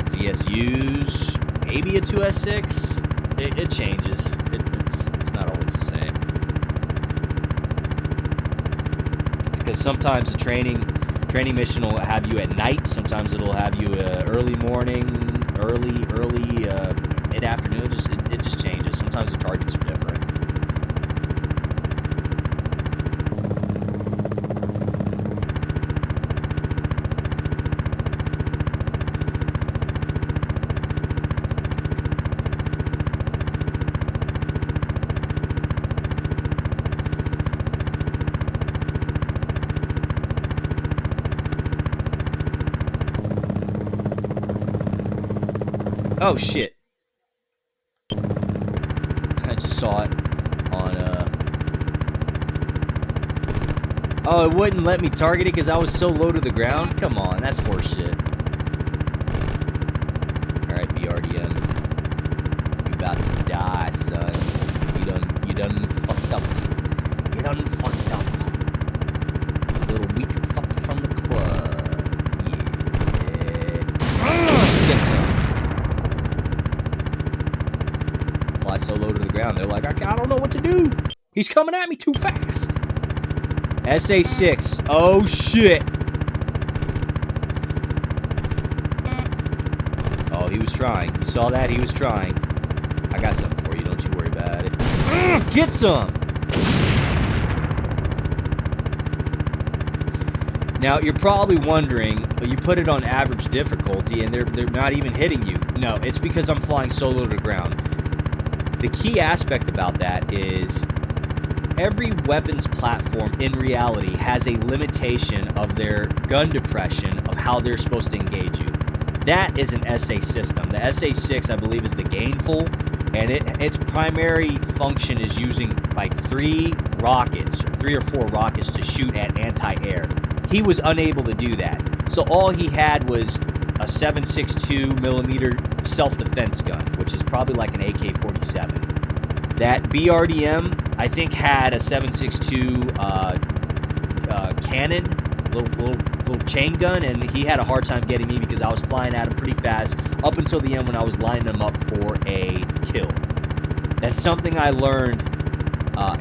A: ZSUs, maybe a 2S6. It changes. It's not always the same. Because sometimes the training mission will have you at night. Sometimes it'll have you early morning, early mid-afternoon. It just changes. Sometimes the targets are different. Oh shit. I just saw it on Oh, it wouldn't let me target it because I was so low to the ground? Come on, that's horseshit. done fucked up. You done fucked up. Little weak fuck from the club. Yeah. Get some. Fly so low to the ground, they're like, I don't know what to do. He's coming at me too fast. SA6. Oh, shit. Oh, he was trying. You saw that? He was trying. I got something for you. Don't you worry about it. Get some! Now, you're probably wondering, well, you put it on average difficulty and they're not even hitting you. No, it's because I'm flying solo to the ground. The key aspect about that is every weapons platform in reality has a limitation of their gun depression of how they're supposed to engage you. That is an SA system. The SA6, I believe, is the gainful, and its primary function is using like 3 rockets, or 3 or 4 rockets to shoot at anti-air. He was unable to do that. So all he had was a 7.62 millimeter self-defense gun, which is probably like an AK-47. That BRDM, I think, had a 7.62 cannon, little chain gun, and he had a hard time getting me because I was flying at him pretty fast up until the end when I was lining him up for a kill. That's something I learned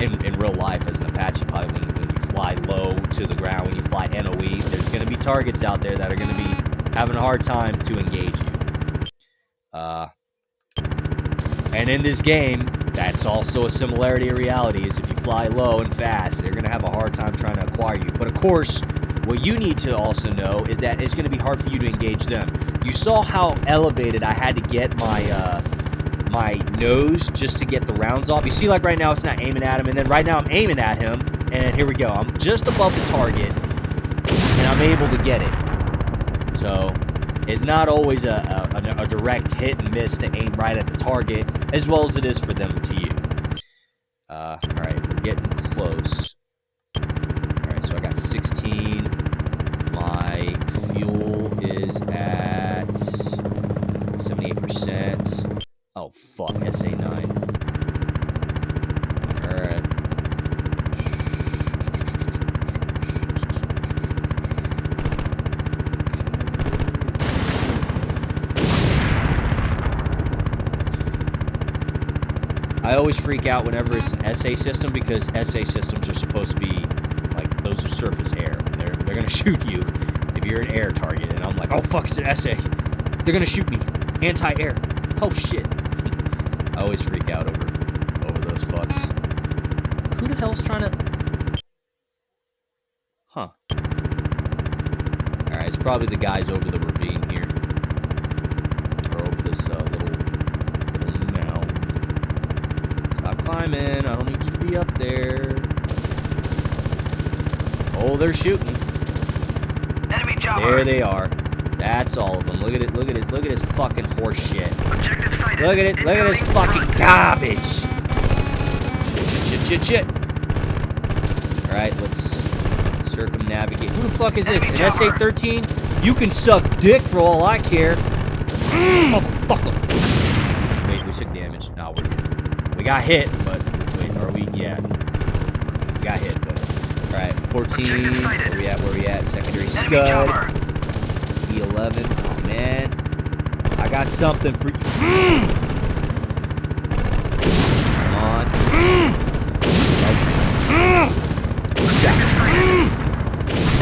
A: in real life as an Apache pilot. When you fly low to the ground, when you fly NOE, there's going to be targets out there that are going to be having a hard time to engage you. And in this game, that's also a similarity of reality, is if you fly low and fast, they're going to have a hard time trying to acquire you. But of course, what you need to also know is that it's going to be hard for you to engage them. You saw how elevated I had to get my my nose just to get the rounds off. You see, like right now, it's not aiming at him, and then right now I'm aiming at him, and here we go. I'm just above the target, and I'm able to get it. So it's not always a direct hit and miss to aim right at the target, as well as it is for them to you. Alright, we're getting close. Alright, so I got 16. My fuel is at 78%. Oh, fuck, SA9. Alright. I always freak out whenever it's an SA system, because SA systems are supposed to be, like, those are surface air. They're gonna shoot you if you're an air target, and I'm like, oh fuck, it's an SA. They're gonna shoot me. Anti-air. Oh shit. I always freak out over those fucks. Who the hell's trying to... Huh. Alright, it's probably the guys over the ravine here. Or over this little mound. Stop climbing. I don't need you to be up there. Oh, they're shooting.
B: Enemy chopper.
A: There they are. That's all of them. Look at it. Look at it. Look at this fucking horse shit.
B: Objective sighted.
A: Look at it. Look at this fucking garbage. Shit. Alright, let's circumnavigate. Who the fuck is this? An SA-13? You can suck dick for all I care. Motherfucker. Wait, we took damage. No, we're good. We got hit, but... Wait, are we? Yeah. We got hit, but... Alright, 14. Where we at? Secondary scud. E11. Oh, man. I got something for you. Come on. Oh, shit.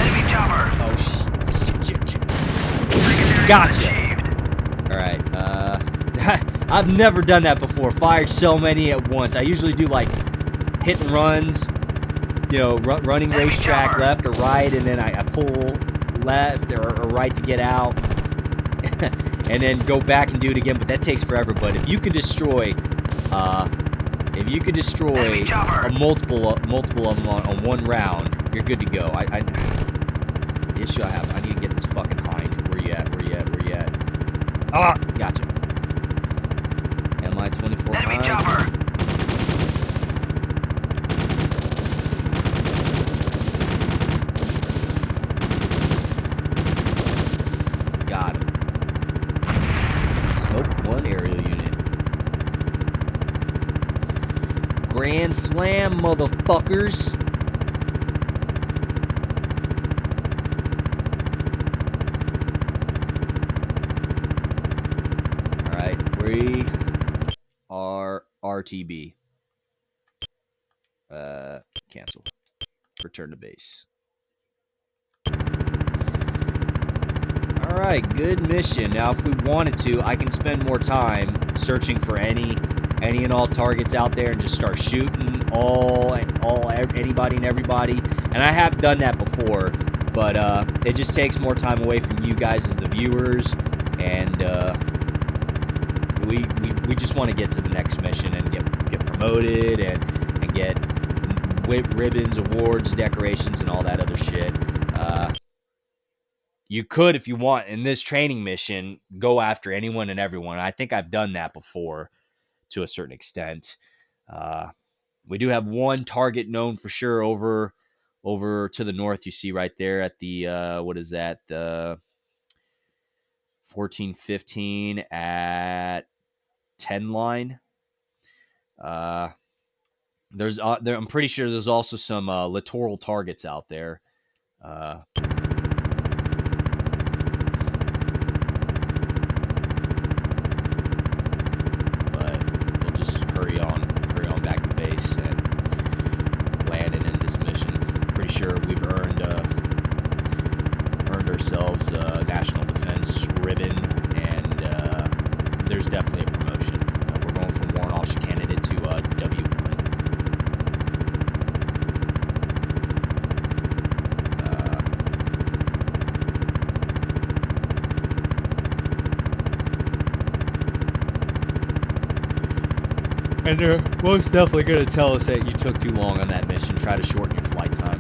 B: Enemy chopper.
A: Oh, shit. Gotcha. Alright, I've never done that before. Fired so many at once. I usually do, like, hit and runs. You know, running racetrack left or right, and then I pull left or right to get out. And then go back and do it again, but that takes forever. But if you could destroy a multiple of them on one round, you're good to go. The issue I have, I need to get this fucking hind. Where you at? Ah, gotcha. MI-24
B: Enemy
A: hind.
B: chopper.
A: Got him. Smoked one aerial unit. Grand Slam, motherfuckers. Alright, we are RTB. Cancel. Return to base. Alright, good mission. Now, if we wanted to, I can spend more time searching for any and all targets out there and just start shooting anybody and everybody. And I have done that before, but it just takes more time away from you guys as the viewers, and we just want to get to the next mission and get promoted and get ribbons, awards, decorations, and all that other shit. You could, if you want, in this training mission, go after anyone and everyone. I think I've done that before to a certain extent. We do have one target known for sure over to the north. You see right there at the what is that? The 14-15 at 10 line. There's I'm pretty sure there's also some littoral targets out there. Ourselves National Defense ribbon, and there's definitely a promotion. We're going from Warrant Officer Candidate to W1. And they're most definitely going to tell us that you took too long on that mission. Try to shorten your flight time.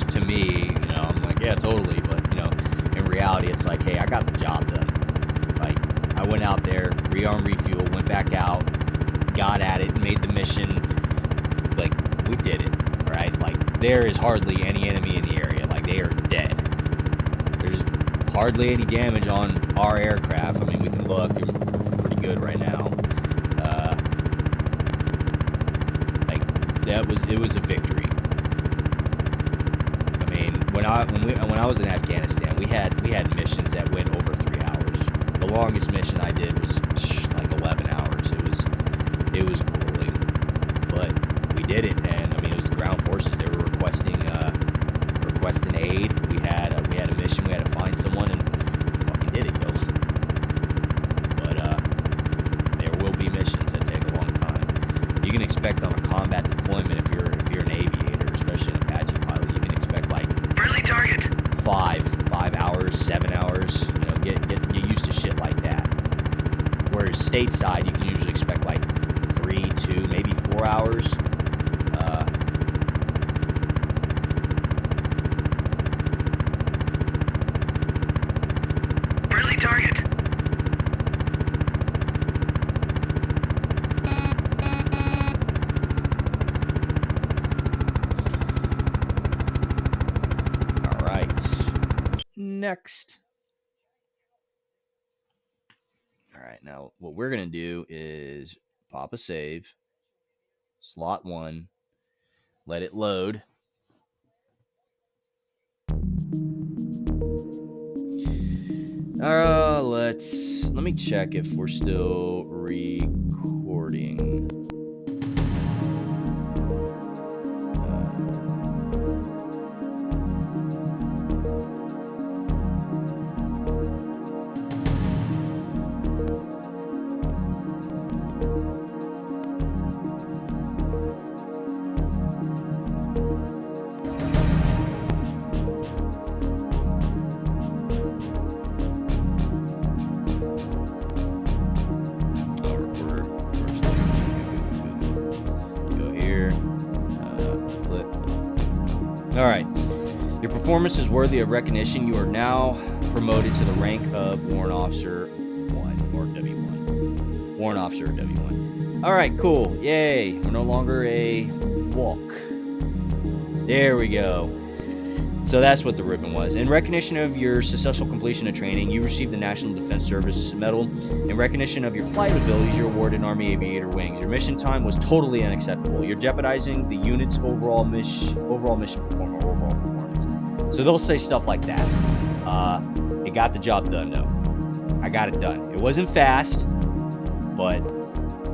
A: To me, I'm like, yeah, totally, but in reality, it's like, hey, I got the job done. Like, I went out there, rearm, refuel, went back out, got at it, made the mission. Like, we did it, right? Like, there is hardly any enemy in the area. Like, they are dead. There's hardly any damage on our aircraft. I mean, we can look, we're pretty good right now. Like, it was a victory. When I was in Afghanistan, we had missions that went over 3 hours. The longest mission I did was like 11 hours. It was grueling, but we did it. And I mean, it was the ground forces. They were requesting aid. We had a mission. We had to find someone, and we fucking did it, yo. But there will be missions that take a long time. You can expect on a combat deployment, if you're an aviator, especially an Apache pilot, you can expect like
B: target.
A: 5 hours, 7 hours, get used to shit like that. Whereas stateside, you can usually expect like 3, 2, maybe 4 hours.
B: Friendly target.
A: Next. All right, now what we're going to do is pop a save, slot 1, let it load. Let me check if we're still recording. Alright. Your performance is worthy of recognition. You are now promoted to the rank of Warrant Officer 1 or W1. Warrant Officer W1. Alright, cool. Yay. We're no longer a walk. There we go. So that's what the ribbon was. In recognition of your successful completion of training, you received the National Defense Service Medal. In recognition of your flight abilities, you're awarded Army Aviator wings. Your mission time was totally unacceptable. You're jeopardizing the unit's overall mission performance. So they'll say stuff like that. It got the job done, though. I got it done. It wasn't fast, but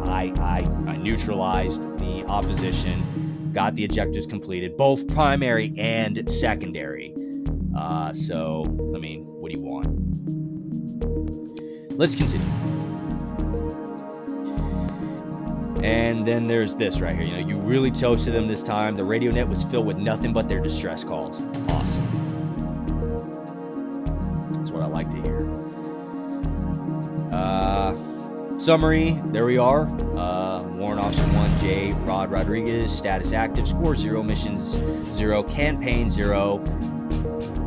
A: I neutralized the opposition. Got the objectives completed, both primary and secondary. So, I mean, what do you want? Let's continue. And then there's this right here. You know, you really toasted them this time. The radio net was filled with nothing but their distress calls. Awesome. That's what I like to hear. Summary, there we are. Warrant Officer 1J Rod Rodriguez, status active, score 0, missions 0, campaign 0,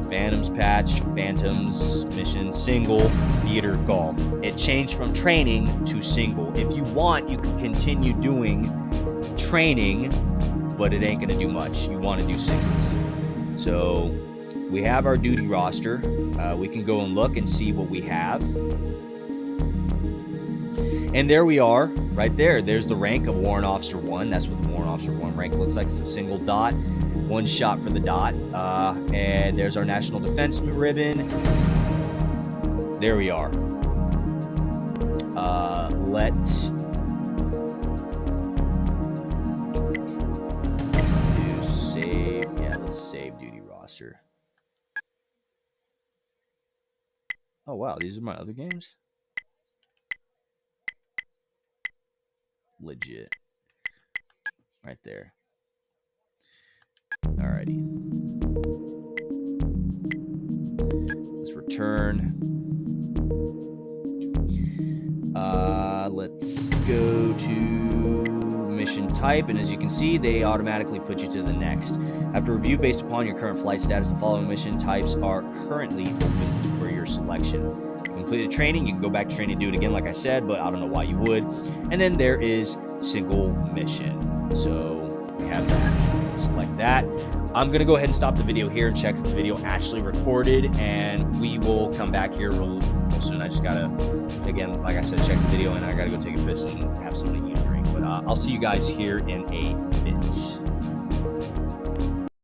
A: Phantoms patch, Phantoms mission single, theater golf. It changed from training to single. If you want, you can continue doing training, but it ain't gonna do much. You want to do singles. So we have our duty roster. We can go and look and see what we have. And there we are, right there. There's the rank of Warrant Officer 1. That's what the Warrant Officer 1 rank looks like. It's a single dot, one shot for the dot. And there's our National Defense ribbon. There we are. Let's save. Yeah, let's save duty roster. Oh, wow. These are my other games? Legit. Right there. Alrighty. Let's return. Let's go to mission type, and as you can see, they automatically put you to the next. After review based upon your current flight status, the following mission types are currently open for your selection. Completed training, you can go back to training and do it again like I said, but I don't know why you would. And then there is single mission. So we have that. Select that. I'm gonna go ahead and stop the video here and check if the video actually recorded, and we will come back here real soon. I just gotta, again, like I said, check the video, and I gotta go take a piss and have something to eat and drink. But I'll see you guys here in a bit.